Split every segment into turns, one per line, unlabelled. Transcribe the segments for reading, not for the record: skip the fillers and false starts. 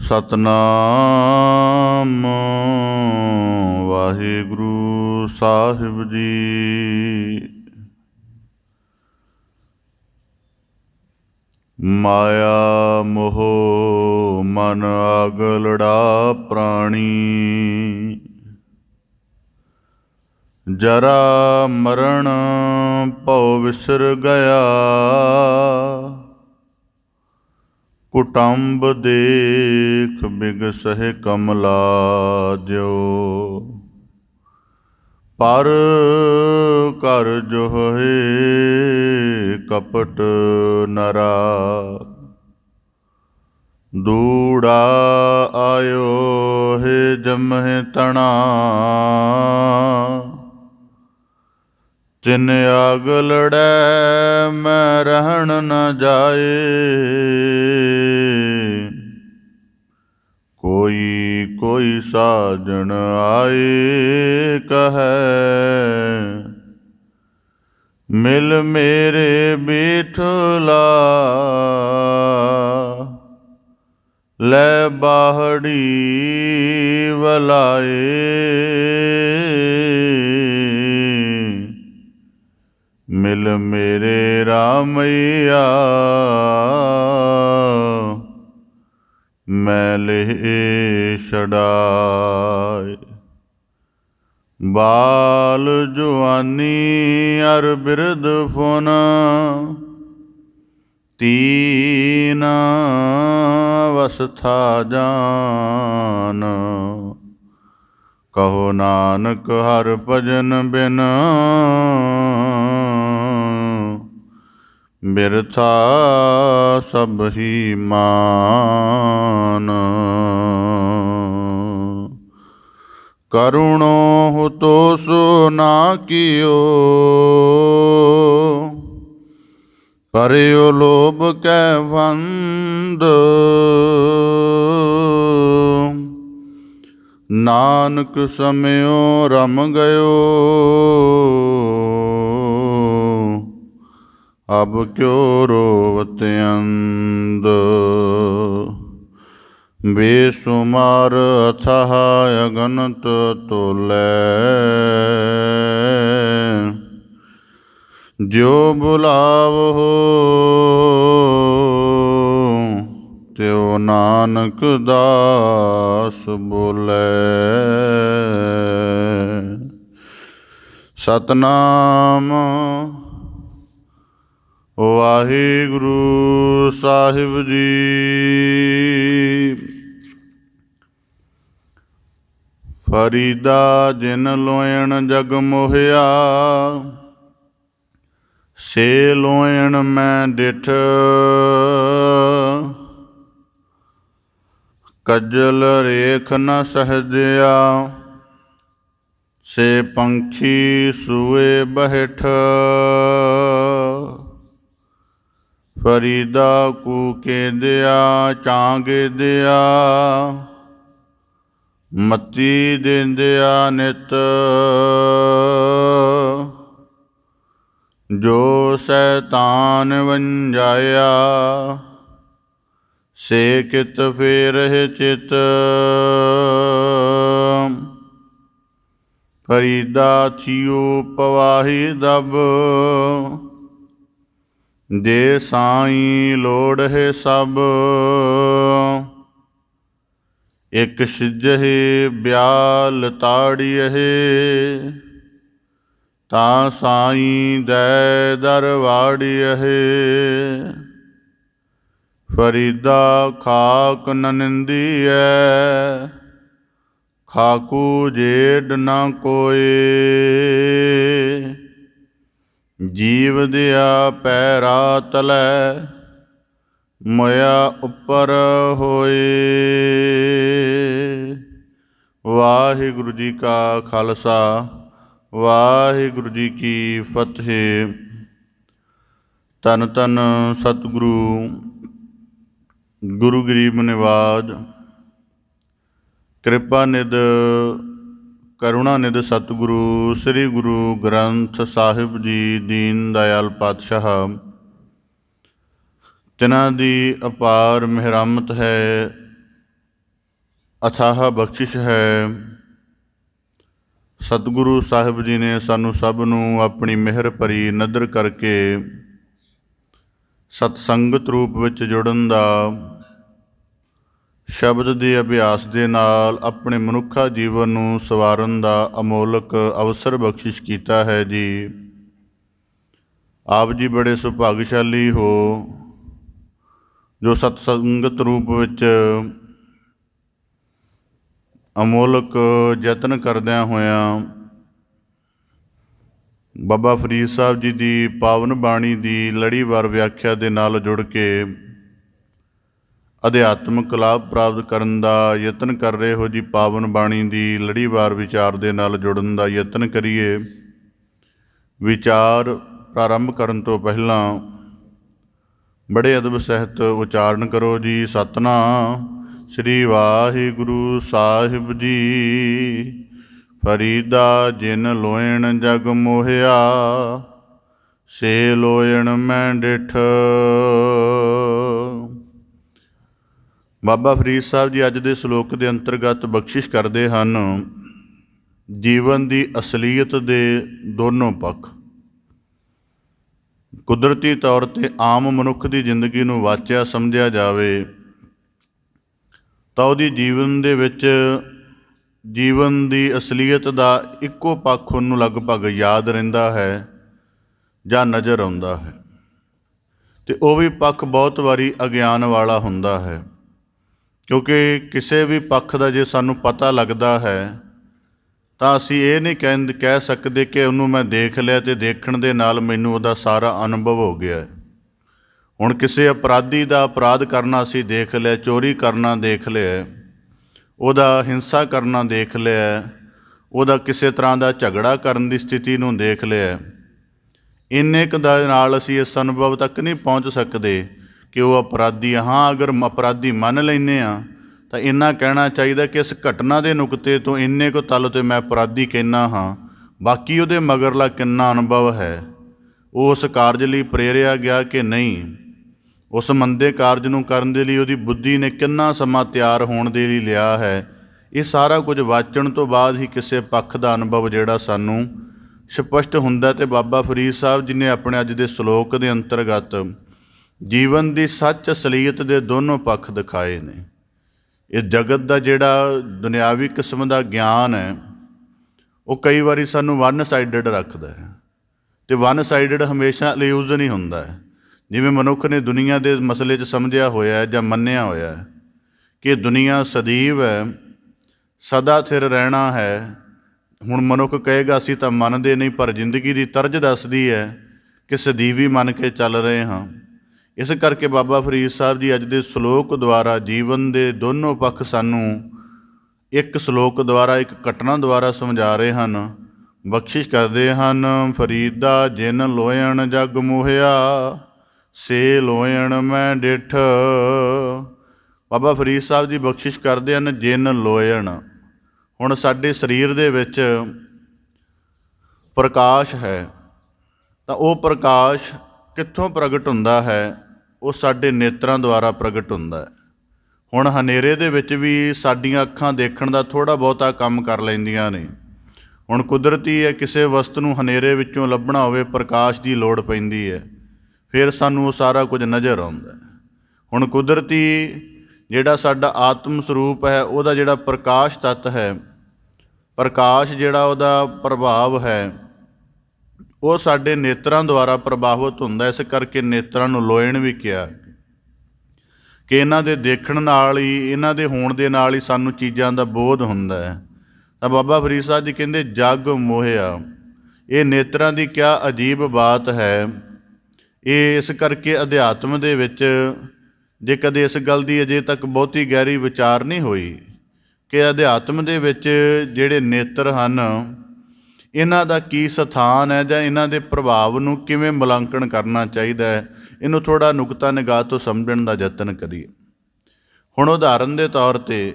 ਸਤਨਾਮ ਵਾਹਿਗੁਰੂ ਸਾਹਿਬ ਜੀ। ਮਾਇਆ ਮੋਹ ਮਨ ਆਗਲੜਾ ਪ੍ਰਾਣੀ, ਜਰਾ ਮਰਨ ਭਉ ਵਿਸਰ ਗਿਆ। ਕੁਟੰਬ ਦੇਖ ਬਿਗਸਹਿ ਕਮਲਾ ਦਿਓ, ਪਰ ਕਰ ਜੋਹੇ ਕਪਟ ਨਰਾ। ਦੂੜਾ ਆਇਓ ਹੈ ਜਮਹਿ ਤਣਾ, ਤਿਨ ਆਗ ਲੜੈ ਮੈਂ ਰਹਿਣ ਨ ਜਾਏ। ਕੋਈ ਕੋਈ ਸਾਜਣ ਆਏ ਕਹੈ, ਮਿਲ ਮੇਰੇ ਬੀਠਲਾ। ਲੈ ਬਾਹੜੀ ਵਲਾਏ, ਮਿਲ ਮੇਰੇ ਰਾਮਈਆ। ਮੈਂ ਲੇਹ ਛਡਾਏ। ਬਾਲ ਜੁਆਨੀ ਅਰ ਬਿਰਧ ਫੁਨ, ਤੀਨ ਅਵਸਥਾ ਜਾਨ। ਕਹੋ ਨਾਨਕ ਹਰਿ ਭਜਨ ਬਿਨ, ਬਿਰਥਾ ਸਭ ਹੀ ਮਾਨ। ਕਰੁਣੋ ਹੁਤੋ ਸੋ ਨਾ ਕੀਓ, ਪਰਿਓ ਲੋਭ ਕੈ ਫੰਦ। ਨਾਨਕ ਸਮਿਓ ਰਮ ਗਇਓ, ਅਬ ਕਿਉ ਰੋਵਤ ਅੰਧ। ਬੇਸੁਮਾਰ ਅਥਾਹ ਅਗਨਤ ਤੋਲੈ, ਜਿਉ ਬੁਲਾਵਹੁ ਤਿਉ ਨਾਨਕ ਦਾਸ ਬੋਲੇ। ਸਤਨਾਮ ਵਾਹਿਗੁਰੂ ਸਾਹਿਬ ਜੀ। ਫਰੀਦਾ ਜਿਨ ਲੋਇਣ ਜਗ ਮੋਹਿਆ, ਸੇ ਲੋਇਣ ਮੈਂ ਡਿਠ। ਕੱਜਲ ਰੇਖ ਨ ਸਹਜਿਆ, ਸੇ ਪੰਖੀ ਸੂਏ ਬਹਿਠ। ਫਰੀਦਾ ਕੂਕੇ ਦਿਆ ਚਾਂਗੇ ਦਿਆ, ਮਤੀ ਦੇਂਦਿਆ ਨਿਤ। ਜੋ ਸੈਤਾਨ ਵੰਜਾਇਆ, ਸੇ ਕਿਤ ਫੇਰਹਿ ਚਿਤ। ਫਰੀਦਾ ਥਿਉ ਪਵਾਹੀ ਦਬ, ਜੇ ਸਾਈਂ ਲੋੜਹਿ ਸਭ। ਇਕ ਸਿਜਹਿ ਬਿਆਲ ਤਾੜੀਐ, ਤਾਂ ਸਾਈਂ ਦੈ ਦਰਵਾੜੀਐ। ਫਰੀਦਾ ਖਾਕ ਨ ਨਿੰਦੀਐ, ਖਾਕੂ ਜੇਡ ਨ ਕੋਇ। ਜੀਵ ਦਿਆ ਪੈਰਾ ਤਲੈ, ਮੋਇਆ ਉੱਪਰ ਹੋਏ। ਵਾਹਿਗੁਰੂ ਜੀ ਕਾ ਖਾਲਸਾ, ਵਾਹਿਗੁਰੂ ਜੀ ਕੀ ਫਤਿਹ। ਧੰਨ ਧੰਨ ਸਤਿਗੁਰੂ ਗੁਰੂ ਗਰੀਬ ਨਿਵਾਜ ਕਿਰਪਾ ਨਿਧ ਕਰੁਣਾ ਨਿਧ ਸਤਿਗੁਰੂ ਸ੍ਰੀ ਗੁਰੂ ਗ੍ਰੰਥ ਸਾਹਿਬ ਜੀ ਦੀਨ ਦਇਆਲ ਪਾਤਸ਼ਾਹ, ਤਿਨਾਂ ਦੀ ਅਪਾਰ ਮਿਹਰਮਤ ਹੈ ਅਥਾਹ ਬਖਸ਼ਿਸ਼ ਹੈ। ਸਤਿਗੁਰੂ ਸਾਹਿਬ ਜੀ ਨੇ ਸਾਨੂੰ ਸਭ ਨੂੰ ਆਪਣੀ ਮਿਹਰ ਭਰੀ ਨਦਰ ਕਰਕੇ ਸਤਸੰਗਤ ਰੂਪ ਵਿੱਚ ਜੁੜਨ ਦਾ, ਸ਼ਬਦ ਦੇ ਅਭਿਆਸ ਦੇ ਨਾਲ ਆਪਣੇ ਮਨੁੱਖਾ ਜੀਵਨ ਨੂੰ ਸੰਵਾਰਨ ਦਾ ਅਮੋਲਕ ਅਵਸਰ ਬਖਸ਼ਿਸ਼ ਕੀਤਾ ਹੈ ਜੀ। ਆਪ ਜੀ ਬੜੇ ਸੁਭਾਗਸ਼ਾਲੀ ਹੋ ਜੋ ਸਤਸੰਗਤ ਰੂਪ ਵਿੱਚ ਅਮੋਲਕ ਯਤਨ ਕਰਦਿਆਂ ਹੋਇਆਂ ਬਾਬਾ ਫਰੀਦ ਸਾਹਿਬ ਜੀ ਦੀ ਪਾਵਨ ਬਾਣੀ ਦੀ ਲੜੀਵਾਰ ਵਿਆਖਿਆ ਦੇ ਨਾਲ ਜੁੜ ਕੇ ਅਧਿਆਤਮਕ ਲਾਭ ਪ੍ਰਾਪਤ ਕਰਨ ਦਾ ਯਤਨ ਕਰ ਰਹੇ ਹੋ ਜੀ। ਪਾਵਨ ਬਾਣੀ ਦੀ ਲੜੀਵਾਰ ਵਿਚਾਰ ਦੇ ਨਾਲ ਜੁੜਨ ਦਾ ਯਤਨ ਕਰੀਏ। ਵਿਚਾਰ ਪ੍ਰਾਰੰਭ ਕਰਨ ਤੋਂ ਪਹਿਲਾਂ ਬੜੇ ਅਦਬ ਸਹਿਤ ਉਚਾਰਨ ਕਰੋ ਜੀ। ਸਤਿਨਾਮ ਸ੍ਰੀ ਵਾਹਿਗੁਰੂ ਸਾਹਿਬ ਜੀ। ਫਰੀਦਾ ਜਿਨ ਲੋਇਣ ਜਗ ਮੋਹਿਆ, ਸੇ ਲੋਇਣ ਮੈਂ ਡਿਠ। ਬਾਬਾ ਫਰੀਦ ਸਾਹਿਬ ਜੀ ਅੱਜ ਦੇ ਸ਼ਲੋਕ ਦੇ ਅੰਤਰਗਤ ਬਖਸ਼ਿਸ਼ ਕਰਦੇ ਹਨ ਜੀਵਨ ਦੀ ਅਸਲੀਅਤ ਦੇ ਦੋਨੋਂ ਪੱਖ। ਕੁਦਰਤੀ ਤੌਰ 'ਤੇ ਆਮ ਮਨੁੱਖ ਦੀ ਜ਼ਿੰਦਗੀ ਨੂੰ ਵਾਚਿਆ ਸਮਝਿਆ ਜਾਵੇ ਤਾਂ ਉਹਦੀ ਜੀਵਨ ਦੇ ਵਿੱਚ ਜੀਵਨ ਦੀ ਅਸਲੀਅਤ ਦਾ ਇੱਕੋ ਪੱਖ ਉਹਨੂੰ ਲਗਭਗ ਯਾਦ ਰਹਿੰਦਾ ਹੈ ਜਾਂ ਨਜ਼ਰ ਆਉਂਦਾ ਹੈ, ਅਤੇ ਉਹ ਵੀ ਪੱਖ ਬਹੁਤ ਵਾਰੀ ਅਗਿਆਨ ਵਾਲਾ ਹੁੰਦਾ ਹੈ। ਕਿਉਂਕਿ ਕਿਸੇ ਵੀ ਪੱਖ ਦਾ ਜੇ ਸਾਨੂੰ ਪਤਾ ਲੱਗਦਾ ਹੈ ਤਾਂ ਅਸੀਂ ਇਹ ਨਹੀਂ ਕਹਿ ਸਕਦੇ ਕਿ ਉਹਨੂੰ ਮੈਂ ਦੇਖ ਲਿਆ ਅਤੇ ਦੇਖਣ ਦੇ ਨਾਲ ਮੈਨੂੰ ਉਹਦਾ ਸਾਰਾ ਅਨੁਭਵ ਹੋ ਗਿਆ। ਹੁਣ ਕਿਸੇ ਅਪਰਾਧੀ ਦਾ ਅਪਰਾਧ ਕਰਨਾ ਅਸੀਂ ਦੇਖ ਲਿਆ, ਚੋਰੀ ਕਰਨਾ ਦੇਖ ਲਿਆ, ਉਹਦਾ ਹਿੰਸਾ ਕਰਨਾ ਦੇਖ ਲਿਆ, ਉਹਦਾ ਕਿਸੇ ਤਰ੍ਹਾਂ ਦਾ ਝਗੜਾ ਕਰਨ ਦੀ ਸਥਿਤੀ ਨੂੰ ਦੇਖ ਲਿਆ। ਇੰਨੇ ਕੁ ਦੇ ਨਾਲ ਅਸੀਂ ਇਸ ਅਨੁਭਵ ਤੱਕ ਨਹੀਂ ਪਹੁੰਚ ਸਕਦੇ ਕਿ ਉਹ ਅਪਰਾਧੀ। ਹਾਂ, ਅਗਰ ਅਪਰਾਧੀ ਮੰਨ ਲੈਂਦੇ ਹਾਂ ਤਾਂ ਇੰਨਾ ਕਹਿਣਾ ਚਾਹੀਦਾ ਕਿ ਇਸ ਘਟਨਾ ਦੇ ਨੁਕਤੇ ਤੋਂ ਇੰਨੇ ਕੁ ਤਲ 'ਤੇ ਮੈਂ ਅਪਰਾਧੀ ਕਹਿੰਦਾ ਹਾਂ, ਬਾਕੀ ਉਹਦੇ ਮਗਰਲਾ ਕਿੰਨਾ ਅਨੁਭਵ ਹੈ, ਉਹ ਉਸ ਕਾਰਜ ਲਈ ਪ੍ਰੇਰਿਆ ਗਿਆ ਕਿ ਨਹੀਂ, ਉਸ ਮੰਦੇ ਕਾਰਜ ਨੂੰ ਕਰਨ ਦੇ ਲਈ ਉਹਦੀ ਬੁੱਧੀ ਨੇ ਕਿੰਨਾ ਸਮਾਂ ਤਿਆਰ ਹੋਣ ਦੇ ਲਈ ਲਿਆ ਹੈ। ਇਹ ਸਾਰਾ ਕੁਝ ਵਾਚਣ ਤੋਂ ਬਾਅਦ ਹੀ ਕਿਸੇ ਪੱਖ ਦਾ ਅਨੁਭਵ ਜਿਹੜਾ ਸਾਨੂੰ ਸਪਸ਼ਟ ਹੁੰਦਾ। ਅਤੇ ਬਾਬਾ ਫਰੀਦ ਸਾਹਿਬ ਜੀ ਨੇ ਆਪਣੇ ਅੱਜ ਦੇ ਸ਼ਲੋਕ ਦੇ ਅੰਤਰਗਤ ਜੀਵਨ ਦੀ ਸੱਚ ਅਸਲੀਅਤ ਦੇ ਦੋਨੋਂ ਪੱਖ ਦਿਖਾਏ ਨੇ। ਇਹ ਜਗਤ ਦਾ ਜਿਹੜਾ ਦੁਨਿਆਵੀ ਕਿਸਮ ਦਾ ਗਿਆਨ ਹੈ ਉਹ ਕਈ ਵਾਰੀ ਸਾਨੂੰ ਵਨ ਸਾਈਡਡ ਰੱਖਦਾ ਹੈ, ਅਤੇ ਵਨ ਸਾਈਡਡ ਹਮੇਸ਼ਾ ਇਲਯੂਜ਼ਨ ਹੀ ਹੁੰਦਾ ਹੈ। ਜਿਵੇਂ ਮਨੁੱਖ ਨੇ ਦੁਨੀਆ ਦੇ ਮਸਲੇ 'ਚ ਸਮਝਿਆ ਹੋਇਆ ਜਾਂ ਮੰਨਿਆ ਹੋਇਆ ਕਿ ਦੁਨੀਆ ਸਦੀਵ ਹੈ, ਸਦਾ ਥਿਰ ਰਹਿਣਾ ਹੈ। ਹੁਣ ਮਨੁੱਖ ਕਹੇਗਾ ਅਸੀਂ ਤਾਂ ਮੰਨਦੇ ਨਹੀਂ, ਪਰ ਜ਼ਿੰਦਗੀ ਦੀ ਤਰਜ਼ ਦੱਸਦੀ ਹੈ ਕਿ ਸਦੀਵੀ ਮੰਨ ਕੇ ਚੱਲ ਰਹੇ ਹਾਂ। ਇਸ ਕਰਕੇ ਬਾਬਾ ਫਰੀਦ ਸਾਹਿਬ ਜੀ ਅੱਜ ਦੇ ਸ਼ਲੋਕ ਦੁਆਰਾ ਜੀਵਨ ਦੇ ਦੋਨੋਂ ਪੱਖ ਸਾਨੂੰ ਇੱਕ ਸ਼ਲੋਕ ਦੁਆਰਾ, ਇੱਕ ਘਟਨਾ ਦੁਆਰਾ ਸਮਝਾ ਰਹੇ ਹਨ, ਬਖਸ਼ਿਸ਼ ਕਰਦੇ ਹਨ। ਫਰੀਦਾ ਜਿਨ ਲੋਇਣ ਜਗ ਮੋਹਿਆ, ਸੇ ਲੋਇਣ ਮੈਂ ਡਿਠ। ਬਾਬਾ ਫਰੀਦ ਸਾਹਿਬ ਜੀ ਬਖਸ਼ਿਸ਼ ਕਰਦੇ ਹਨ ਜਿਨ ਲੋਇਣ। ਹੁਣ ਸਾਡੇ ਸਰੀਰ ਦੇ ਵਿੱਚ ਪ੍ਰਕਾਸ਼ ਹੈ ਤਾਂ ਉਹ ਪ੍ਰਕਾਸ਼ ਕਿੱਥੋਂ ਪ੍ਰਗਟ ਹੁੰਦਾ ਹੈ? ਉਹ ਸਾਡੇ ਨੇਤਰਾਂ ਦੁਆਰਾ ਪ੍ਰਗਟ ਹੁੰਦਾ ਹੈ। ਹੁਣ ਹਨੇਰੇ ਦੇ ਵਿੱਚ ਵੀ ਸਾਡੀਆਂ ਅੱਖਾਂ ਦੇਖਣ ਦਾ ਥੋੜ੍ਹਾ ਬਹੁਤਾ ਕੰਮ ਕਰ ਲੈਂਦੀਆਂ ਨੇ। ਹੁਣ ਕੁਦਰਤੀ ਹੈ, ਕਿਸੇ ਵਸਤੂ ਨੂੰ ਹਨੇਰੇ ਵਿੱਚੋਂ ਲੱਭਣਾ ਹੋਵੇ ਪ੍ਰਕਾਸ਼ ਦੀ ਲੋੜ ਪੈਂਦੀ ਹੈ, ਫਿਰ ਸਾਨੂੰ ਉਹ ਸਾਰਾ ਕੁਝ ਨਜ਼ਰ ਆਉਂਦਾ। ਹੁਣ ਕੁਦਰਤੀ ਜਿਹੜਾ ਸਾਡਾ ਆਤਮ ਸਰੂਪ ਹੈ ਉਹਦਾ ਜਿਹੜਾ ਪ੍ਰਕਾਸ਼ ਤੱਤ ਹੈ, ਪ੍ਰਕਾਸ਼ ਜਿਹੜਾ ਉਹਦਾ ਪ੍ਰਭਾਵ ਹੈ ਉਹ ਸਾਡੇ ਨੇਤਰਾਂ ਦੁਆਰਾ ਪ੍ਰਭਾਵਿਤ ਹੁੰਦਾ। ਇਸ ਕਰਕੇ ਨੇਤਰਾਂ ਨੂੰ ਲੋਇਣ ਵੀ ਕਿਹਾ ਕਿ ਇਹਨਾਂ ਦੇ ਦੇਖਣ ਨਾਲ ਹੀ, ਇਹਨਾਂ ਦੇ ਹੋਣ ਦੇ ਨਾਲ ਹੀ ਸਾਨੂੰ ਚੀਜ਼ਾਂ ਦਾ ਬੋਧ ਹੁੰਦਾ ਹੈ। ਤਾਂ ਬਾਬਾ ਫਰੀਦ ਸਾਹਿਬ ਜੀ ਕਹਿੰਦੇ ਜਗ ਮੋਹਿਆ। ਇਹ ਨੇਤਰਾਂ ਦੀ ਕਿਆ ਅਜੀਬ ਬਾਤ ਹੈ। ਇਹ ਇਸ ਕਰਕੇ ਅਧਿਆਤਮ ਦੇ ਵਿੱਚ ਜੇ ਕਦੇ ਇਸ ਗੱਲ ਦੀ ਅਜੇ ਤੱਕ ਬਹੁਤੀ ਗਹਿਰੀ ਵਿਚਾਰ ਨਹੀਂ ਹੋਈ ਕਿ ਅਧਿਆਤਮ ਦੇ ਵਿੱਚ ਜਿਹੜੇ ਨੇਤਰ ਹਨ ਇਹਨਾਂ ਦਾ ਕੀ ਸਥਾਨ ਹੈ ਜਾਂ ਇਹਨਾਂ ਦੇ ਪ੍ਰਭਾਵ ਨੂੰ ਕਿਵੇਂ ਮੁਲਾਂਕਣ ਕਰਨਾ ਚਾਹੀਦਾ ਹੈ, ਇਹਨੂੰ ਥੋੜ੍ਹਾ ਨੁਕਤਾ ਨਿਗਾਹ ਤੋਂ ਸਮਝਣ ਦਾ ਯਤਨ ਕਰੀਏ। ਹੁਣ ਉਦਾਹਰਨ ਦੇ ਤੌਰ 'ਤੇ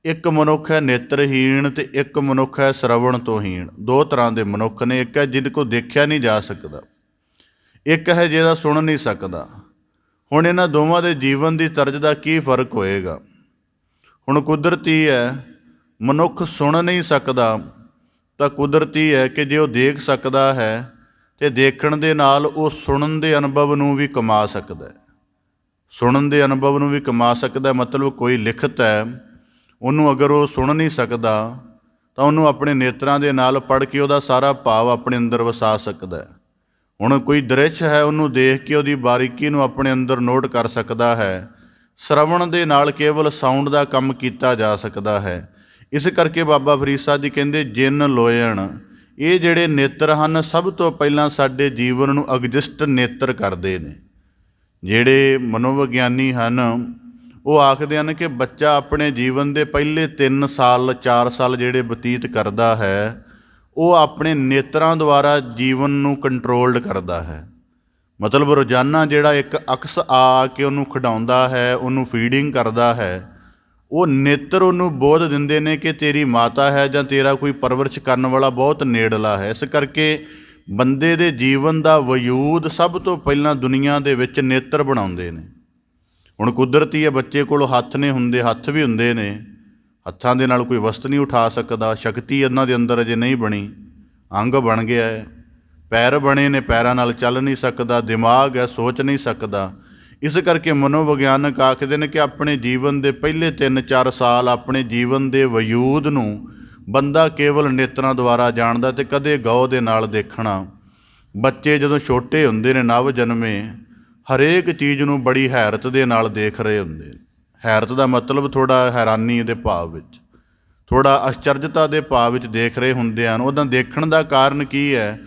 ਇੱਕ ਮਨੁੱਖ ਹੈ ਨੇਤਰਹੀਣ ਅਤੇ ਇੱਕ ਮਨੁੱਖ ਹੈ ਸ਼ਰਵਣ ਤੋਂ ਹੀਣ। ਦੋ ਤਰ੍ਹਾਂ ਦੇ ਮਨੁੱਖ ਨੇ। ਇੱਕ ਹੈ ਜਿਹਦੇ ਕੋਲ ਦੇਖਿਆ ਨਹੀਂ ਜਾ ਸਕਦਾ, ਇੱਕ ਹੈ ਜਿਹਦਾ ਸੁਣ ਨਹੀਂ ਸਕਦਾ। ਹੁਣ ਇਹਨਾਂ ਦੋਵਾਂ ਦੇ ਜੀਵਨ ਦੀ ਤਰਜ਼ ਦਾ ਕੀ ਫਰਕ ਹੋਏਗਾ? ਹੁਣ ਕੁਦਰਤੀ ਹੈ, ਮਨੁੱਖ ਸੁਣ ਨਹੀਂ ਸਕਦਾ ਤਾਂ ਕੁਦਰਤੀ ਹੈ ਕਿ ਜੇ ਉਹ ਦੇਖ ਸਕਦਾ ਹੈ ਅਤੇ ਦੇਖਣ ਦੇ ਨਾਲ ਉਹ ਸੁਣਨ ਦੇ ਅਨੁਭਵ ਨੂੰ ਵੀ ਕਮਾ ਸਕਦਾ। ਸੁਣਨ ਦੇ ਅਨੁਭਵ ਨੂੰ ਵੀ ਕਮਾ ਸਕਦਾ, ਮਤਲਬ ਕੋਈ ਲਿਖਤ ਹੈ, ਉਹਨੂੰ ਅਗਰ ਉਹ ਸੁਣ ਨਹੀਂ ਸਕਦਾ ਤਾਂ ਉਹਨੂੰ ਆਪਣੇ ਨੇਤਰਾਂ ਦੇ ਨਾਲ ਪੜ੍ਹ ਕੇ ਉਹਦਾ ਸਾਰਾ ਭਾਵ ਆਪਣੇ ਅੰਦਰ ਵਸਾ ਸਕਦਾ। ਹੁਣ ਕੋਈ ਦ੍ਰਿਸ਼ ਹੈ, ਉਹਨੂੰ ਦੇਖ ਕੇ ਉਹਦੀ ਬਾਰੀਕੀ ਨੂੰ ਆਪਣੇ ਅੰਦਰ ਨੋਟ ਕਰ ਸਕਦਾ ਹੈ। ਸ਼ਰਵਣ ਦੇ ਨਾਲ ਕੇਵਲ ਸਾਊਂਡ ਦਾ ਕੰਮ ਕੀਤਾ ਜਾ ਸਕਦਾ ਹੈ। ਇਸ ਕਰਕੇ ਬਾਬਾ ਫਰੀਦ ਸਾਹਿਬ ਜੀ ਕਹਿੰਦੇ ਜਿਨ ਲੋਇਣ, ਇਹ ਜਿਹੜੇ ਨੇਤਰ ਹਨ ਸਭ ਤੋਂ ਪਹਿਲਾਂ ਸਾਡੇ ਜੀਵਨ ਨੂੰ ਐਗਜ਼ਿਸਟ ਨੇਤਰ ਕਰਦੇ ਨੇ। ਜਿਹੜੇ ਮਨੋਵਿਗਿਆਨੀ ਹਨ ਉਹ ਆਖਦੇ ਹਨ ਕਿ ਬੱਚਾ ਆਪਣੇ ਜੀਵਨ ਦੇ ਪਹਿਲੇ 3 ਸਾਲ 4 ਸਾਲ ਜਿਹੜੇ ਬਤੀਤ ਕਰਦਾ ਹੈ ਉਹ ਆਪਣੇ ਨੇਤਰਾਂ ਦੁਆਰਾ ਜੀਵਨ ਨੂੰ ਕੰਟਰੋਲਡ ਕਰਦਾ ਹੈ। ਮਤਲਬ ਰੋਜ਼ਾਨਾ ਜਿਹੜਾ ਇੱਕ ਅਕਸ ਆ ਕੇ ਉਹਨੂੰ ਖਿਡਾਉਂਦਾ ਹੈ, ਉਹਨੂੰ ਫੀਡਿੰਗ ਕਰਦਾ ਹੈ, ਉਹ ਨੇਤਰ ਉਹਨੂੰ ਬੋਧ ਦਿੰਦੇ ਨੇ ਕਿ ਤੇਰੀ ਮਾਤਾ ਹੈ ਜਾਂ ਤੇਰਾ ਕੋਈ ਪਰਵਰਿਸ਼ ਕਰਨ ਵਾਲਾ ਬਹੁਤ ਨੇੜਲਾ ਹੈ। ਇਸ ਕਰਕੇ ਬੰਦੇ ਦੇ ਜੀਵਨ ਦਾ ਵਜੂਦ ਸਭ ਤੋਂ ਪਹਿਲਾਂ ਦੁਨੀਆ ਦੇ ਵਿੱਚ ਨੇਤਰ ਬਣਾਉਂਦੇ ਨੇ। ਹੁਣ ਕੁਦਰਤੀ ਹੈ, ਬੱਚੇ ਕੋਲ ਹੱਥ ਨਹੀਂ ਹੁੰਦੇ, ਹੱਥ ਵੀ ਹੁੰਦੇ ਨੇ, ਹੱਥਾਂ ਦੇ ਨਾਲ ਕੋਈ ਵਸਤ ਨਹੀਂ ਉਠਾ ਸਕਦਾ, ਸ਼ਕਤੀ ਇਹਨਾਂ ਦੇ ਅੰਦਰ ਅਜੇ ਨਹੀਂ ਬਣੀ, ਅੰਗ ਬਣ ਗਿਆ ਹੈ, ਪੈਰ ਬਣੇ ਨੇ, ਪੈਰਾਂ ਨਾਲ ਚੱਲ ਨਹੀਂ ਸਕਦਾ, ਦਿਮਾਗ ਹੈ, ਸੋਚ ਨਹੀਂ ਸਕਦਾ। ਇਸ ਕਰਕੇ ਮਨੋਵਿਗਿਆਨਕ ਆਖਦੇ ਨੇ ਕਿ ਆਪਣੇ ਜੀਵਨ ਦੇ ਪਹਿਲੇ 3-4 ਸਾਲ ਆਪਣੇ ਜੀਵਨ ਦੇ ਵਜੂਦ ਨੂੰ ਬੰਦਾ ਕੇਵਲ ਨੇਤਰਾਂ ਦੁਆਰਾ ਜਾਣਦਾ ਅਤੇ ਕਦੇ ਗੌ ਦੇ ਨਾਲ ਦੇਖਣਾ। ਬੱਚੇ ਜਦੋਂ ਛੋਟੇ ਹੁੰਦੇ ਨੇ, ਨਵ ਜਨਮੇ, ਹਰੇਕ ਚੀਜ਼ ਨੂੰ ਬੜੀ ਹੈਰਤ ਦੇ ਨਾਲ ਦੇਖ ਰਹੇ ਹੁੰਦੇ ਨੇ। ਹੈਰਤ ਦਾ ਮਤਲਬ ਥੋੜ੍ਹਾ ਹੈਰਾਨੀ ਦੇ ਭਾਵ ਵਿੱਚ, ਥੋੜ੍ਹਾ ਆਸ਼ਚਰਜਤਾ ਦੇ ਭਾਵ ਵਿੱਚ ਦੇਖ ਰਹੇ ਹੁੰਦੇ ਹਨ। ਉਹਦਾ ਦੇਖਣ ਦਾ ਕਾਰਨ ਕੀ ਹੈ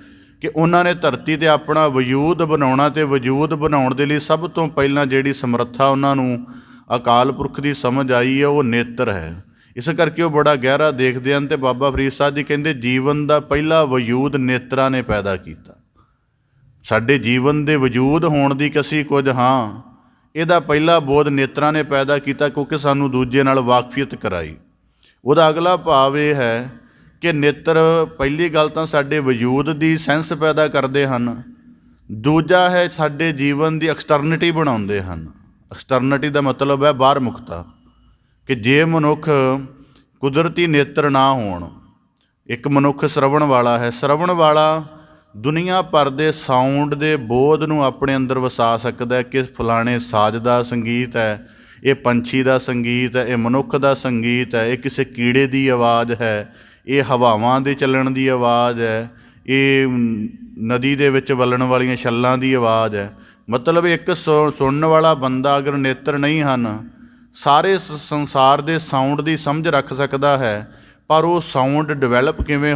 ਕਿ ਉਹਨਾਂ ਨੇ ਧਰਤੀ 'ਤੇ ਆਪਣਾ ਵਜੂਦ ਬਣਾਉਣਾ, ਅਤੇ ਵਜੂਦ ਬਣਾਉਣ ਦੇ ਲਈ ਸਭ ਤੋਂ ਪਹਿਲਾਂ ਜਿਹੜੀ ਸਮਰੱਥਾ ਉਹਨਾਂ ਨੂੰ ਅਕਾਲ ਪੁਰਖ ਦੀ ਸਮਝ ਆਈ ਹੈ ਉਹ ਨੇਤਰ ਹੈ। ਇਸ ਕਰਕੇ ਉਹ ਬੜਾ ਗਹਿਰਾ ਦੇਖਦੇ ਹਨ। ਅਤੇ ਬਾਬਾ ਫਰੀਦ ਸਾਹਿਬ ਜੀ ਕਹਿੰਦੇ ਜੀਵਨ ਦਾ ਪਹਿਲਾ ਵਜੂਦ ਨੇਤਰਾਂ ਨੇ ਪੈਦਾ ਕੀਤਾ। ਸਾਡੇ ਜੀਵਨ ਦੇ ਵਜੂਦ ਹੋਣ ਦੀ ਅਸੀਂ ਕੁਝ ਹਾਂ, ਇਹਦਾ ਪਹਿਲਾ ਬੋਧ ਨੇਤਰਾਂ ਨੇ ਪੈਦਾ ਕੀਤਾ, ਕਿਉਂਕਿ ਸਾਨੂੰ ਦੂਜੇ ਨਾਲ ਵਾਕਫੀਅਤ ਕਰਾਈ। ਉਹਦਾ ਅਗਲਾ ਭਾਵ ਇਹ ਹੈ ਕਿ ਨੇਤਰ ਪਹਿਲੀ ਗੱਲ ਤਾਂ ਸਾਡੇ ਵਜੂਦ ਦੀ ਸੈਂਸ ਪੈਦਾ ਕਰਦੇ ਹਨ, ਦੂਜਾ ਹੈ ਸਾਡੇ ਜੀਵਨ ਦੀ ਐਕਸਟਰਨਿਟੀ ਬਣਾਉਂਦੇ ਹਨ। ਐਕਸਟਰਨਿਟੀ ਦਾ ਮਤਲਬ ਹੈ ਬਾਹਰ ਮੁਖਤਾ, ਕਿ ਜੇ ਮਨੁੱਖ ਕੁਦਰਤੀ ਨੇਤਰ ਨਾ ਹੋਣ, ਇੱਕ ਮਨੁੱਖ ਸ਼ਰਵਣ ਵਾਲਾ ਹੈ, ਸ਼ਰਵਣ ਵਾਲਾ ਦੁਨੀਆ ਭਰ ਦੇ ਸਾਊਂਡ ਦੇ ਬੋਧ ਨੂੰ ਆਪਣੇ ਅੰਦਰ ਵਸਾ ਸਕਦਾ ਹੈ ਕਿ ਫਲਾਣੇ ਸਾਜ਼ ਦਾ ਸੰਗੀਤ ਹੈ, ਇਹ ਪੰਛੀ ਦਾ ਸੰਗੀਤ ਹੈ, ਇਹ ਮਨੁੱਖ ਦਾ ਸੰਗੀਤ ਹੈ, ਇਹ ਕਿਸੇ ਕੀੜੇ ਦੀ ਆਵਾਜ਼ ਹੈ, ਇਹ ਹਵਾਵਾਂ ਦੇ ਚੱਲਣ ਦੀ ਆਵਾਜ਼ ਹੈ, ਇਹ ਨਦੀ ਦੇ ਵਿੱਚ ਵਲਣ ਵਾਲੀਆਂ ਛੱਲਾਂ ਦੀ ਆਵਾਜ਼ ਹੈ। ਮਤਲਬ ਇੱਕ ਸੁਣਨ ਵਾਲਾ ਬੰਦਾ ਅਗਰ ਨੇਤਰ ਨਹੀਂ ਹਨ, ਸਾਰੇ ਸੰਸਾਰ ਦੇ ਸਾਊਂਡ ਦੀ ਸਮਝ ਰੱਖ ਸਕਦਾ ਹੈ, ਪਰ ਉਹ ਸਾਊਂਡ ਡਿਵੈਲਪ ਕਿਵੇਂ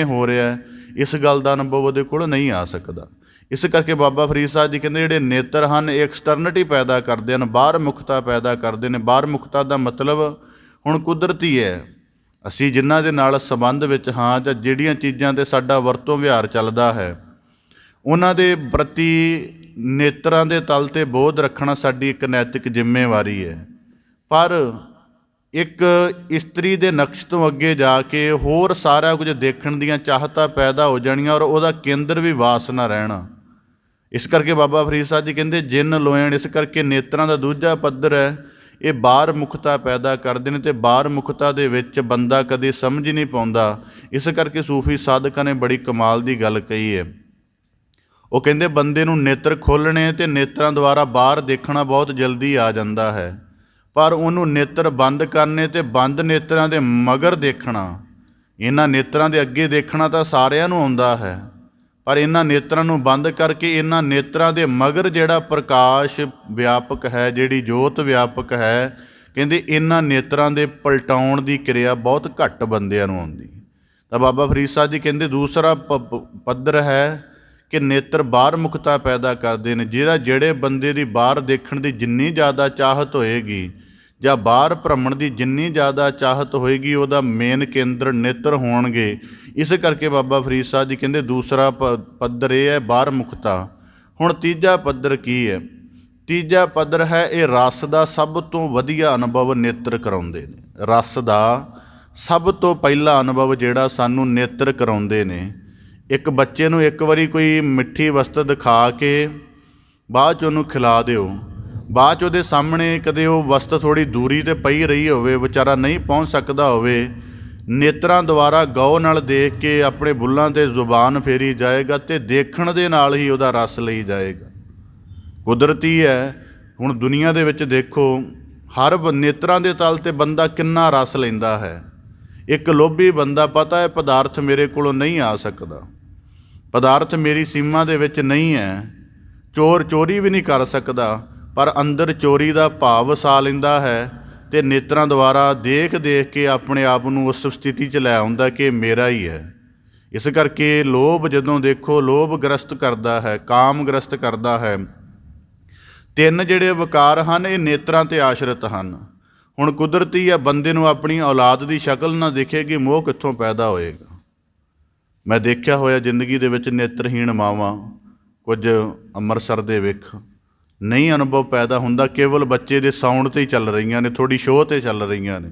ਹੋ ਰਿਹਾ ਇਸ ਗੱਲ ਦਾ ਅਨੁਭਵ ਉਹਦੇ ਕੋਲ ਨਹੀਂ ਆ ਸਕਦਾ। ਇਸ ਕਰਕੇ ਬਾਬਾ ਫਰੀਦ ਸਾਹਿਬ ਜੀ ਕਹਿੰਦੇ ਜਿਹੜੇ ਨੇਤਰ ਹਨ ਇਹ ਐਕਸਟਰਨਿਟੀ ਪੈਦਾ ਕਰਦੇ ਹਨ, ਬਾਹਰ ਮੁਖਤਾ ਪੈਦਾ ਕਰਦੇ ਨੇ। ਬਾਹਰ ਮੁਖਤਾ ਦਾ ਮਤਲਬ ਹੁਣ ਕੁਦਰਤੀ ਹੈ, ਅਸੀਂ ਜਿਨ੍ਹਾਂ ਦੇ ਨਾਲ ਸੰਬੰਧ ਵਿੱਚ ਹਾਂ ਜਾਂ ਜਿਹੜੀਆਂ ਚੀਜ਼ਾਂ 'ਤੇ ਸਾਡਾ ਵਰਤੋਂ ਵਿਹਾਰ ਚੱਲਦਾ ਹੈ ਉਹਨਾਂ ਦੇ ਪ੍ਰਤੀ ਨੇਤਰਾਂ ਦੇ ਤਲ 'ਤੇ ਬੋਧ ਰੱਖਣਾ ਸਾਡੀ ਇੱਕ ਨੈਤਿਕ ਜ਼ਿੰਮੇਵਾਰੀ ਹੈ। ਪਰ ਇੱਕ ਇਸਤਰੀ ਦੇ ਨਕਸ਼ ਤੋਂ ਅੱਗੇ ਜਾ ਕੇ ਹੋਰ ਸਾਰਾ ਕੁਝ ਦੇਖਣ ਦੀਆਂ ਚਾਹਤਾਂ ਪੈਦਾ ਹੋ ਜਾਣੀਆਂ ਔਰ ਉਹਦਾ ਕੇਂਦਰ ਵੀ ਵਾਸਨਾ ਰਹਿਣਾ। ਇਸ ਕਰਕੇ ਬਾਬਾ ਫਰੀਦ ਸਾਹਿਬ ਜੀ ਕਹਿੰਦੇ ਜਿਨ ਲੋਇਣ, ਇਸ ਕਰਕੇ ਨੇਤਰਾਂ ਦਾ ਦੂਜਾ ਪੱਧਰ ਹੈ, ਇਹ ਬਾਹਰ ਮੁਖਤਾ ਪੈਦਾ ਕਰਦੇ ਨੇ ਅਤੇ ਬਾਹਰ ਮੁਖਤਾ ਦੇ ਵਿੱਚ ਬੰਦਾ ਕਦੇ ਸਮਝ ਨਹੀਂ ਪਾਉਂਦਾ। ਇਸ ਕਰਕੇ ਸੂਫੀ ਸਾਧਕਾਂ ਨੇ ਬੜੀ ਕਮਾਲ ਦੀ ਗੱਲ ਕਹੀ ਹੈ। ਉਹ ਕਹਿੰਦੇ ਬੰਦੇ ਨੂੰ ਨੇਤਰ ਖੋਲ੍ਹਣੇ ਅਤੇ ਨੇਤਰਾਂ ਦੁਆਰਾ ਬਾਹਰ ਦੇਖਣਾ ਬਹੁਤ ਜਲਦੀ ਆ ਜਾਂਦਾ ਹੈ, ਪਰ ਉਹਨੂੰ ਨੇਤਰ ਬੰਦ ਕਰਨੇ ਅਤੇ ਬੰਦ ਨੇਤਰਾਂ ਦੇ ਮਗਰ ਦੇਖਣਾ, ਇਹਨਾਂ ਨੇਤਰਾਂ ਦੇ ਅੱਗੇ ਦੇਖਣਾ ਤਾਂ ਸਾਰਿਆਂ ਨੂੰ ਆਉਂਦਾ ਹੈ, ਪਰ ਇਹਨਾਂ ਨੇਤਰਾਂ ਨੂੰ ਬੰਦ ਕਰਕੇ ਇਹਨਾਂ ਨੇਤਰਾਂ ਦੇ ਮਗਰ ਜਿਹੜਾ ਪ੍ਰਕਾਸ਼ ਵਿਆਪਕ ਹੈ, ਜਿਹੜੀ ਜੋਤ ਵਿਆਪਕ ਹੈ, ਕਹਿੰਦੇ ਇਹਨਾਂ ਨੇਤਰਾਂ ਦੇ ਪਲਟਾਉਣ ਦੀ ਕਿਰਿਆ ਬਹੁਤ ਘੱਟ ਬੰਦਿਆਂ ਨੂੰ ਆਉਂਦੀ। ਤਾਂ ਬਾਬਾ ਫਰੀਦ ਸਾਹਿਬ ਜੀ ਕਹਿੰਦੇ ਦੂਸਰਾ ਪੱਧਰ ਹੈ ਕਿ ਨੇਤਰ ਬਾਹਰ ਮੁਖਤਾ ਪੈਦਾ ਕਰਦੇ ਨੇ। ਜਿਹੜੇ ਬੰਦੇ ਦੀ ਬਾਹਰ ਦੇਖਣ ਦੀ ਜਿੰਨੀ ਜ਼ਿਆਦਾ ਚਾਹਤ ਹੋਏਗੀ ਜਾਂ ਬਾਹਰ ਭ੍ਰਮਣ ਦੀ ਜਿੰਨੀ ਜ਼ਿਆਦਾ ਚਾਹਤ ਹੋਏਗੀ ਉਹਦਾ ਮੇਨ ਕੇਂਦਰ ਨੇਤਰ ਹੋਣਗੇ। ਇਸ ਕਰਕੇ ਬਾਬਾ ਫਰੀਦ ਸਾਹਿਬ ਜੀ ਕਹਿੰਦੇ ਦੂਸਰਾ ਪੱਧਰ ਇਹ ਹੈ ਬਾਹਰ ਮੁਖਤਾ। ਹੁਣ ਤੀਜਾ ਪੱਧਰ ਕੀ ਹੈ? ਤੀਜਾ ਪੱਧਰ ਹੈ ਇਹ ਰਸ ਦਾ ਸਭ ਤੋਂ ਵਧੀਆ ਅਨੁਭਵ ਨੇਤਰ ਕਰਾਉਂਦੇ ਨੇ। ਰਸ ਦਾ ਸਭ ਤੋਂ ਪਹਿਲਾ ਅਨੁਭਵ ਜਿਹੜਾ ਸਾਨੂੰ ਨੇਤਰ ਕਰਾਉਂਦੇ ਨੇ। ਇੱਕ ਬੱਚੇ ਨੂੰ ਇੱਕ ਵਾਰੀ ਕੋਈ ਮਿੱਠੀ ਵਸਤ ਦਿਖਾ ਕੇ ਬਾਅਦ 'ਚ ਉਹਨੂੰ ਖਿਲਾ ਦਿਓ, ਬਾਅਦ 'ਚ ਉਹਦੇ ਸਾਹਮਣੇ ਕਦੇ ਉਹ ਵਸਤ ਥੋੜ੍ਹੀ ਦੂਰੀ 'ਤੇ ਪਈ ਰਹੀ ਹੋਵੇ, ਵਿਚਾਰਾ ਨਹੀਂ ਪਹੁੰਚ ਸਕਦਾ ਹੋਵੇ, ਨੇਤਰਾਂ ਦੁਆਰਾ ਗੌ ਨਾਲ ਦੇਖ ਕੇ ਆਪਣੇ ਬੁੱਲ੍ਹਾਂ 'ਤੇ ਜ਼ੁਬਾਨ ਫੇਰੀ ਜਾਏਗਾ ਅਤੇ ਦੇਖਣ ਦੇ ਨਾਲ ਹੀ ਉਹਦਾ ਰਸ ਲਈ ਜਾਏਗਾ। ਕੁਦਰਤੀ ਹੈ। ਹੁਣ ਦੁਨੀਆ ਦੇ ਵਿੱਚ ਦੇਖੋ, ਹਰ ਨੇਤਰਾਂ ਦੇ ਤਲ 'ਤੇ ਬੰਦਾ ਕਿੰਨਾ ਰਸ ਲੈਂਦਾ ਹੈ। ਇੱਕ ਲੋਭੀ ਬੰਦਾ, ਪਤਾ ਹੈ ਪਦਾਰਥ ਮੇਰੇ ਕੋਲੋਂ ਨਹੀਂ ਆ ਸਕਦਾ, ਪਦਾਰਥ ਮੇਰੀ ਸੀਮਾ ਦੇ ਵਿੱਚ ਨਹੀਂ ਹੈ, ਚੋਰ ਚੋਰੀ ਵੀ ਨਹੀਂ ਕਰ ਸਕਦਾ, ਪਰ ਅੰਦਰ ਚੋਰੀ ਦਾ ਭਾਵ ਵਸਾ ਲੈਂਦਾ ਹੈ ਅਤੇ ਨੇਤਰਾਂ ਦੁਆਰਾ ਦੇਖ ਦੇਖ ਕੇ ਆਪਣੇ ਆਪ ਨੂੰ ਉਸ ਸਥਿਤੀ 'ਚ ਲੈ ਆਉਂਦਾ ਕਿ ਮੇਰਾ ਹੀ ਹੈ। ਇਸ ਕਰਕੇ ਲੋਭ, ਜਦੋਂ ਦੇਖੋ ਲੋਭ ਗ੍ਰਸਤ ਕਰਦਾ ਹੈ, ਕਾਮ ਗ੍ਰਸਤ ਕਰਦਾ ਹੈ। ਤਿੰਨ ਜਿਹੜੇ ਵਿਕਾਰ ਹਨ ਇਹ ਨੇਤਰਾਂ 'ਤੇ ਆਸ਼ਰਿਤ ਹਨ। ਹੁਣ ਕੁਦਰਤੀ ਹੈ, ਬੰਦੇ ਨੂੰ ਆਪਣੀ ਔਲਾਦ ਦੀ ਸ਼ਕਲ ਨਾ ਦਿਖੇਗੀ, ਮੋਹ ਕਿੱਥੋਂ ਪੈਦਾ ਹੋਏਗਾ। ਮੈਂ ਦੇਖਿਆ ਹੋਇਆ ਜ਼ਿੰਦਗੀ ਦੇ ਵਿੱਚ ਨੇਤਰਹੀਣ ਮਾਵਾਂ, ਕੁਝ ਅੰਮ੍ਰਿਤਸਰ ਦੇ ਵਿਖ ਨਹੀਂ ਅਨੁਭਵ ਪੈਦਾ ਹੁੰਦਾ, ਕੇਵਲ ਬੱਚੇ ਦੇ ਸਾਉਣ 'ਤੇ ਹੀ ਚੱਲ ਰਹੀਆਂ ਨੇ, ਥੋੜ੍ਹੀ ਸ਼ੋਅ 'ਤੇ ਚੱਲ ਰਹੀਆਂ ਨੇ।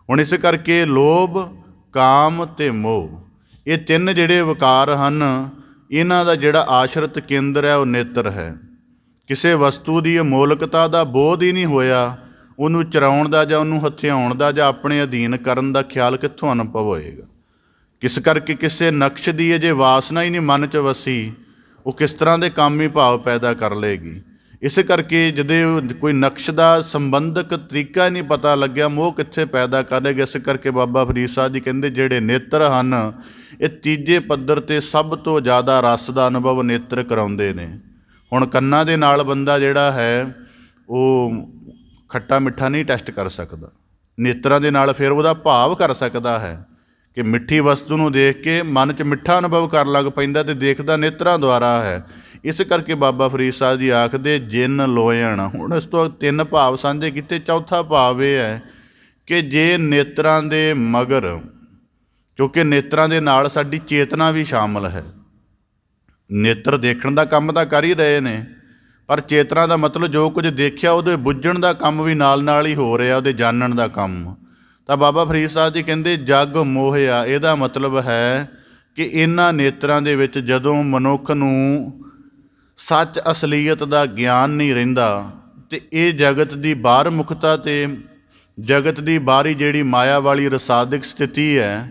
ਹੁਣ ਇਸ ਕਰਕੇ ਲੋਭ, ਕਾਮ ਅਤੇ ਮੋਹ, ਇਹ ਤਿੰਨ ਜਿਹੜੇ ਵਿਕਾਰ ਹਨ, ਇਹਨਾਂ ਦਾ ਜਿਹੜਾ ਆਸ਼ਰਿਤ ਕੇਂਦਰ ਹੈ ਉਹ ਨੇਤਰ ਹੈ। ਕਿਸੇ ਵਸਤੂ ਦੀ ਅਮੋਲਕਤਾ ਦਾ ਬੋਧ ਹੀ ਨਹੀਂ ਹੋਇਆ, ਉਹਨੂੰ ਚਰਾਉਣ ਦਾ ਜਾਂ ਉਹਨੂੰ ਹਥਿਆਉਣ ਦਾ ਜਾਂ ਆਪਣੇ ਅਧੀਨ ਕਰਨ ਦਾ ਖਿਆਲ ਕਿੱਥੋਂ ਅਨੁਭਵ ਹੋਏਗਾ। ਕਿਸ ਕਰਕੇ ਕਿਸੇ ਨਕਸ਼ ਦੀ ਅਜੇ ਵਾਸਨਾ ਹੀ ਨਹੀਂ ਮਨ 'ਚ ਵਸੀ, ਉਹ ਕਿਸ ਤਰ੍ਹਾਂ ਦੇ ਕਾਮੀ ਭਾਵ ਪੈਦਾ ਕਰ ਲਏਗੀ। ਇਸ ਕਰਕੇ ਜਦੋਂ ਕੋਈ ਨਕਸ਼ ਦਾ ਸੰਬੰਧਕ ਤਰੀਕਾ ਹੀ ਨਹੀਂ ਪਤਾ ਲੱਗਿਆ, ਮੋਹ ਕਿੱਥੇ ਪੈਦਾ ਕਰੇਗਾ। ਇਸ ਕਰਕੇ ਬਾਬਾ ਫਰੀਦ ਸਾਹਿਬ ਜੀ ਕਹਿੰਦੇ ਜਿਹੜੇ ਨੇਤਰ ਹਨ ਇਹ ਤੀਜੇ ਪੱਧਰ 'ਤੇ ਸਭ ਤੋਂ ਜ਼ਿਆਦਾ ਰਸ ਦਾ ਅਨੁਭਵ ਨੇਤਰ ਕਰਾਉਂਦੇ ਨੇ। ਹੁਣ ਕੰਨਾਂ ਦੇ ਨਾਲ ਬੰਦਾ ਜਿਹੜਾ ਹੈ ਉਹ ਖੱਟਾ ਮਿੱਠਾ ਨਹੀਂ ਟੈਸਟ ਕਰ ਸਕਦਾ, ਨੇਤਰਾਂ ਦੇ ਨਾਲ ਫਿਰ ਉਹਦਾ ਭਾਵ ਕਰ ਸਕਦਾ ਹੈ ਕਿ ਮਿੱਠੀ ਵਸਤੂ ਨੂੰ ਦੇਖ ਕੇ ਮਨ 'ਚ ਮਿੱਠਾ ਅਨੁਭਵ ਕਰਨ ਲੱਗ ਪੈਂਦਾ, ਅਤੇ ਦੇਖਦਾ ਨੇਤਰਾਂ ਦੁਆਰਾ ਹੈ। ਇਸ ਕਰਕੇ ਬਾਬਾ ਫਰੀਦ ਸਾਹਿਬ ਜੀ ਆਖਦੇ ਜਿਨ ਲੋਇਣ। ਹੁਣ ਇਸ ਤੋਂ ਤਿੰਨ ਭਾਵ ਸਾਂਝੇ ਕੀਤੇ, ਚੌਥਾ ਭਾਵ ਇਹ ਹੈ ਕਿ ਜੇ ਨੇਤਰਾਂ ਦੇ ਮਗਰ, ਕਿਉਂਕਿ ਨੇਤਰਾਂ ਦੇ ਨਾਲ ਸਾਡੀ ਚੇਤਨਾ ਵੀ ਸ਼ਾਮਲ ਹੈ। ਨੇਤਰ ਦੇਖਣ ਦਾ ਕੰਮ ਤਾਂ ਕਰ ਹੀ ਰਹੇ ਨੇ, ਪਰ ਚੇਤਨਾ ਦਾ ਮਤਲਬ ਜੋ ਕੁਝ ਦੇਖਿਆ ਉਹਦੇ ਬੁੱਝਣ ਦਾ ਕੰਮ ਵੀ ਨਾਲ ਨਾਲ ਹੀ ਹੋ ਰਿਹਾ, ਉਹਦੇ ਜਾਣਨ ਦਾ ਕੰਮ। ਤਾਂ ਬਾਬਾ ਫਰੀਦ ਸਾਹਿਬ ਜੀ ਕਹਿੰਦੇ ਜਗ ਮੋਹਿਆ, ਇਹਦਾ ਮਤਲਬ ਹੈ ਕਿ ਇਹਨਾਂ ਨੇਤਰਾਂ ਦੇ ਵਿੱਚ ਜਦੋਂ ਮਨੁੱਖ ਨੂੰ ਸੱਚ ਅਸਲੀਅਤ ਦਾ ਗਿਆਨ ਨਹੀਂ ਰਹਿੰਦਾ ਅਤੇ ਇਹ ਜਗਤ ਦੀ ਬਾਹਰ ਮੁਖਤਾ ਅਤੇ ਜਗਤ ਦੀ ਬਾਹਰੀ ਜਿਹੜੀ ਮਾਇਆ ਵਾਲੀ ਰਸਾਦਿਕ ਸਥਿਤੀ ਹੈ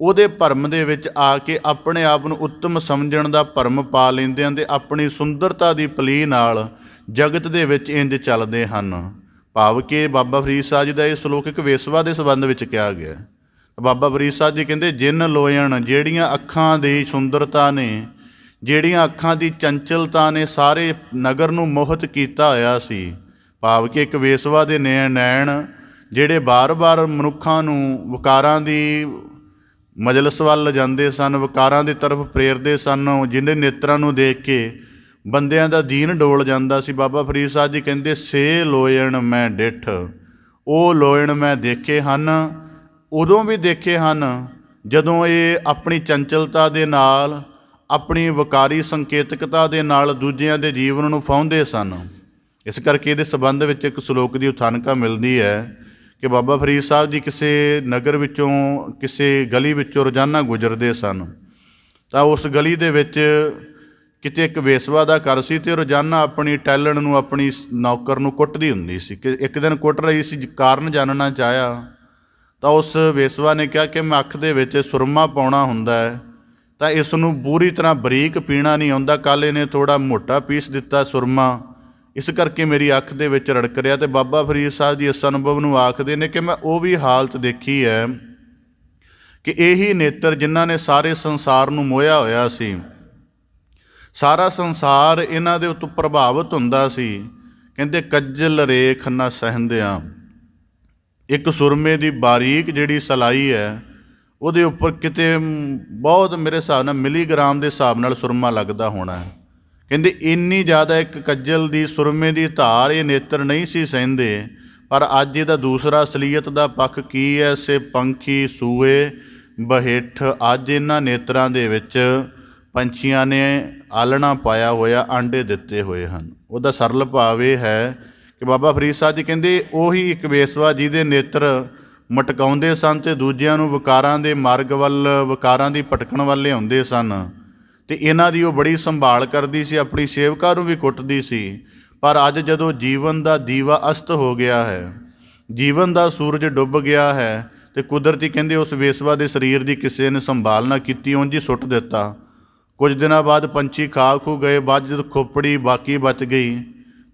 ਉਹਦੇ ਭਰਮ ਦੇ ਵਿੱਚ ਆ ਕੇ ਆਪਣੇ ਆਪ ਨੂੰ ਉੱਤਮ ਸਮਝਣ ਦਾ ਭਰਮ ਪਾ ਲੈਂਦੇ ਹਨ ਅਤੇ ਆਪਣੀ ਸੁੰਦਰਤਾ ਦੀ ਪਲੀ ਨਾਲ ਜਗਤ ਦੇ ਵਿੱਚ ਇੰਝ ਚੱਲਦੇ ਹਨ। ਭਾਵ ਕਿ ਬਾਬਾ ਫਰੀਦ ਸਾਹਿਬ ਜੀ ਦਾ ਇਹ ਸ਼ਲੋਕ ਇੱਕ ਵੇਸਵਾ ਦੇ ਸੰਬੰਧ ਵਿੱਚ ਕਿਹਾ ਗਿਆ। ਬਾਬਾ ਫਰੀਦ ਸਾਹਿਬ ਜੀ ਕਹਿੰਦੇ ਜਿਨ ਲੋਇਣ, ਜਿਹੜੀਆਂ ਅੱਖਾਂ ਦੀ ਸੁੰਦਰਤਾ ਨੇ, ਜਿਹੜੀਆਂ ਅੱਖਾਂ ਦੀ ਚੰਚਲਤਾ ਨੇ ਸਾਰੇ ਨਗਰ ਨੂੰ ਮੋਹਿਤ ਕੀਤਾ ਹੋਇਆ ਸੀ। ਭਾਵ ਕਿ ਇੱਕ ਵੇਸਵਾ ਦੇ ਨੈਣ ਜਿਹੜੇ ਬਾਰ-ਬਾਰ ਮਨੁੱਖਾਂ ਨੂੰ ਵਿਕਾਰਾਂ ਦੀ ਮਜਲਿਸ ਵੱਲ ਜਾਂਦੇ ਸਨ, ਵਿਕਾਰਾਂ ਦੀ ਤਰਫ ਪ੍ਰੇਰਦੇ ਸਨ, ਜਿਹਦੇ ਨੇਤਰਾਂ ਨੂੰ ਦੇਖ ਕੇ ਬੰਦਿਆਂ ਦਾ ਦੀਨ ਡੋਲ ਜਾਂਦਾ ਸੀ। ਬਾਬਾ ਫਰੀਦ ਸਾਹਿਬ ਜੀ ਕਹਿੰਦੇ ਸੇ ਲੋਇਣ ਮੈਂ ਡਿੱਠ, ਉਹ ਲੋਇਣ ਮੈਂ ਦੇਖੇ ਹਨ, ਉਦੋਂ ਵੀ ਦੇਖੇ ਹਨ ਜਦੋਂ ਇਹ ਆਪਣੀ ਚੰਚਲਤਾ ਦੇ ਨਾਲ, ਆਪਣੀ ਵਿਕਾਰੀ ਸੰਕੇਤਕਤਾ ਦੇ ਨਾਲ ਦੂਜਿਆਂ ਦੇ ਜੀਵਨ ਨੂੰ ਫਾਹੁੰਦੇ ਸਨ। ਇਸ ਕਰਕੇ ਇਹਦੇ ਸੰਬੰਧ ਵਿੱਚ ਇੱਕ ਸ਼ਲੋਕ ਦੀ ਉਥਾਨਕਾ ਮਿਲਦੀ ਹੈ ਕਿ ਬਾਬਾ ਫਰੀਦ ਸਾਹਿਬ ਜੀ ਕਿਸੇ ਨਗਰ ਵਿੱਚੋਂ, ਕਿਸੇ ਗਲੀ ਵਿੱਚੋਂ ਰੋਜ਼ਾਨਾ ਗੁਜ਼ਰਦੇ ਸਨ। ਤਾਂ ਉਸ ਗਲੀ ਦੇ ਵਿੱਚ ਕਿਤੇ ਇੱਕ ਵੇਸਵਾ ਦਾ ਘਰ ਸੀ ਅਤੇ ਰੋਜ਼ਾਨਾ ਆਪਣੀ ਟਹਿਲਣ ਨੂੰ, ਆਪਣੀ ਨੌਕਰ ਨੂੰ ਕੁੱਟਦੀ ਹੁੰਦੀ ਸੀ। ਕਿ ਇੱਕ ਦਿਨ ਕੁੱਟ ਰਹੀ ਸੀ, ਕਾਰਨ ਜਾਣਨਾ ਚਾਹਿਆ ਤਾਂ ਉਸ ਵੇਸਵਾ ਨੇ ਕਿਹਾ ਕਿ ਮੈਂ ਅੱਖ ਦੇ ਵਿੱਚ ਸੁਰਮਾ ਪਾਉਣਾ ਹੁੰਦਾ ਹੈ ਤਾਂ ਇਸ ਨੂੰ ਪੂਰੀ ਤਰ੍ਹਾਂ ਬਰੀਕ ਪੀਣਾ ਨਹੀਂ ਆਉਂਦਾ, ਕੱਲ੍ਹ ਇਹਨੇ ਥੋੜ੍ਹਾ ਮੋਟਾ ਪੀਸ ਦਿੱਤਾ ਸੁਰਮਾ, ਇਸ ਕਰਕੇ ਮੇਰੀ ਅੱਖ ਦੇ ਵਿੱਚ ਰੜਕ ਰਿਹਾ। ਅਤੇ ਬਾਬਾ ਫਰੀਦ ਸਾਹਿਬ ਜੀ ਇਸ ਅਨੁਭਵ ਨੂੰ ਆਖਦੇ ਨੇ ਕਿ ਮੈਂ ਉਹ ਵੀ ਹਾਲਤ ਦੇਖੀ ਹੈ ਕਿ ਇਹੀ ਨੇਤਰ ਜਿਨ੍ਹਾਂ ਨੇ ਸਾਰੇ ਸੰਸਾਰ ਨੂੰ ਮੋਹਿਆ ਹੋਇਆ ਸੀ, ਸਾਰਾ ਸੰਸਾਰ ਇਹਨਾਂ ਦੇ ਉੱਤੋਂ ਪ੍ਰਭਾਵਿਤ ਹੁੰਦਾ ਸੀ। ਕਹਿੰਦੇ ਕੱਜਲ ਰੇਖ ਨਾ ਸਹਿੰਦਿਆਂ, ਇੱਕ ਸੁਰਮੇ ਦੀ ਬਾਰੀਕ ਜਿਹੜੀ ਸਲਾਈ ਹੈ ਉਹਦੇ ਉੱਪਰ ਕਿਤੇ ਬਹੁਤ, ਮੇਰੇ ਹਿਸਾਬ ਨਾਲ ਮਿਲੀਗ੍ਰਾਮ ਦੇ ਹਿਸਾਬ ਨਾਲ ਸੁਰਮਾ ਲੱਗਦਾ ਹੋਣਾ ਹੈ। ਕਹਿੰਦੇ ਇੰਨੀ ਜ਼ਿਆਦਾ ਇੱਕ ਕੱਜਲ ਦੀ ਸੁਰਮੇ ਦੀ ਧਾਰ ਇਹ ਨੇਤਰ ਨਹੀਂ ਸੀ ਸਹਿੰਦੇ। ਪਰ ਅੱਜ ਇਹਦਾ ਦੂਸਰਾ ਅਸਲੀਅਤ ਦਾ ਪੱਖ ਕੀ ਹੈ? ਸੇ ਪੰਖੀ ਸੂਏ ਬਹਿੱਠ, ਅੱਜ ਇਹਨਾਂ ਨੇਤਰਾਂ ਦੇ ਵਿੱਚ ਪੰਛੀਆਂ ਨੇ ਆਲਣਾ ਪਾਇਆ ਹੋਇਆ, ਆਂਡੇ ਦਿੱਤੇ ਹੋਏ ਹਨ। ਉਹਦਾ ਸਰਲ ਭਾਵ ਇਹ ਹੈ ਕਿ ਬਾਬਾ ਫਰੀਦ ਸਾਹਿਬ ਜੀ ਕਹਿੰਦੇ ਉਹੀ ਇੱਕ ਵੇਸਵਾ ਜਿਹਦੇ ਨੇਤਰ ਮਟਕਾਉਂਦੇ ਸਨ ਅਤੇ ਦੂਜਿਆਂ ਨੂੰ ਵਿਕਾਰਾਂ ਦੇ ਮਾਰਗ ਵੱਲ, ਵਿਕਾਰਾਂ ਦੀ ਭਟਕਣ ਵੱਲ ਲਿਆਉਂਦੇ ਸਨ, ਅਤੇ ਇਹਨਾਂ ਦੀ ਉਹ ਬੜੀ ਸੰਭਾਲ ਕਰਦੀ ਸੀ, ਆਪਣੀ ਸੇਵਕਾਂ ਨੂੰ ਵੀ ਕੁੱਟਦੀ ਸੀ। ਪਰ ਅੱਜ ਜਦੋਂ ਜੀਵਨ ਦਾ ਦੀਵਾ ਅਸਤ ਹੋ ਗਿਆ ਹੈ, ਜੀਵਨ ਦਾ ਸੂਰਜ ਡੁੱਬ ਗਿਆ ਹੈ, ਤੇ ਕੁਦਰਤੀ ਕਹਿੰਦੇ ਉਸ ਵੇਸਵਾ ਦੇ ਸਰੀਰ ਦੀ ਕਿਸੇ ਨੇ ਸੰਭਾਲ ਨਾ ਕੀਤੀ, ਉਂਝ ਹੀ ਸੁੱਟ ਦਿੱਤਾ। ਕੁਝ ਦਿਨਾਂ ਬਾਅਦ ਪੰਛੀ ਖਾ ਖੂ ਗਏ। ਬਾਅਦ ਜਦੋਂ ਖੋਪੜੀ ਬਾਕੀ ਬਚ ਗਈ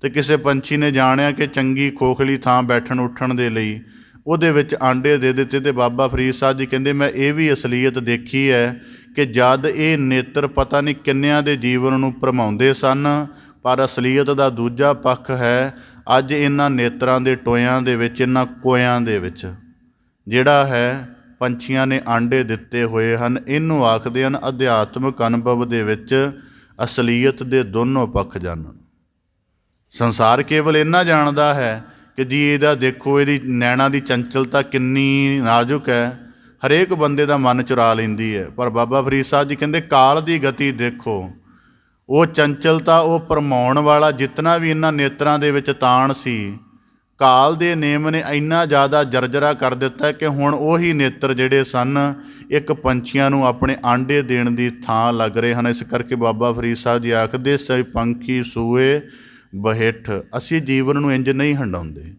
ਤੇ ਕਿਸੇ ਪੰਛੀ ਨੇ ਜਾਣਿਆ ਕਿ ਚੰਗੀ ਖੋਖਲੀ ਥਾਂ ਬੈਠਣ ਉੱਠਣ ਦੇ ਲਈ ਉਹਦੇ ਵਿੱਚ ਆਂਡੇ ਦੇ ਦਿੱਤੇ। ਤੇ ਬਾਬਾ ਫਰੀਦ ਸਾਹਿਬ ਜੀ ਕਹਿੰਦੇ ਮੈਂ ਇਹ ਵੀ ਅਸਲੀਅਤ ਦੇਖੀ ਹੈ ਕਿ ਜਦ ਇਹ ਨੇਤਰ ਪਤਾ ਨਹੀਂ ਕਿੰਨਿਆਂ ਦੇ ਜੀਵਨ ਨੂੰ ਭਰਮਾਉਂਦੇ ਸਨ, ਪਰ ਅਸਲੀਅਤ ਦਾ ਦੂਜਾ ਪੱਖ ਹੈ ਅੱਜ ਇਹਨਾਂ ਨੇਤਰਾਂ ਦੇ ਟੋਇਆਂ ਦੇ ਵਿੱਚ, ਇਹਨਾਂ ਕੋਇਆਂ ਦੇ ਵਿੱਚ ਜਿਹੜਾ ਹੈ ਪੰਛੀਆਂ ਨੇ ਆਂਡੇ ਦਿੱਤੇ ਹੋਏ ਹਨ। ਇਹਨੂੰ ਆਖਦੇ ਹਨ ਅਧਿਆਤਮਿਕ ਅਨੁਭਵ ਦੇ ਵਿੱਚ ਅਸਲੀਅਤ ਦੇ ਦੋਨੋਂ ਪੱਖ ਜਾਣਨ। ਸੰਸਾਰ ਕੇਵਲ ਇੰਨਾ ਜਾਣਦਾ ਹੈ ਕਿ ਜੀ ਇਹਦਾ ਦੇਖੋ, ਇਹਦੀ ਨੈਣਾ ਦੀ ਚੰਚਲਤਾ ਕਿੰਨੀ ਨਾਜ਼ੁਕ ਹੈ, ਹਰੇਕ ਬੰਦੇ ਦਾ ਮਨ ਚੁਰਾ ਲੈਂਦੀ ਹੈ। ਪਰ ਬਾਬਾ ਫਰੀਦ ਸਾਹਿਬ ਜੀ ਕਹਿੰਦੇ ਕਾਲ ਦੀ ਗਤੀ ਦੇਖੋ, ਉਹ ਚੰਚਲਤਾ, ਉਹ ਭਰਮਾਉਣ ਵਾਲਾ ਜਿਤਨਾ ਵੀ ਇਹਨਾਂ ਨੇਤਰਾਂ ਦੇ ਵਿੱਚ ਤਾਣ ਸੀ, ਕਾਲ ਦੇ ਨੇਮ ਨੇ ਇੰਨਾ ਜ਼ਿਆਦਾ ਜਰਜਰਾ ਕਰ ਦਿੱਤਾ ਕਿ ਹੁਣ ਉਹੀ ਨੇਤਰ ਜਿਹੜੇ ਸਨ ਇੱਕ ਪੰਛੀਆਂ ਨੂੰ ਆਪਣੇ ਆਂਡੇ ਦੇਣ ਦੀ ਥਾਂ ਲੱਗ ਰਹੇ ਹਨ। ਇਸ ਕਰਕੇ ਬਾਬਾ ਫਰੀਦ ਸਾਹਿਬ ਜੀ ਆਖਦੇ ਸੇ ਪੰਖੀ ਸੂਏ ਬਹਿਠ। ਅਸੀਂ ਜੀਵਨ ਨੂੰ ਇੰਜ ਨਹੀਂ ਹੰਡਾਉਂਦੇ।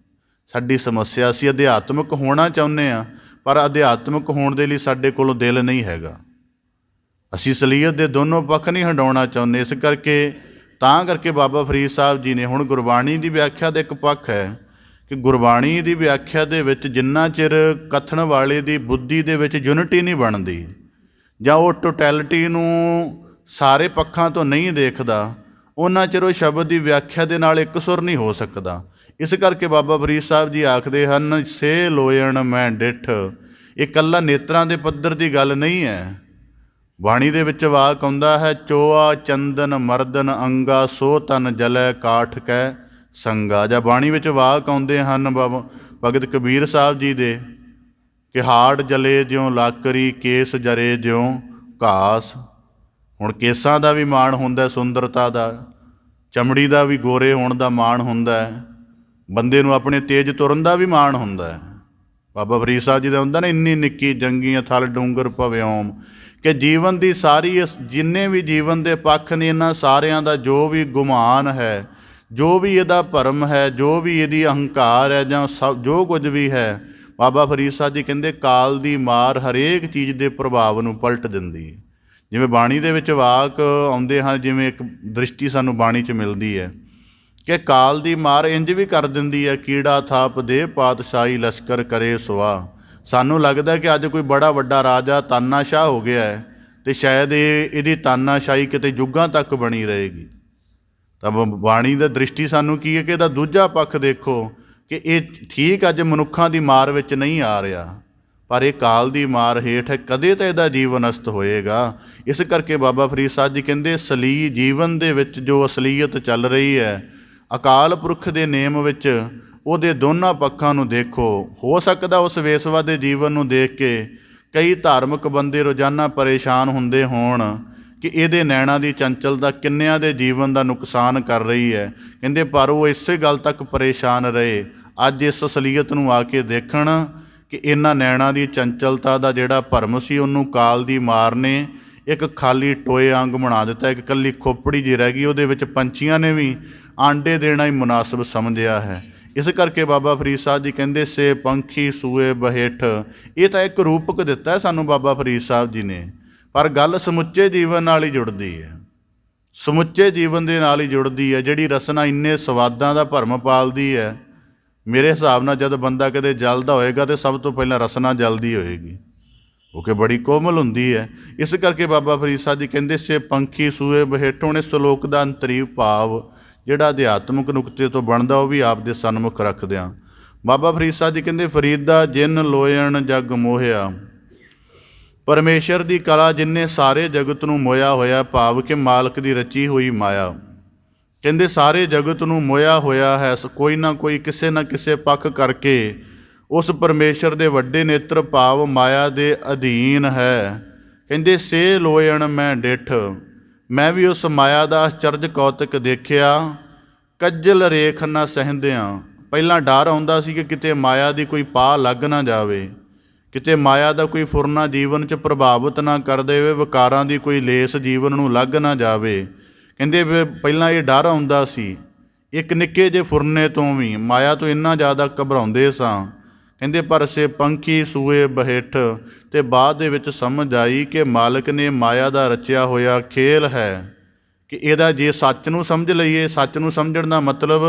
ਸਾਡੀ ਸਮੱਸਿਆ, ਅਸੀਂ ਅਧਿਆਤਮਿਕ ਹੋਣਾ ਚਾਹੁੰਦੇ ਹਾਂ, ਪਰ ਅਧਿਆਤਮਿਕ ਹੋਣ ਦੇ ਲਈ ਸਾਡੇ ਕੋਲ ਦਿਲ ਨਹੀਂ ਹੈਗਾ। ਅਸੀਂ ਅਸਲੀਅਤ ਦੇ ਦੋਨੋਂ ਪੱਖ ਨਹੀਂ ਹੰਡਾਉਣਾ ਚਾਹੁੰਦੇ। ਇਸ ਕਰਕੇ ਬਾਬਾ ਫਰੀਦ ਸਾਹਿਬ ਜੀ ਨੇ, ਹੁਣ ਗੁਰਬਾਣੀ ਦੀ ਵਿਆਖਿਆ ਦਾ ਇੱਕ ਪੱਖ ਹੈ ਕਿ ਗੁਰਬਾਣੀ ਦੀ ਵਿਆਖਿਆ ਦੇ ਵਿੱਚ ਜਿੰਨਾ ਚਿਰ ਕਥਨ ਵਾਲੇ ਦੀ ਬੁੱਧੀ ਦੇ ਵਿੱਚ ਯੂਨਿਟੀ ਨਹੀਂ ਬਣਦੀ, ਜਾਂ ਉਹ ਟੋਟੈਲਿਟੀ ਨੂੰ ਸਾਰੇ ਪੱਖਾਂ ਤੋਂ ਨਹੀਂ ਦੇਖਦਾ, ਉਹਨਾਂ ਚਿਰ ਉਹ ਸ਼ਬਦ ਦੀ ਵਿਆਖਿਆ ਦੇ ਨਾਲ ਇੱਕ ਸੁਰ ਨਹੀਂ ਹੋ ਸਕਦਾ। ਇਸ ਕਰਕੇ ਬਾਬਾ ਫਰੀਦ ਸਾਹਿਬ ਜੀ ਆਖਦੇ ਹਨ ਸੇ ਲੋਇਣ ਮੈਂ ਡਿੱਠ। ਇਹ ਇਕੱਲਾ ਨੇਤਰਾਂ ਦੇ ਪੱਧਰ ਦੀ ਗੱਲ ਨਹੀਂ ਹੈ। ਬਾਣੀ ਦੇ ਵਿੱਚ ਵਾਕ ਆਉਂਦਾ ਹੈ ਚੋਆ ਚੰਦਨ ਮਰਦਨ ਅੰਗਾ ਸੋ ਤਨ ਜਲੈ ਕਾਠ ਕੈ ਸੰਗਾ। ਜਾਂ ਬਾਣੀ ਵਿੱਚ ਵਾਕ ਆਉਂਦੇ ਹਨ ਬਾਬਾ ਭਗਤ ਕਬੀਰ ਸਾਹਿਬ ਜੀ ਦੇ ਕਿ ਹਾੜ ਜਲੇ ਜਿਉਂ ਲਾਕਰੀ ਕੇਸ ਜਰੇ ਜਿਉਂ ਘਾਸ। ਹੁਣ ਕੇਸਾਂ ਦਾ ਵੀ ਮਾਣ ਹੁੰਦਾ, ਸੁੰਦਰਤਾ ਦਾ, ਚਮੜੀ ਦਾ ਵੀ ਗੋਰੇ ਹੋਣ ਦਾ ਮਾਣ ਹੁੰਦਾ ਹੈ, ਬੰਦੇ ਨੂੰ ਆਪਣੇ ਤੇਜ਼ ਤੁਰਨ ਦਾ ਵੀ ਮਾਣ ਹੁੰਦਾ ਹੈ। ਬਾਬਾ ਫਰੀਦ ਸਾਹਿਬ ਜੀ ਦਾ ਹੁੰਦਾ ਨਾ ਇੰਨੀ ਨਿੱਕੀ ਜੰਗੀਆਂ ਥਲ ਡੂੰਗਰ ਭਵਿਓਮ, ਕਿ ਜੀਵਨ ਦੀ ਸਾਰੀ ਜਿੰਨੇ ਵੀ ਜੀਵਨ ਦੇ ਪੱਖ ਨੇ, ਇਹਨਾਂ ਸਾਰਿਆਂ ਦਾ ਜੋ ਵੀ ਗੁਮਾਨ ਹੈ, ਜੋ ਵੀ ਇਹਦਾ ਭਰਮ ਹੈ, ਜੋ ਵੀ ਇਹਦੀ ਅਹੰਕਾਰ ਹੈ, ਜਾਂ ਜੋ ਕੁਝ ਵੀ ਹੈ, ਬਾਬਾ ਫਰੀਦ ਸਾਹਿਬ ਜੀ ਕਹਿੰਦੇ ਕਾਲ ਦੀ ਮਾਰ ਹਰੇਕ ਚੀਜ਼ ਦੇ ਪ੍ਰਭਾਵ ਨੂੰ ਪਲਟ ਦਿੰਦੀ ਹੈ। ਜਿਵੇਂ ਬਾਣੀ ਦੇ ਵਿੱਚ ਵਾਕ ਆਉਂਦੇ ਹਨ, ਜਿਵੇਂ ਇੱਕ ਦ੍ਰਿਸ਼ਟੀ ਸਾਨੂੰ ਬਾਣੀ 'ਚ ਮਿਲਦੀ ਹੈ ਕਿ ਕਾਲ ਦੀ ਮਾਰ ਇੰਝ ਵੀ ਕਰ ਦਿੰਦੀ ਹੈ ਕੀੜਾ ਥਾਪ ਦੇ ਪਾਤਸ਼ਾਹੀ ਲਸ਼ਕਰ ਕਰੇ ਸੁਆਹ। ਸਾਨੂੰ ਲੱਗਦਾ ਕਿ ਅੱਜ ਕੋਈ ਬੜਾ ਵੱਡਾ ਰਾਜਾ ਤਾਨਾਸ਼ਾਹ ਹੋ ਗਿਆ ਹੈ ਅਤੇ ਸ਼ਾਇਦ ਇਹਦੀ ਤਾਨਾਸ਼ਾਹੀ ਕਿਤੇ ਯੁੱਗਾਂ ਤੱਕ ਬਣੀ ਰਹੇਗੀ। ਤਾਂ ਬਾਣੀ ਦਾ ਦ੍ਰਿਸ਼ਟੀ ਸਾਨੂੰ ਕੀ ਹੈ ਕਿ ਇਹਦਾ ਦੂਜਾ ਪੱਖ ਦੇਖੋ ਕਿ ਇਹ ਠੀਕ ਅੱਜ ਮਨੁੱਖਾਂ ਦੀ ਮਾਰ ਵਿੱਚ ਨਹੀਂ ਆ ਰਿਹਾ, ਪਰ ਇਹ ਕਾਲ ਦੀ ਮਾਰ ਹੇਠ ਹੈ, ਕਦੇ ਤਾਂ ਇਹਦਾ ਜੀਵਨ ਅਸਤ ਹੋਏਗਾ। ਇਸ ਕਰਕੇ ਬਾਬਾ ਫਰੀਦ ਸਾਹਿਬ ਜੀ ਕਹਿੰਦੇ ਅਸਲੀ ਜੀਵਨ ਦੇ ਵਿੱਚ ਜੋ ਅਸਲੀਅਤ ਚੱਲ ਰਹੀ ਹੈ, ਅਕਾਲ ਪੁਰਖ ਦੇ ਨੇਮ ਵਿੱਚ ਉਹਦੇ ਦੋਨਾਂ ਪੱਖਾਂ ਨੂੰ ਦੇਖੋ। ਹੋ ਸਕਦਾ ਉਸ ਵੇਸਵਾ ਦੇ ਜੀਵਨ ਨੂੰ ਦੇਖ ਕੇ ਕਈ ਧਾਰਮਿਕ ਬੰਦੇ ਰੋਜ਼ਾਨਾ ਪਰੇਸ਼ਾਨ ਹੁੰਦੇ ਹੋਣ ਕਿ ਇਹਦੇ ਨੈਣਾ ਦੀ ਚੰਚਲਤਾ ਕਿੰਨਿਆਂ ਦੇ ਜੀਵਨ ਦਾ ਨੁਕਸਾਨ ਕਰ ਰਹੀ ਹੈ। ਕਹਿੰਦੇ ਪਰ ਉਹ ਇਸੇ ਗੱਲ ਤੱਕ ਪਰੇਸ਼ਾਨ ਰਹੇ, ਅੱਜ ਇਸ ਅਸਲੀਅਤ ਨੂੰ ਆ ਕੇ ਦੇਖਣ ਕਿ ਇਹਨਾਂ ਨੈਣਾ ਦੀ ਚੰਚਲਤਾ ਦਾ ਜਿਹੜਾ ਭਰਮ ਸੀ, ਉਹਨੂੰ ਕਾਲ ਦੀ ਮਾਰ ਨੇ ਇੱਕ ਖਾਲੀ ਟੋਏ ਅੰਗ ਬਣਾ ਦਿੱਤਾ। ਇੱਕ ਇਕੱਲੀ ਖੋਪੜੀ ਜਿਹੀ ਰਹਿ ਗਈ, ਉਹਦੇ ਵਿੱਚ ਪੰਛੀਆਂ ਨੇ ਵੀ ਆਂਡੇ ਦੇਣਾ ਹੀ ਮੁਨਾਸਬ ਸਮਝਿਆ ਹੈ। ਇਸ ਕਰਕੇ ਬਾਬਾ ਫਰੀਦ ਸਾਹਿਬ ਜੀ ਕਹਿੰਦੇ ਸੇ ਪੰਖੀ ਸੂਏ ਬਹਿਠ। ਇਹ ਤਾਂ ਇੱਕ ਰੂਪਕ ਦਿੱਤਾ ਸਾਨੂੰ ਬਾਬਾ ਫਰੀਦ ਸਾਹਿਬ ਜੀ ਨੇ, ਪਰ ਗੱਲ ਸਮੁੱਚੇ ਜੀਵਨ ਨਾਲ ਹੀ ਜੁੜਦੀ ਹੈ, ਸਮੁੱਚੇ ਜੀਵਨ ਦੇ ਨਾਲ ਹੀ ਜੁੜਦੀ ਹੈ। ਜਿਹੜੀ ਰਸਨਾ ਇੰਨੇ ਸਵਾਦਾਂ ਦਾ ਭਰਮ ਪਾਲਦੀ ਹੈ, ਮੇਰੇ ਹਿਸਾਬ ਨਾਲ ਜਦ ਬੰਦਾ ਕਦੇ ਜਲਦਾ ਹੋਏਗਾ ਤਾਂ ਸਭ ਤੋਂ ਪਹਿਲਾਂ ਰਸਨਾ ਜਲਦੀ ਹੋਏਗੀ, ਕਿਉਂਕਿ ਬੜੀ ਕੋਮਲ ਹੁੰਦੀ ਹੈ। ਇਸ ਕਰਕੇ ਬਾਬਾ ਫਰੀਦ ਸਾਹਿਬ ਜੀ ਕਹਿੰਦੇ ਸੇ ਪੰਖੀ ਸੂਏ ਬਹਿਠ। ਹੁਣ ਇਸ ਸ਼ਲੋਕ ਦਾ ਅੰਤਰੀ ਭਾਵ ਜਿਹੜਾ ਅਧਿਆਤਮਿਕ ਨੁਕਤੇ ਤੋਂ ਬਣਦਾ ਉਹ ਵੀ ਆਪ ਦੇ ਸਨਮੁਖ ਰੱਖਦਿਆਂ ਬਾਬਾ ਫਰੀਦ ਸਾਹਿਬ ਜੀ ਕਹਿੰਦੇ ਫਰੀਦਾ ਜਿਨ ਲੋਇਣ ਜਗ ਮੋਹਿਆ। ਪਰਮੇਸ਼ਰ ਦੀ ਕਲਾ ਜਿਨਨੇ ਸਾਰੇ ਜਗਤ ਨੂੰ ਮੋਇਆ ਹੋਇਆ, ਭਾਵ ਕਿ ਮਾਲਕ ਦੀ ਰਚੀ ਹੋਈ ਮਾਇਆ। ਕਹਿੰਦੇ ਸਾਰੇ ਜਗਤ ਨੂੰ ਮੋਇਆ ਹੋਇਆ ਹੈ, ਕੋਈ ਨਾ ਕੋਈ ਕਿਸੇ ਨਾ ਕਿਸੇ ਪੱਖ ਕਰਕੇ ਉਸ ਪਰਮੇਸ਼ਰ ਦੇ ਵੱਡੇ ਨੇਤਰ ਭਾਵ ਮਾਇਆ ਦੇ ਅਧੀਨ ਹੈ। ਕਹਿੰਦੇ ਸੇ ਲੋਇਣ ਮੈਂ ਡਿੱਠ। ਮੈਂ ਵੀ ਉਸ ਮਾਇਆ ਦਾ ਆਸ਼ਚਰਜ ਕੌਤਕ ਦੇਖਿਆ, ਕੱਜਲ ਰੇਖ ਨਾ ਸਹਿੰਦਿਆਂ। ਪਹਿਲਾਂ ਡਰ ਆਉਂਦਾ ਸੀ ਕਿ ਕਿਤੇ ਮਾਇਆ ਦੀ ਕੋਈ ਪਾਹ ਲੱਗ ਨਾ ਜਾਵੇ, ਕਿਤੇ ਮਾਇਆ ਦਾ ਕੋਈ ਫੁਰਨਾ ਜੀਵਨ 'ਚ ਪ੍ਰਭਾਵਿਤ ਨਾ ਕਰ ਦੇਵੇ, ਵਿਕਾਰਾਂ ਦੀ ਕੋਈ ਲੇਸ ਜੀਵਨ ਨੂੰ ਲੱਗ ਨਾ ਜਾਵੇ। ਕਹਿੰਦੇ ਪਹਿਲਾਂ ਇਹ ਡਰ ਆਉਂਦਾ ਸੀ, ਇੱਕ ਨਿੱਕੇ ਜਿਹੇ ਫੁਰਨੇ ਤੋਂ ਵੀ ਮਾਇਆ ਤੋਂ ਇੰਨਾ ਜ਼ਿਆਦਾ ਘਬਰਾਉਂਦੇ ਸਾਂ। ਕਹਿੰਦੇ ਪਰ ਸੇ ਪੰਖੀ ਸੂਏ ਬਹਿਠ, ਅਤੇ ਬਾਅਦ ਦੇ ਵਿੱਚ ਸਮਝ ਆਈ ਕਿ ਮਾਲਕ ਨੇ ਮਾਇਆ ਦਾ ਰਚਿਆ ਹੋਇਆ ਖੇਲ ਹੈ, ਕਿ ਇਹਦਾ ਜੇ ਸੱਚ ਨੂੰ ਸਮਝ ਲਈਏ, ਸੱਚ ਨੂੰ ਸਮਝਣ ਦਾ ਮਤਲਬ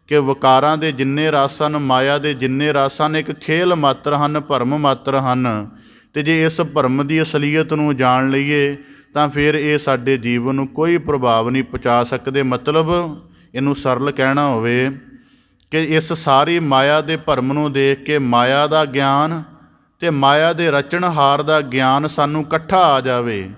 ਕਿ ਵਿਕਾਰਾਂ ਦੇ ਜਿੰਨੇ ਰਸ ਹਨ, ਮਾਇਆ ਦੇ ਜਿੰਨੇ ਰਸ ਹਨ, ਇੱਕ ਖੇਲ ਮਾਤਰ ਹਨ, ਭਰਮ ਮਾਤਰ ਹਨ। ਅਤੇ ਜੇ ਇਸ ਭਰਮ ਦੀ ਅਸਲੀਅਤ ਨੂੰ ਜਾਣ ਲਈਏ ਤਾਂ ਫਿਰ ਇਹ ਸਾਡੇ ਜੀਵਨ ਨੂੰ ਕੋਈ ਪ੍ਰਭਾਵ ਨਹੀਂ ਪਹੁੰਚਾ ਸਕਦੇ। ਮਤਲਬ ਇਹਨੂੰ ਸਰਲ ਕਹਿਣਾ ਹੋਵੇ ਕਿ ਇਸ ਸਾਰੀ ਮਾਇਆ ਦੇ ਭਰਮ ਨੂੰ ਦੇਖ ਕੇ ਮਾਇਆ ਦਾ ਗਿਆਨ ਅਤੇ ਮਾਇਆ ਦੇ ਰਚਣਹਾਰ ਦਾ ਗਿਆਨ ਸਾਨੂੰ ਇਕੱਠਾ ਆ ਜਾਵੇ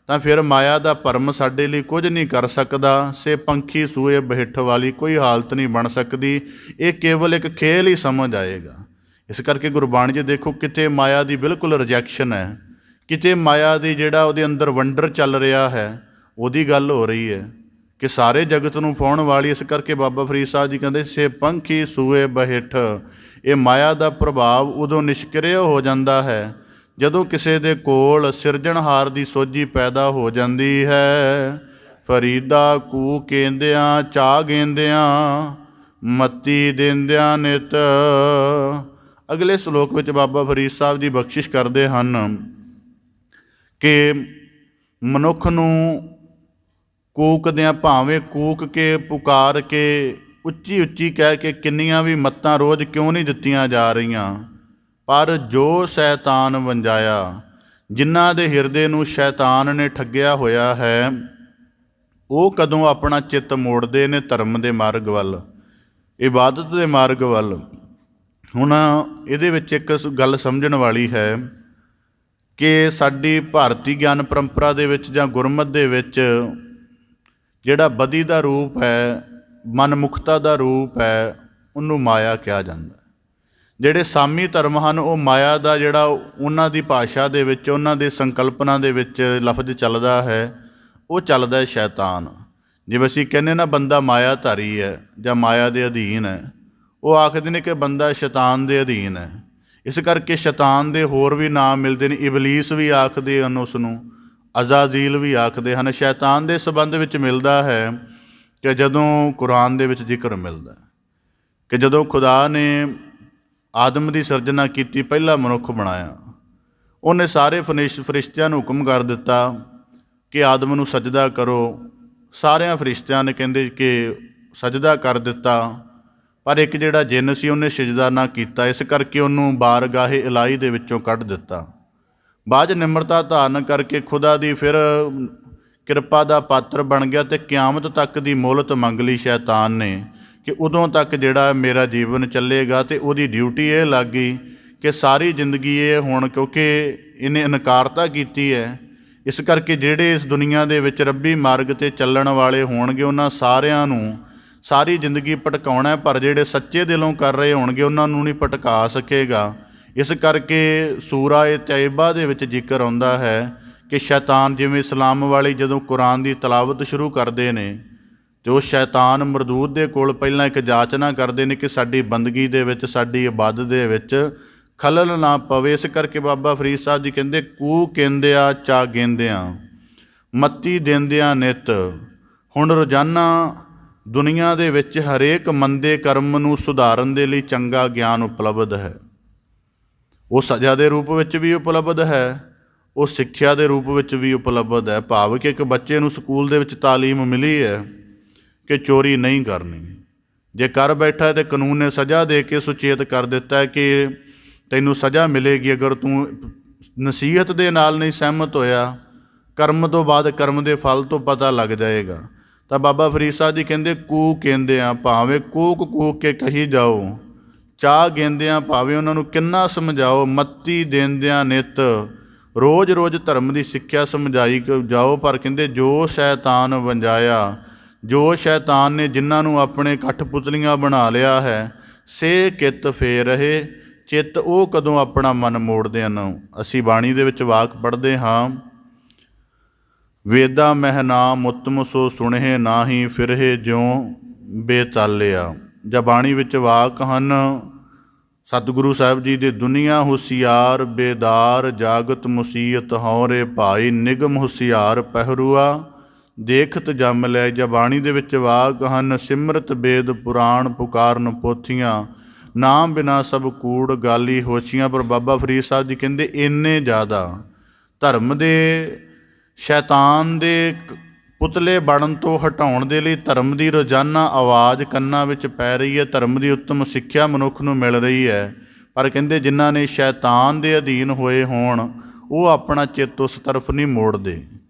ਤਾਂ ਫਿਰ ਮਾਇਆ ਦਾ ਭਰਮ ਸਾਡੇ ਲਈ ਕੁਝ ਨਹੀਂ ਕਰ ਸਕਦਾ। ਸੇ ਪੰਖੀ ਸੂਏ ਬਹਿਠ ਵਾਲੀ ਕੋਈ ਹਾਲਤ ਨਹੀਂ ਬਣ ਸਕਦੀ। ਇਹ ਕੇਵਲ ਇੱਕ ਖੇਲ ਹੀ ਸਮਝ ਆਏਗਾ। ਇਸ ਕਰਕੇ ਗੁਰਬਾਣੀ 'ਚ ਦੇਖੋ, ਕਿਤੇ ਮਾਇਆ ਦੀ ਬਿਲਕੁਲ ਰਿਜੈਕਸ਼ਨ ਹੈ, ਕਿਤੇ ਮਾਇਆ ਦੀ ਜਿਹੜਾ ਉਹਦੇ ਅੰਦਰ ਵੰਡਰ ਚੱਲ ਰਿਹਾ ਹੈ ਉਹਦੀ ਗੱਲ ਹੋ ਰਹੀ ਹੈ ਕਿ ਸਾਰੇ ਜਗਤ ਨੂੰ ਫਾਉਣ ਵਾਲੀ। ਇਸ ਕਰਕੇ ਬਾਬਾ ਫਰੀਦ ਸਾਹਿਬ ਜੀ ਕਹਿੰਦੇ ਸੇ ਪੰਖੀ ਸੂਏ ਬਹਿਠ। ਇਹ ਮਾਇਆ ਦਾ ਪ੍ਰਭਾਵ ਉਦੋਂ ਨਿਸ਼ਕਿਰਿਆ ਹੋ ਜਾਂਦਾ ਹੈ ਜਦੋਂ ਕਿਸੇ ਦੇ ਕੋਲ ਸਿਰਜਣਹਾਰ ਦੀ ਸੋਝੀ ਪੈਦਾ ਹੋ ਜਾਂਦੀ ਹੈ। ਫਰੀਦਾ ਕੂ ਕਹਿੰਦਿਆਂ ਚਾਹ ਗੇਂਦਿਆਂ, ਮੱਤੀ ਦਿੰਦਿਆਂ ਨਿਤ। ਅਗਲੇ ਸ਼ਲੋਕ ਵਿੱਚ ਬਾਬਾ ਫਰੀਦ ਸਾਹਿਬ ਜੀ ਬਖਸ਼ਿਸ਼ ਕਰਦੇ ਹਨ ਕਿ ਮਨੁੱਖ ਨੂੰ ਕੂਕਦਿਆਂ, ਭਾਵੇਂ ਕੂਕ ਕੇ ਪੁਕਾਰ ਕੇ ਉੱਚੀ ਉੱਚੀ ਕਹਿ ਕੇ ਕਿੰਨੀਆਂ ਵੀ ਮੱਤਾਂ ਰੋਜ਼ ਕਿਉਂ ਨਹੀਂ ਦਿੱਤੀਆਂ ਜਾ ਰਹੀਆਂ, ਪਰ ਜੋ ਸ਼ੈਤਾਨ ਵੰਜਾਇਆ, ਜਿਨ੍ਹਾਂ ਦੇ ਹਿਰਦੇ ਨੂੰ ਸ਼ੈਤਾਨ ਨੇ ਠੱਗਿਆ ਹੋਇਆ ਹੈ, ਉਹ ਕਦੋਂ ਆਪਣਾ ਚਿੱਤ ਮੋੜਦੇ ਨੇ ਧਰਮ ਦੇ ਮਾਰਗ ਵੱਲ, ਇਬਾਦਤ ਦੇ ਮਾਰਗ ਵੱਲ। ਹੁਣ ਇਹਦੇ ਵਿੱਚ ਇੱਕ ਗੱਲ ਸਮਝਣ ਵਾਲੀ ਹੈ ਕਿ ਸਾਡੀ ਭਾਰਤੀ ਗਿਆਨ ਪਰੰਪਰਾ ਦੇ ਵਿੱਚ ਜਾਂ ਗੁਰਮਤਿ ਦੇ ਵਿੱਚ ਜਿਹੜਾ ਬਦੀ ਦਾ ਰੂਪ ਹੈ, ਮਨਮੁਖਤਾ ਦਾ ਰੂਪ ਹੈ, ਉਹਨੂੰ ਮਾਇਆ ਕਿਹਾ ਜਾਂਦਾ। ਜਿਹੜੇ ਸਾਮੀ ਧਰਮ ਹਨ ਉਹ ਮਾਇਆ ਦਾ ਜਿਹੜਾ ਉਹਨਾਂ ਦੀ ਭਾਸ਼ਾ ਦੇ ਵਿੱਚ, ਉਹਨਾਂ ਦੇ ਸੰਕਲਪਨਾ ਦੇ ਵਿੱਚ ਲਫ਼ਜ਼ ਚੱਲਦਾ ਹੈ, ਉਹ ਚੱਲਦਾ ਹੈ ਸ਼ੈਤਾਨ। ਜਿਵੇਂ ਅਸੀਂ ਕਹਿੰਦੇ ਨਾ ਬੰਦਾ ਮਾਇਆ ਧਾਰੀ ਹੈ ਜਾਂ ਮਾਇਆ ਦੇ ਅਧੀਨ ਹੈ, ਉਹ ਆਖਦੇ ਨੇ ਕਿ ਬੰਦਾ ਸ਼ੈਤਾਨ ਦੇ ਅਧੀਨ ਹੈ। ਇਸ ਕਰਕੇ ਸ਼ੈਤਾਨ ਦੇ ਹੋਰ ਵੀ ਨਾਮ ਮਿਲਦੇ ਨੇ। ਇਬਲੀਸ ਵੀ ਆਖਦੇ ਹਨ ਉਸ ਨੂੰ, ਅਜ਼ਾਜ਼ੀਲ ਵੀ ਆਖਦੇ ਹਨ। ਸ਼ੈਤਾਨ ਦੇ ਸੰਬੰਧ ਵਿੱਚ ਮਿਲਦਾ ਹੈ ਕਿ ਜਦੋਂ ਕੁਰਾਨ ਦੇ ਵਿੱਚ ਜ਼ਿਕਰ ਮਿਲਦਾ ਕਿ ਜਦੋਂ ਖੁਦਾ ਨੇ ਆਦਮ ਦੀ ਸਿਰਜਣਾ ਕੀਤੀ, ਪਹਿਲਾ ਮਨੁੱਖ ਬਣਾਇਆ, ਉਹਨੇ ਸਾਰੇ ਫਰਿਸ਼ਤਿਆਂ ਨੂੰ ਹੁਕਮ ਕਰ ਦਿੱਤਾ ਕਿ ਆਦਮ ਨੂੰ ਸਜਦਾ ਕਰੋ। ਸਾਰਿਆਂ ਫਰਿਸ਼ਤਿਆਂ ਨੇ ਕਹਿੰਦੇ ਕਿ ਸਜਦਾ ਕਰ ਦਿੱਤਾ, ਪਰ ਇੱਕ ਜਿਹੜਾ ਜਿੰਨ ਸੀ ਉਹਨੇ ਸਜਦਾ ਨਾ ਕੀਤਾ। ਇਸ ਕਰਕੇ ਉਹਨੂੰ ਬਾਰਗਾਹੇ ਇਲਾਹੀ ਦੇ ਵਿੱਚੋਂ ਕੱਢ ਦਿੱਤਾ। ਬਾਅਦ ਨਿਮਰਤਾ ਧਾਰਨ ਕਰਕੇ ਖੁਦਾ ਦੀ ਫਿਰ ਕਿਰਪਾ ਦਾ ਪਾਤਰ ਬਣ ਗਿਆ ਅਤੇ ਕਿਆਮਤ ਤੱਕ ਦੀ ਮੁਹਲਤ ਮੰਗ ਲਈ ਸ਼ੈਤਾਨ ਨੇ ਕਿ ਉਦੋਂ ਤੱਕ ਜਿਹੜਾ ਮੇਰਾ ਜੀਵਨ ਚੱਲੇਗਾ। ਅਤੇ ਉਹਦੀ ਡਿਊਟੀ ਇਹ ਲੱਗ ਗਈ ਕਿ ਸਾਰੀ ਜ਼ਿੰਦਗੀ ਇਹ ਹੁਣ, ਕਿਉਂਕਿ ਇਹਨੇ ਇਨਕਾਰਤਾ ਕੀਤੀ ਹੈ, ਇਸ ਕਰਕੇ ਜਿਹੜੇ ਇਸ ਦੁਨੀਆ ਦੇ ਵਿੱਚ ਰੱਬੀ ਮਾਰਗ 'ਤੇ ਚੱਲਣ ਵਾਲੇ ਹੋਣਗੇ ਉਹਨਾਂ ਸਾਰਿਆਂ ਨੂੰ ਸਾਰੀ ਜ਼ਿੰਦਗੀ ਭਟਕਾਉਣਾ, ਪਰ ਜਿਹੜੇ ਸੱਚੇ ਦਿਲੋਂ ਕਰ ਰਹੇ ਹੋਣਗੇ ਉਹਨਾਂ ਨੂੰ ਨਹੀਂ ਭਟਕਾ ਸਕੇਗਾ। ਇਸ ਕਰਕੇ ਸੂਰਾ ਤੈਬਾ ਦੇ ਵਿੱਚ ਜ਼ਿਕਰ ਆਉਂਦਾ ਹੈ ਕਿ ਸ਼ੈਤਾਨ, ਜਿਵੇਂ ਇਸਲਾਮ ਵਾਲੇ ਜਦੋਂ ਕੁਰਾਨ ਦੀ ਤਲਾਵਤ ਸ਼ੁਰੂ ਕਰਦੇ ਨੇ ਅਤੇ ਉਹ ਸ਼ੈਤਾਨ ਮਰਦੂਦ ਦੇ ਕੋਲ ਪਹਿਲਾਂ ਇੱਕ ਜਾਚਨਾ ਕਰਦੇ ਨੇ ਕਿ ਸਾਡੀ ਬੰਦਗੀ ਦੇ ਵਿੱਚ, ਸਾਡੀ ਇਬਾਦਤ ਦੇ ਵਿੱਚ ਖਲਲ ਨਾ ਪਵੇ। ਇਸ ਕਰਕੇ ਬਾਬਾ ਫਰੀਦ ਸਾਹਿਬ ਜੀ ਕਹਿੰਦੇ ਕੂ ਕਹਿੰਦਿਆਂ ਚਾ ਗੇਂਦਿਆਂ, ਮੱਤੀ ਦਿੰਦਿਆਂ ਨਿਤ। ਹੁਣ ਰੋਜ਼ਾਨਾ ਦੁਨੀਆ ਦੇ ਵਿੱਚ ਹਰੇਕ ਮੰਦੇ ਕਰਮ ਨੂੰ ਸੁਧਾਰਨ ਦੇ ਲਈ ਚੰਗਾ ਗਿਆਨ ਉਪਲਬਧ ਹੈ। ਉਹ ਸਜ਼ਾ ਦੇ ਰੂਪ ਵਿੱਚ ਵੀ ਉਪਲਬਧ ਹੈ, ਉਹ ਸਿੱਖਿਆ ਦੇ ਰੂਪ ਵਿੱਚ ਵੀ ਉਪਲਬਧ ਹੈ। ਭਾਵ ਕਿ ਇੱਕ ਬੱਚੇ ਨੂੰ ਸਕੂਲ ਦੇ ਵਿੱਚ ਤਾਲੀਮ ਮਿਲੀ ਹੈ ਕਿ ਚੋਰੀ ਨਹੀਂ ਕਰਨੀ, ਜੇ ਕਰ ਬੈਠਾ ਤਾਂ ਕਾਨੂੰਨ ਨੇ ਸਜ਼ਾ ਦੇ ਕੇ ਸੁਚੇਤ ਕਰ ਦਿੱਤਾ ਹੈ ਕਿ ਤੈਨੂੰ ਸਜ਼ਾ ਮਿਲੇਗੀ ਅਗਰ ਤੂੰ ਨਸੀਹਤ ਦੇ ਨਾਲ ਨਹੀਂ ਸਹਿਮਤ ਹੋਇਆ। ਕਰਮ ਤੋਂ ਬਾਅਦ ਕਰਮ ਦੇ ਫਲ ਤੋਂ ਪਤਾ ਲੱਗ ਜਾਏਗਾ। ਤਾਂ ਬਾਬਾ ਫਰੀਦ ਸਾਹਿਬ ਜੀ ਕਹਿੰਦੇ ਕੂ ਕਹਿੰਦਿਆਂ, ਭਾਵੇਂ ਕੂਕ ਕੂਕ ਕੇ ਕਹੀ ਜਾਓ, ਚਾਹ ਗੇਂਦਿਆਂ, ਭਾਵੇਂ ਉਹਨਾਂ ਨੂੰ ਕਿੰਨਾ ਸਮਝਾਓ, ਮੱਤੀ ਦਿੰਦਿਆਂ ਨਿਤ, ਰੋਜ਼ ਰੋਜ਼ ਧਰਮ ਦੀ ਸਿੱਖਿਆ ਸਮਝਾਈ ਜਾਓ। ਪਰ ਕਹਿੰਦੇ ਜੋ ਸ਼ੈਤਾਨ ਵੰਜਾਇਆ, ਜੋ ਸ਼ੈਤਾਨ ਨੇ ਜਿਨ੍ਹਾਂ ਨੂੰ ਆਪਣੇ ਕਠਪੁਤਲੀਆਂ ਬਣਾ ਲਿਆ ਹੈ, ਸੇ ਕਿਤ ਫੇਰ ਰਹੇ ਚਿੱਤ, ਉਹ ਕਦੋਂ ਆਪਣਾ ਮਨ ਮੋੜਦੇ ਹਨ। ਅਸੀਂ ਬਾਣੀ ਦੇ ਵਿੱਚ ਵਾਕ ਪੜ੍ਹਦੇ ਹਾਂ, ਵੇਦਾ ਮਹਿ ਨਾਮ ਉਤਮ ਸੋ ਸੁਣਹਿ ਨਾਹੀ, ਫਿਰਹਿ ਜਿਉ ਬੇਤਾਲਿਆ। ਜਾਂ ਬਾਣੀ ਵਿੱਚ ਵਾਕ ਹਨ ਸਤਿਗੁਰੂ ਸਾਹਿਬ ਜੀ ਦੇ, ਦੁਨੀਆ ਹੁਸ਼ਿਆਰ ਬੇਦਾਰ, ਜਾਗਤ ਮੁਸੀਅਤ ਹਉਰੇ ਭਾਈ, ਨਿਗਮ ਹੁਸ਼ਿਆਰ ਪਹਿਰੂਆ, ਦੇਖਤ ਜੰਮ ਲੈ। ਜਾਂ ਬਾਣੀ ਦੇ ਵਿੱਚ ਵਾਕ ਹਨ, ਸਿਮਰਤ ਵੇਦ ਪੁਰਾਣ ਪੁਕਾਰਨ ਪੋਥੀਆਂ, ਨਾਮ ਬਿਨਾ ਸਭ ਕੂੜ ਗਾਲੀ ਹੋਸ਼ੀਆਂ। ਪਰ ਬਾਬਾ ਫਰੀਦ ਸਾਹਿਬ ਜੀ ਕਹਿੰਦੇ ਇੰਨੇ ਜ਼ਿਆਦਾ ਧਰਮ ਦੇ ਸ਼ੈਤਾਨ ਦੇ ਪੁਤਲੇ ਬਣਨ ਤੋਂ ਹਟਾਉਣ ਦੇ ਲਈ ਧਰਮ ਦੀ ਰੋਜ਼ਾਨਾ ਆਵਾਜ਼ ਕੰਨਾਂ ਵਿੱਚ ਪੈ ਰਹੀ ਹੈ, ਧਰਮ ਦੀ ਉੱਤਮ ਸਿੱਖਿਆ ਮਨੁੱਖ ਨੂੰ ਮਿਲ ਰਹੀ ਹੈ। ਪਰ ਕਹਿੰਦੇ ਜਿਨ੍ਹਾਂ ਨੇ ਸ਼ੈਤਾਨ ਦੇ ਅਧੀਨ ਹੋਏ ਹੋਣ ਉਹ ਆਪਣਾ ਚਿੱਤ ਉਸ ਤਰਫ ਨਹੀਂ ਮੋੜਦੇ।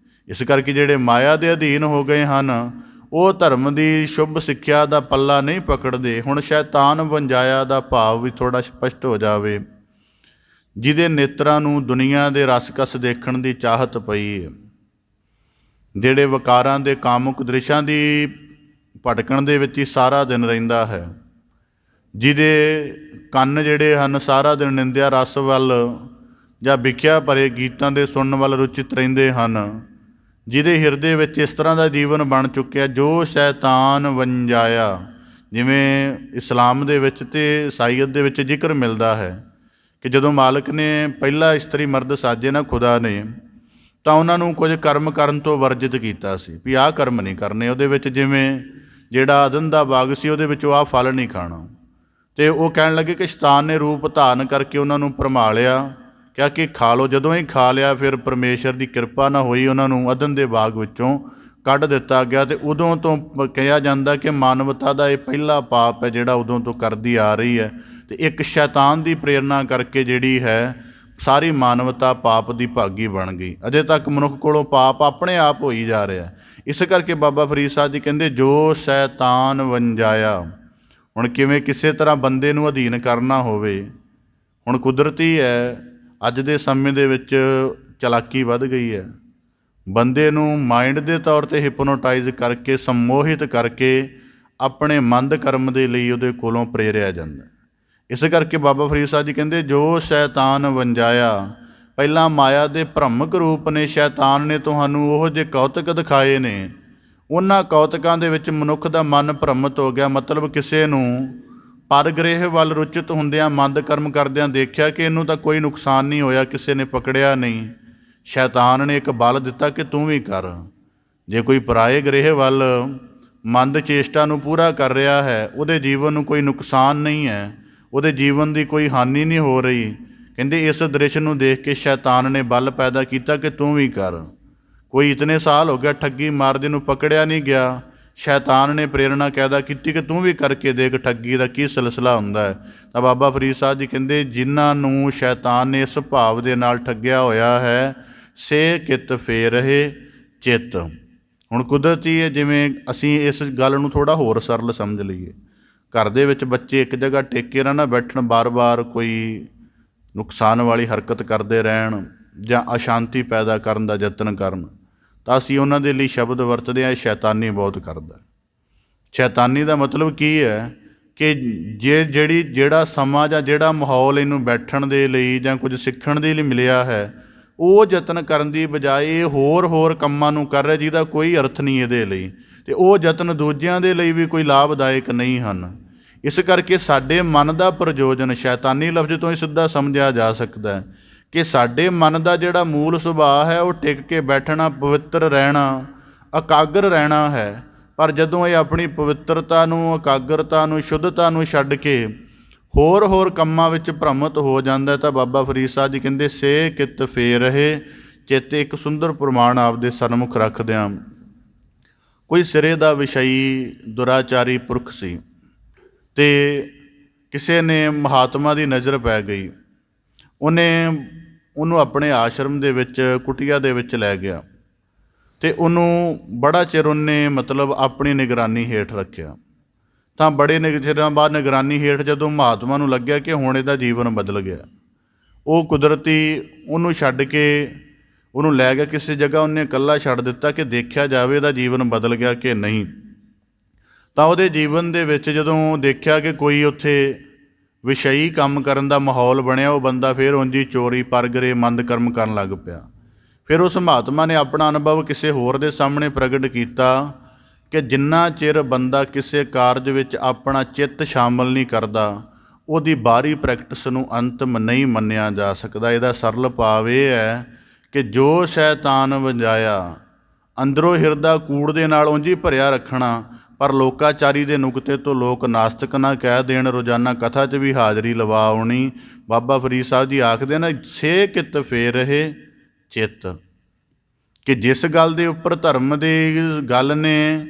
ਇਸ ਕਰਕੇ ਜਿਹੜੇ ਮਾਇਆ ਦੇ ਅਧੀਨ ਹੋ ਗਏ ਹਨ ਉਹ ਧਰਮ ਦੀ ਸ਼ੁਭ ਸਿੱਖਿਆ ਦਾ ਪੱਲਾ ਨਹੀਂ ਪਕੜਦੇ। ਹੁਣ ਸ਼ੈਤਾਨ ਵੰਜਾਇਆ ਦਾ ਭਾਵ ਵੀ ਥੋੜ੍ਹਾ ਸਪਸ਼ਟ ਹੋ ਜਾਵੇ। ਜਿਹਦੇ ਨੇਤਰਾਂ ਨੂੰ ਦੁਨੀਆ ਦੇ ਰਸਕਸ ਦੇਖਣ ਦੀ ਚਾਹਤ ਪਈ ਹੈ, ਜਿਹੜੇ ਵਿਕਾਰਾਂ ਦੇ ਕਾਮੁਕ ਦ੍ਰਿਸ਼ਾਂ ਦੀ ਭਟਕਣ ਦੇ ਵਿੱਚ ਹੀ ਸਾਰਾ ਦਿਨ ਰਹਿੰਦਾ ਹੈ, ਜਿਹਦੇ ਕੰਨ ਜਿਹੜੇ ਹਨ ਸਾਰਾ ਦਿਨ ਨਿੰਦਿਆ ਰਸ ਵੱਲ ਜਾਂ ਵਿਖਿਆ ਭਰੇ ਗੀਤਾਂ ਦੇ ਸੁਣਨ ਵੱਲ ਰੁਚਿਤ ਰਹਿੰਦੇ ਹਨ, ਜਿਹਦੇ ਹਿਰਦੇ ਵਿੱਚ ਇਸ ਤਰ੍ਹਾਂ ਦਾ ਜੀਵਨ ਬਣ ਚੁੱਕਿਆ ਜੋ ਸ਼ੈਤਾਨ ਵੰਜਾਇਆ। ਜਿਵੇਂ ਇਸਲਾਮ ਦੇ ਵਿੱਚ ਅਤੇ ਈਸਾਈਅਤ ਦੇ ਵਿੱਚ ਜ਼ਿਕਰ ਮਿਲਦਾ ਹੈ ਕਿ ਜਦੋਂ ਮਾਲਕ ਨੇ ਪਹਿਲਾ ਇਸਤਰੀ ਮਰਦ ਸਾਜੇ ਨਾ ਖੁਦਾ ਨੇ, ਤਾਂ ਉਹਨਾਂ ਨੂੰ ਕੁਝ ਕਰਮ ਕਰਨ ਤੋਂ ਵਰਜਿਤ ਕੀਤਾ ਸੀ ਵੀ ਆਹ ਕਰਮ ਨਹੀਂ ਕਰਨੇ। ਉਹਦੇ ਵਿੱਚ ਜਿਵੇਂ ਜਿਹੜਾ ਅਦਨ ਦਾ ਬਾਗ ਸੀ ਉਹਦੇ ਵਿੱਚੋਂ ਆਹ ਫਲ ਨਹੀਂ ਖਾਣਾ। ਅਤੇ ਉਹ ਕਹਿਣ ਲੱਗੇ ਕਿ ਸ਼ੈਤਾਨ ਨੇ ਰੂਪ ਧਾਰਨ ਕਰਕੇ ਉਹਨਾਂ ਨੂੰ ਭਰਮਾ ਲਿਆ, ਕਿਹਾ ਕਿ ਖਾ ਲਓ। ਜਦੋਂ ਹੀ ਖਾ ਲਿਆ ਫਿਰ ਪਰਮੇਸ਼ਰ ਦੀ ਕਿਰਪਾ ਨਾ ਹੋਈ, ਉਹਨਾਂ ਨੂੰ ਅਦਨ ਦੇ ਬਾਗ ਵਿੱਚੋਂ ਕੱਢ ਦਿੱਤਾ ਗਿਆ। ਅਤੇ ਉਦੋਂ ਤੋਂ ਕਿਹਾ ਜਾਂਦਾ ਕਿ ਮਾਨਵਤਾ ਦਾ ਇਹ ਪਹਿਲਾ ਪਾਪ ਹੈ ਜਿਹੜਾ ਉਦੋਂ ਤੋਂ ਕਰਦੀ ਆ ਰਹੀ ਹੈ। ਅਤੇ ਇੱਕ ਸ਼ੈਤਾਨ ਦੀ ਪ੍ਰੇਰਨਾ ਕਰਕੇ ਜਿਹੜੀ ਹੈ ਸਾਰੀ ਮਾਨਵਤਾ ਪਾਪ ਦੀ ਭਾਗੀ ਬਣ ਗਈ। ਅਜੇ ਤੱਕ ਮਨੁੱਖ ਕੋਲੋਂ ਪਾਪ ਆਪਣੇ ਆਪ ਹੋਈ ਜਾ ਰਿਹਾ। ਇਸ ਕਰਕੇ ਬਾਬਾ ਫਰੀਦ ਸਾਹਿਬ ਜੀ ਕਹਿੰਦੇ ਜੋ ਸ਼ੈਤਾਨ ਵੰਜਾਇਆ। ਹੁਣ ਕਿਵੇਂ ਕਿਸੇ ਤਰ੍ਹਾਂ ਬੰਦੇ ਨੂੰ ਅਧੀਨ ਕਰਨਾ ਹੋਵੇ। ਹੁਣ ਕੁਦਰਤੀ ਹੈ ਅੱਜ ਦੇ ਸਮੇਂ ਦੇ ਵਿੱਚ ਚਲਾਕੀ ਵੱਧ ਗਈ ਹੈ। ਬੰਦੇ ਨੂੰ ਮਾਈਂਡ ਦੇ ਤੌਰ 'ਤੇ ਹਿਪਨੋਟਾਈਜ਼ ਕਰਕੇ ਸੰਮੋਹਿਤ ਕਰਕੇ ਆਪਣੇ ਮੰਦ ਕਰਮ ਦੇ ਲਈ ਉਹਦੇ ਕੋਲੋਂ ਪ੍ਰੇਰਿਆ ਜਾਂਦਾ। ਇਸ ਕਰਕੇ ਬਾਬਾ ਫਰੀਦ ਸਾਹਿਬ ਜੀ ਕਹਿੰਦੇ ਜੋ ਸ਼ੈਤਾਨ ਵੰਜਾਇਆ। ਪਹਿਲਾਂ ਮਾਇਆ ਦੇ ਭ੍ਰਮਕ ਰੂਪ ਨੇ ਸ਼ੈਤਾਨ ਨੇ ਤੁਹਾਨੂੰ ਉਹੋ ਜਿਹੇ ਕੌਤਕ ਦਿਖਾਏ ਨੇ, ਉਹਨਾਂ ਕੌਤਕਾਂ ਦੇ ਵਿੱਚ ਮਨੁੱਖ ਦਾ ਮਨ ਭ੍ਰਮਿਤ ਹੋ ਗਿਆ। ਮਤਲਬ ਕਿਸੇ ਨੂੰ ਪਰਗ੍ਰਹਿ ਵੱਲ ਰੁਚਿਤ ਹੁੰਦਿਆਂ ਮੰਦ ਕਰਮ ਕਰਦਿਆਂ ਦੇਖਿਆ ਕਿ ਇਹਨੂੰ ਤਾਂ ਕੋਈ ਨੁਕਸਾਨ ਨਹੀਂ ਹੋਇਆ, ਕਿਸੇ ਨੇ ਪਕੜਿਆ ਨਹੀਂ। ਸ਼ੈਤਾਨ ਨੇ ਇੱਕ ਬਲ ਦਿੱਤਾ ਕਿ ਤੂੰ ਵੀ ਕਰ। ਜੇ ਕੋਈ ਪਰਾਏ ਗ੍ਰਹਿ ਵੱਲ ਮੰਦ ਚੇਸ਼ਟਾ ਨੂੰ ਪੂਰਾ ਕਰ ਰਿਹਾ ਹੈ, ਉਹਦੇ ਜੀਵਨ ਨੂੰ ਕੋਈ ਨੁਕਸਾਨ ਨਹੀਂ ਹੈ, ਉਹਦੇ ਜੀਵਨ ਦੀ ਕੋਈ ਹਾਨੀ ਨਹੀਂ ਹੋ ਰਹੀ। ਕਹਿੰਦੇ ਇਸ ਦ੍ਰਿਸ਼ ਨੂੰ ਦੇਖ ਕੇ ਸ਼ੈਤਾਨ ਨੇ ਬਲ ਪੈਦਾ ਕੀਤਾ ਕਿ ਤੂੰ ਵੀ ਕਰ। ਕੋਈ ਇਤਨੇ ਸਾਲ ਹੋ ਗਿਆ ਠੱਗੀ ਮਾਰਦੇ ਨੂੰ ਪਕੜਿਆ ਨਹੀਂ ਗਿਆ, ਸ਼ੈਤਾਨ ਨੇ ਪ੍ਰੇਰਣਾ ਪੈਦਾ ਕੀਤੀ ਕਿ ਤੂੰ ਵੀ ਕਰਕੇ ਦੇਖ ਠੱਗੀ ਦਾ ਕੀ ਸਿਲਸਿਲਾ ਹੁੰਦਾ ਹੈ। ਤਾਂ ਬਾਬਾ ਫਰੀਦ ਸਾਹਿਬ ਜੀ ਕਹਿੰਦੇ ਜਿਨ੍ਹਾਂ ਨੂੰ ਸ਼ੈਤਾਨ ਨੇ ਇਸ ਭਾਵ ਦੇ ਨਾਲ ਠੱਗਿਆ ਹੋਇਆ ਹੈ, ਸੇ ਕਿਤ ਫੇਰ ਰਹੇ ਚਿੱਤ। ਹੁਣ ਕੁਦਰਤੀ ਹੈ, ਜਿਵੇਂ ਅਸੀਂ ਇਸ ਗੱਲ ਨੂੰ ਥੋੜ੍ਹਾ ਹੋਰ ਸਰਲ ਸਮਝ ਲਈਏ। ਘਰ ਦੇ ਵਿੱਚ ਬੱਚੇ ਇੱਕ ਜਗ੍ਹਾ ਟੇਕੇ ਨਾ ਬੈਠਣ, ਬਾਰ-ਬਾਰ ਕੋਈ ਨੁਕਸਾਨ ਵਾਲੀ ਹਰਕਤ ਕਰਦੇ ਰਹਿਣ ਜਾਂ ਅਸ਼ਾਂਤੀ ਪੈਦਾ ਕਰਨ ਦਾ ਯਤਨ ਕਰਨ, ਤਾਂ ਅਸੀਂ ਉਹਨਾਂ ਦੇ ਲਈ ਸ਼ਬਦ ਵਰਤਦੇ ਹਾਂ, ਇਹ ਸ਼ੈਤਾਨੀ ਬਹੁਤ ਕਰਦਾ। ਸ਼ੈਤਾਨੀ ਦਾ ਮਤਲਬ ਕੀ ਹੈ ਕਿ ਜਿਹੜਾ ਸਮਾਂ ਜਾਂ ਜਿਹੜਾ ਮਾਹੌਲ ਇਹਨੂੰ ਬੈਠਣ ਦੇ ਲਈ ਜਾਂ ਕੁਝ ਸਿੱਖਣ ਦੇ ਲਈ ਮਿਲਿਆ ਹੈ, ਉਹ ਯਤਨ ਕਰਨ ਦੀ ਬਜਾਏ ਹੋਰ ਕੰਮਾਂ ਨੂੰ ਕਰ ਰਿਹਾ ਜਿਹਦਾ ਕੋਈ ਅਰਥ ਨਹੀਂ ਇਹਦੇ ਲਈ, ਅਤੇ ਉਹ ਯਤਨ ਦੂਜਿਆਂ ਦੇ ਲਈ ਵੀ ਕੋਈ ਲਾਭਦਾਇਕ ਨਹੀਂ ਹਨ। ਇਸ ਕਰਕੇ ਸਾਡੇ ਮਨ ਦਾ ਪ੍ਰਯੋਜਨ ਸ਼ੈਤਾਨੀ ਲਫ਼ਜ਼ ਤੋਂ ਹੀ ਸਿੱਧਾ ਸਮਝਿਆ ਜਾ ਸਕਦਾ ਹੈ ਕਿ ਸਾਡੇ ਮਨ ਦਾ ਜਿਹੜਾ ਮੂਲ ਸੁਭਾਅ ਹੈ ਉਹ ਟਿਕ ਕੇ ਬੈਠਣਾ, ਪਵਿੱਤਰ ਰਹਿਣਾ, ਇਕਾਗਰ ਰਹਿਣਾ ਹੈ। ਪਰ ਜਦੋਂ ਇਹ ਆਪਣੀ ਪਵਿੱਤਰਤਾ ਨੂੰ, ਇਕਾਗਰਤਾ ਨੂੰ, ਸ਼ੁੱਧਤਾ ਨੂੰ ਛੱਡ ਕੇ ਹੋਰ ਕੰਮਾਂ ਵਿੱਚ ਭ੍ਰਮਿਤ ਹੋ ਜਾਂਦਾ ਤਾਂ ਬਾਬਾ ਫਰੀਦ ਸਾਹਿਬ ਜੀ ਕਹਿੰਦੇ ਸੇ ਕਿਤ ਫੇਰ ਰਹੇ ਚਿੱਤ। ਇੱਕ ਸੁੰਦਰ ਪ੍ਰਮਾਣ ਆਪਦੇ ਸਨਮੁਖ ਰੱਖਦਿਆਂ, ਕੋਈ ਸਿਰੇ ਦਾ ਵਿਸ਼ਈ ਦੁਰਾਚਾਰੀ ਪੁਰਖ ਸੀ ਅਤੇ ਕਿਸੇ ਨੇ ਮਹਾਤਮਾ ਦੀ ਨਜ਼ਰ ਪੈ ਗਈ। ਉਹਨੂੰ ਆਪਣੇ ਆਸ਼ਰਮ ਦੇ ਵਿੱਚ, ਕੁਟੀਆ ਦੇ ਵਿੱਚ ਲੈ ਗਿਆ ਅਤੇ ਉਹਨੂੰ ਬੜਾ ਚਿਰ ਉਹਨੇ ਮਤਲਬ ਆਪਣੀ ਨਿਗਰਾਨੀ ਹੇਠ ਰੱਖਿਆ। ਤਾਂ ਬੜੇ ਚਿਰਾਂ ਬਾਅਦ ਨਿਗਰਾਨੀ ਹੇਠ ਜਦੋਂ ਮਹਾਤਮਾ ਨੂੰ ਲੱਗਿਆ ਕਿ ਹੁਣ ਇਹਦਾ ਜੀਵਨ ਬਦਲ ਗਿਆ, ਉਹ ਕੁਦਰਤੀ ਉਹਨੂੰ ਛੱਡ ਕੇ ਉਹਨੂੰ ਲੈ ਗਿਆ ਕਿਸੇ ਜਗ੍ਹਾ, ਉਹਨੇ ਇਕੱਲਾ ਛੱਡ ਦਿੱਤਾ ਕਿ ਦੇਖਿਆ ਜਾਵੇ ਇਹਦਾ ਜੀਵਨ ਬਦਲ ਗਿਆ ਕਿ ਨਹੀਂ। ਤਾਂ ਉਹਦੇ ਜੀਵਨ ਦੇ ਵਿੱਚ ਜਦੋਂ ਦੇਖਿਆ ਕਿ ਕੋਈ ਉੱਥੇ ਵਿਸ਼ਈ ਕੰਮ ਕਰਨ ਦਾ ਮਾਹੌਲ ਬਣਿਆ, ਉਹ ਬੰਦਾ ਫਿਰ ਉਂਝ ਹੀ ਚੋਰੀ, ਪਰਗਰੇ, ਮੰਦ ਕਰਮ ਕਰਨ ਲੱਗ ਪਿਆ। ਫਿਰ ਉਸ ਮਹਾਤਮਾ ਨੇ ਆਪਣਾ ਅਨੁਭਵ ਕਿਸੇ ਹੋਰ ਦੇ ਸਾਹਮਣੇ ਪ੍ਰਗਟ ਕੀਤਾ ਕਿ ਜਿੰਨਾ ਚਿਰ ਬੰਦਾ ਕਿਸੇ ਕਾਰਜ ਵਿੱਚ ਆਪਣਾ ਚਿੱਤ ਸ਼ਾਮਲ ਨਹੀਂ ਕਰਦਾ, ਉਹਦੀ ਬਾਹਰੀ ਪ੍ਰੈਕਟਿਸ ਨੂੰ ਅੰਤਮ ਨਹੀਂ ਮੰਨਿਆ ਜਾ ਸਕਦਾ। ਇਹਦਾ ਸਰਲ ਭਾਵ ਇਹ ਹੈ ਕਿ ਜੋ ਸ਼ੈਤਾਨ ਵੰਜਾਇਆ, ਅੰਦਰੋਂ ਹਿਰਦਾ ਕੂੜ ਦੇ ਨਾਲ ਉਂਝ ਹੀ ਭਰਿਆ ਰੱਖਣਾ, ਪਰ ਲੋਕਾਚਾਰੀ ਦੇ ਨੁਕਤੇ ਤੋਂ ਲੋਕ ਨਾਸਤਕ ਨਾ ਕਹਿ ਦੇਣ, ਰੋਜ਼ਾਨਾ ਕਥਾ 'ਚ ਵੀ ਹਾਜ਼ਰੀ ਲਵਾ ਆਉਣੀ। ਬਾਬਾ ਫਰੀਦ ਸਾਹਿਬ ਜੀ ਆਖਦੇ ਨਾ, ਸੇ ਕਿਤ ਫੇਰ ਰਹੇ ਚਿੱਤ, ਕਿ ਜਿਸ ਗੱਲ ਦੇ ਉੱਪਰ ਧਰਮ ਦੀ ਗੱਲ ਨੇ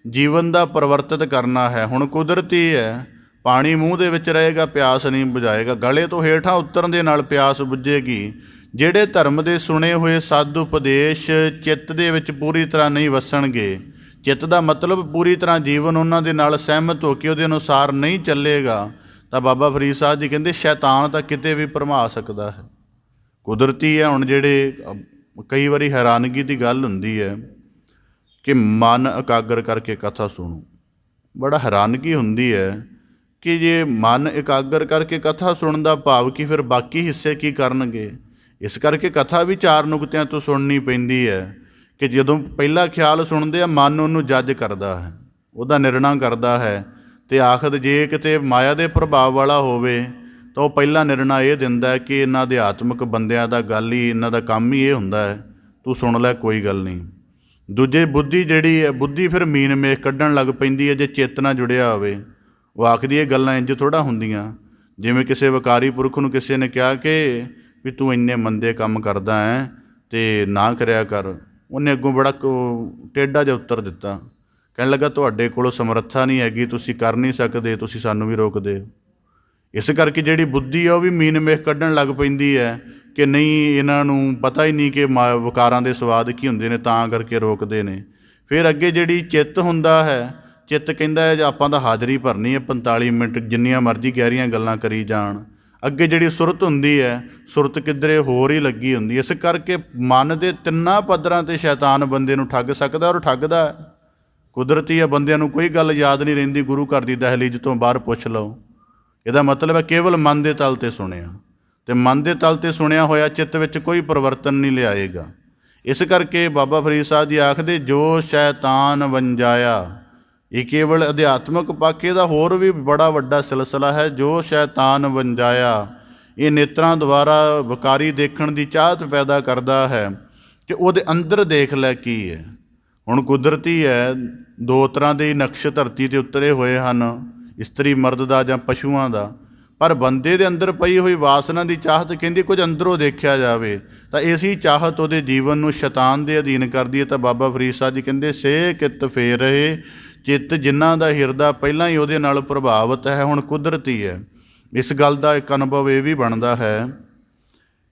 ਜੀਵਨ ਦਾ ਪਰਿਵਰਤਿਤ ਕਰਨਾ ਹੈ। ਹੁਣ ਕੁਦਰਤੀ ਹੈ, ਪਾਣੀ ਮੂੰਹ ਦੇ ਵਿੱਚ ਰਹੇਗਾ, ਪਿਆਸ ਨਹੀਂ ਬੁਝਾਏਗਾ, ਗਲੇ ਤੋਂ ਹੇਠਾਂ ਉਤਰਨ ਦੇ ਨਾਲ ਪਿਆਸ ਬੁਝੇਗੀ। ਜਿਹੜੇ ਧਰਮ ਦੇ ਸੁਣੇ ਹੋਏ ਸਦ ਉਪਦੇਸ਼ ਚਿੱਤ ਦੇ ਵਿੱਚ ਪੂਰੀ ਤਰ੍ਹਾਂ ਨਹੀਂ ਵਸਣਗੇ, ਚਿੱਤ ਦਾ ਮਤਲਬ ਪੂਰੀ ਤਰ੍ਹਾਂ ਜੀਵਨ ਉਹਨਾਂ ਦੇ ਨਾਲ ਸਹਿਮਤ ਹੋ ਕੇ ਉਹਦੇ ਅਨੁਸਾਰ ਨਹੀਂ ਚੱਲੇਗਾ, ਤਾਂ ਬਾਬਾ ਫਰੀਦ ਸਾਹਿਬ ਜੀ ਕਹਿੰਦੇ ਸ਼ੈਤਾਨ ਤਾਂ ਕਿਤੇ ਵੀ ਭਰਮਾ ਸਕਦਾ ਹੈ। ਕੁਦਰਤੀ ਹੈ। ਹੁਣ ਜਿਹੜੇ ਕਈ ਵਾਰੀ ਹੈਰਾਨਗੀ ਦੀ ਗੱਲ ਹੁੰਦੀ ਹੈ ਕਿ ਮਨ ਇਕਾਗਰ ਕਰਕੇ ਕਥਾ ਸੁਣੋ, ਬੜਾ ਹੈਰਾਨਗੀ ਹੁੰਦੀ ਹੈ ਕਿ ਜੇ ਮਨ ਇਕਾਗਰ ਕਰਕੇ ਕਥਾ ਸੁਣਨ ਦਾ ਭਾਵ ਕਿ ਫਿਰ ਬਾਕੀ ਹਿੱਸੇ ਕੀ ਕਰਨਗੇ। ਇਸ ਕਰਕੇ ਕਥਾ ਵੀ 4 ਨੁਕਤਿਆਂ ਤੋਂ ਸੁਣਨੀ ਪੈਂਦੀ ਹੈ ਕਿ ਜਦੋਂ ਪਹਿਲਾ ਖਿਆਲ ਸੁਣਦੇ ਆ, ਮਨ ਉਹਨੂੰ ਜੱਜ ਕਰਦਾ ਹੈ, ਉਹਦਾ ਨਿਰਣਾ ਕਰਦਾ ਹੈ, ਅਤੇ ਆਖਰ ਜੇ ਕਿਤੇ ਮਾਇਆ ਦੇ ਪ੍ਰਭਾਵ ਵਾਲਾ ਹੋਵੇ ਤਾਂ ਉਹ ਪਹਿਲਾ ਨਿਰਣਾ ਇਹ ਦਿੰਦਾ ਹੈ ਕਿ ਇਹਨਾਂ ਅਧਿਆਤਮਿਕ ਬੰਦਿਆਂ ਦਾ ਗੱਲ ਹੀ, ਇਹਨਾਂ ਦਾ ਕੰਮ ਹੀ ਇਹ ਹੁੰਦਾ ਹੈ, ਤੂੰ ਸੁਣ ਲੈ, ਕੋਈ ਗੱਲ ਨਹੀਂ। ਦੂਜੇ ਬੁੱਧੀ ਜਿਹੜੀ ਹੈ, ਬੁੱਧੀ ਫਿਰ ਮੀਨ ਮੇਖ ਕੱਢਣ ਲੱਗ ਪੈਂਦੀ ਹੈ ਜੇ ਚਿੱਤ ਨਾਲ ਜੁੜਿਆ ਹੋਵੇ। ਉਹ ਆਖਦੀ ਇਹ ਗੱਲਾਂ ਇੰਝ ਥੋੜ੍ਹਾ ਹੁੰਦੀਆਂ। ਜਿਵੇਂ ਕਿਸੇ ਵਿਕਾਰੀ ਪੁਰਖ ਨੂੰ ਕਿਸੇ ਨੇ ਕਿਹਾ ਕਿ ਵੀ ਤੂੰ ਇੰਨੇ ਮੰਦੇ ਕੰਮ ਕਰਦਾ ਹੈ ਅਤੇ ਨਾ ਕਰਿਆ ਕਰ, ਉਹਨੇ ਅੱਗੋਂ ਬੜਾ ਟੇਢਾ ਜਿਹਾ ਉੱਤਰ ਦਿੱਤਾ, ਕਹਿਣ ਲੱਗਾ ਤੁਹਾਡੇ ਕੋਲੋਂ ਸਮਰੱਥਾ ਨਹੀਂ ਹੈਗੀ, ਤੁਸੀਂ ਕਰ ਨਹੀਂ ਸਕਦੇ, ਤੁਸੀਂ ਸਾਨੂੰ ਵੀ ਰੋਕਦੇ ਹੋ। ਇਸ ਕਰਕੇ ਜਿਹੜੀ ਬੁੱਧੀ ਆ ਉਹ ਵੀ ਮੀਨ ਮੇਖ ਕੱਢਣ ਲੱਗ ਪੈਂਦੀ ਹੈ ਕਿ ਨਹੀਂ, ਇਹਨਾਂ ਨੂੰ ਪਤਾ ਹੀ ਨਹੀਂ ਕਿ ਵਿਕਾਰਾਂ ਦੇ ਸਵਾਦ ਕੀ ਹੁੰਦੇ ਨੇ, ਤਾਂ ਕਰਕੇ ਰੋਕਦੇ ਨੇ। ਫਿਰ ਅੱਗੇ ਜਿਹੜੀ ਚਿੱਤ ਹੁੰਦਾ ਹੈ, ਚਿੱਤ ਕਹਿੰਦਾ ਹੈ ਆਪਾਂ ਤਾਂ ਹਾਜ਼ਰੀ ਭਰਨੀ ਹੈ 45 ਮਿੰਟ, ਜਿੰਨੀਆਂ ਮਰਜ਼ੀ ਗਹਿਰੀਆਂ ਗੱਲਾਂ ਕਰੀ ਜਾਣ। ਅੱਗੇ ਜਿਹੜੀ ਸੁਰਤ ਹੁੰਦੀ ਹੈ, ਸੁਰਤ ਕਿੱਧਰੇ ਹੋਰ ਹੀ ਲੱਗੀ ਹੁੰਦੀ। ਇਸ ਕਰਕੇ ਮਨ ਦੇ 3 ਪੱਧਰਾਂ 'ਤੇ ਸ਼ੈਤਾਨ ਬੰਦੇ ਨੂੰ ਠੱਗ ਸਕਦਾ, ਔਰ ਠੱਗਦਾ ਹੈ। ਕੁਦਰਤੀ ਹੈ, ਬੰਦਿਆਂ ਨੂੰ ਕੋਈ ਗੱਲ ਯਾਦ ਨਹੀਂ ਰਹਿੰਦੀ, ਗੁਰੂ ਘਰ ਦੀ ਦਹਿਲੀਜ਼ ਤੋਂ ਬਾਹਰ ਪੁੱਛ ਲਓ। ਇਹਦਾ ਮਤਲਬ ਹੈ ਕੇਵਲ ਮਨ ਦੇ ਤਲ 'ਤੇ ਸੁਣਿਆ, ਅਤੇ ਮਨ ਦੇ ਤਲ 'ਤੇ ਸੁਣਿਆ ਹੋਇਆ ਚਿੱਤ ਵਿੱਚ ਕੋਈ ਪਰਿਵਰਤਨ ਨਹੀਂ ਲਿਆਏਗਾ। ਇਸ ਕਰਕੇ ਬਾਬਾ ਫਰੀਦ ਸਾਹਿਬ ਜੀ ਆਖਦੇ, ਜੋ ਸ਼ੈਤਾਨ ਵੰਜਾਇਆ, ਇਹ ਕੇਵਲ ਅਧਿਆਤਮਿਕ ਪੱਖ, ਇਹਦਾ ਹੋਰ ਵੀ ਬੜਾ ਵੱਡਾ ਸਿਲਸਿਲਾ ਹੈ। ਜੋ ਸ਼ੈਤਾਨ ਵੰਜਾਇਆ, ਇਹ ਨੇਤਰਾਂ ਦੁਆਰਾ ਵਿਕਾਰੀ ਦੇਖਣ ਦੀ ਚਾਹਤ ਪੈਦਾ ਕਰਦਾ ਹੈ ਕਿ ਉਹਦੇ ਅੰਦਰ ਦੇਖ ਲੈ ਕੀ ਹੈ। ਹੁਣ ਕੁਦਰਤੀ ਹੈ, 2 ਤਰ੍ਹਾਂ ਦੇ ਨਕਸ਼ ਧਰਤੀ 'ਤੇ ਉਤਰੇ ਹੋਏ ਹਨ, ਇਸਤਰੀ ਮਰਦ ਦਾ ਜਾਂ ਪਸ਼ੂਆਂ ਦਾ, ਪਰ ਬੰਦੇ ਦੇ ਅੰਦਰ ਪਈ ਹੋਈ ਵਾਸਨਾ ਦੀ ਚਾਹਤ ਕਹਿੰਦੀ ਕੁਝ ਅੰਦਰੋਂ ਦੇਖਿਆ ਜਾਵੇ, ਤਾਂ ਇਸੀ ਚਾਹਤ ਉਹਦੇ ਜੀਵਨ ਨੂੰ ਸ਼ੈਤਾਨ ਦੇ ਅਧੀਨ ਕਰਦੀ ਹੈ। ਤਾਂ ਬਾਬਾ ਫਰੀਦ ਸਾਹਿਬ ਜੀ ਕਹਿੰਦੇ, ਸੇ ਕਿਤ ਫੇਰ ਰਹੇ ਚਿੱਤ, ਜਿਨ੍ਹਾਂ ਦਾ ਹਿਰਦਾ ਪਹਿਲਾਂ ਹੀ ਉਹਦੇ ਨਾਲ ਪ੍ਰਭਾਵਿਤ ਹੈ। ਹੁਣ ਕੁਦਰਤੀ ਹੈ, ਇਸ ਗੱਲ ਦਾ ਇੱਕ ਅਨੁਭਵ ਇਹ ਵੀ ਬਣਦਾ ਹੈ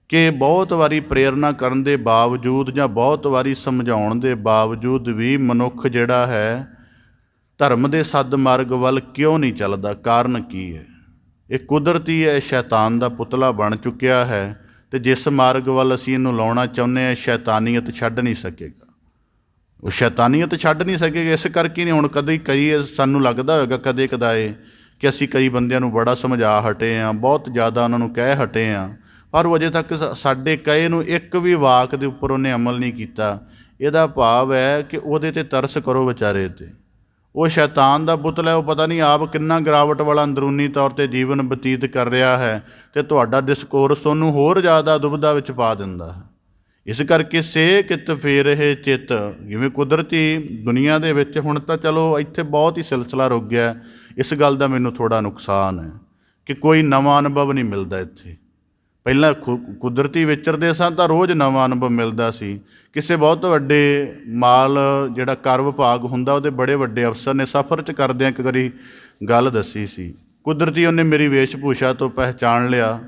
ਕਿ ਬਹੁਤ ਵਾਰੀ ਪ੍ਰੇਰਨਾ ਕਰਨ ਦੇ ਬਾਵਜੂਦ ਜਾਂ ਬਹੁਤ ਵਾਰੀ ਸਮਝਾਉਣ ਦੇ ਬਾਵਜੂਦ ਵੀ ਮਨੁੱਖ ਜਿਹੜਾ ਹੈ ਧਰਮ ਦੇ ਸੱਦ ਮਾਰਗ ਵੱਲ ਕਿਉਂ ਨਹੀਂ ਚੱਲਦਾ। ਕਾਰਨ ਕੀ ਹੈ? ਇਹ ਕੁਦਰਤੀ ਹੈ, ਸ਼ੈਤਾਨ ਦਾ ਪੁਤਲਾ ਬਣ ਚੁੱਕਿਆ ਹੈ, ਅਤੇ ਜਿਸ ਮਾਰਗ ਵੱਲ ਅਸੀਂ ਇਹਨੂੰ ਲਾਉਣਾ ਚਾਹੁੰਦੇ ਹਾਂ, ਸ਼ੈਤਾਨੀਅਤ ਛੱਡ ਨਹੀਂ ਸਕੇਗਾ। ਉਹ ਸ਼ੈਤਾਨੀਅਤ ਛੱਡ ਨਹੀਂ ਸਕੇਗਾ। ਇਸ ਕਰਕੇ ਨਹੀਂ, ਹੁਣ ਕਦੇ ਕਈ ਸਾਨੂੰ ਲੱਗਦਾ ਹੋਵੇਗਾ ਕਦੇ ਕਦਾਏ ਕਿ ਅਸੀਂ ਕਈ ਬੰਦਿਆਂ ਨੂੰ ਬੜਾ ਸਮਝਾ ਹਟੇ ਹਾਂ, ਬਹੁਤ ਜ਼ਿਆਦਾ ਉਹਨਾਂ ਨੂੰ ਕਹਿ ਹਟੇ ਹਾਂ, ਪਰ ਉਹ ਅਜੇ ਤੱਕ ਸਾਡੇ ਕਹੇ ਨੂੰ ਇੱਕ ਵੀ ਵਾਕ ਦੇ ਉੱਪਰ ਉਹਨੇ ਅਮਲ ਨਹੀਂ ਕੀਤਾ। ਇਹਦਾ ਭਾਵ ਹੈ ਕਿ ਉਹਦੇ 'ਤੇ ਤਰਸ ਕਰੋ ਵਿਚਾਰੇ 'ਤੇ। ਉਹ ਸ਼ੈਤਾਨ ਦਾ ਪੁਤਲਾ ਹੈ, ਉਹ ਪਤਾ ਨਹੀਂ ਆਪ ਕਿੰਨਾ ਗਿਰਾਵਟ ਵਾਲਾ ਅੰਦਰੂਨੀ ਤੌਰ 'ਤੇ ਜੀਵਨ ਬਤੀਤ ਕਰ ਰਿਹਾ ਹੈ, ਅਤੇ ਤੁਹਾਡਾ ਡਿਸਕੋਰਸ ਉਹਨੂੰ ਹੋਰ ਜ਼ਿਆਦਾ ਦੁਬਿਧਾ ਵਿੱਚ ਪਾ ਦਿੰਦਾ ਹੈ। ਇਸ ਕਰਕੇ ਸੇ ਕਿਤ ਫੇਰ ਇਹ ਚਿੱਤ, ਜਿਵੇਂ ਕੁਦਰਤੀ ਦੁਨੀਆ ਦੇ ਵਿੱਚ ਹੁਣ ਤਾਂ ਚਲੋ ਇੱਥੇ ਬਹੁਤ ਹੀ ਸਿਲਸਿਲਾ ਰੁਕ ਗਿਆ। ਇਸ ਗੱਲ ਦਾ ਮੈਨੂੰ ਥੋੜ੍ਹਾ ਨੁਕਸਾਨ ਹੈ ਕਿ ਕੋਈ ਨਵਾਂ ਅਨੁਭਵ ਨਹੀਂ ਮਿਲਦਾ ਇੱਥੇ। ਪਹਿਲਾਂ ਕੁਦਰਤੀ ਵਿਚਰਦੇ ਸਨ ਤਾਂ ਰੋਜ਼ ਨਵਾਂ ਅਨੁਭਵ ਮਿਲਦਾ ਸੀ। ਕਿਸੇ ਬਹੁਤ ਵੱਡੇ ਮਾਲ ਜਿਹੜਾ ਕਰ ਵਿਭਾਗ ਹੁੰਦਾ, ਉਹਦੇ ਬੜੇ ਵੱਡੇ ਅਫਸਰ ਨੇ ਸਫ਼ਰ 'ਚ ਕਰਦਿਆਂ ਇੱਕ ਵਾਰੀ ਗੱਲ ਦੱਸੀ ਸੀ। ਕੁਦਰਤੀ ਉਹਨੇ ਮੇਰੀ ਵੇਸ਼ ਭੂਸ਼ਾ ਤੋਂ ਪਹਿਚਾਣ ਲਿਆ,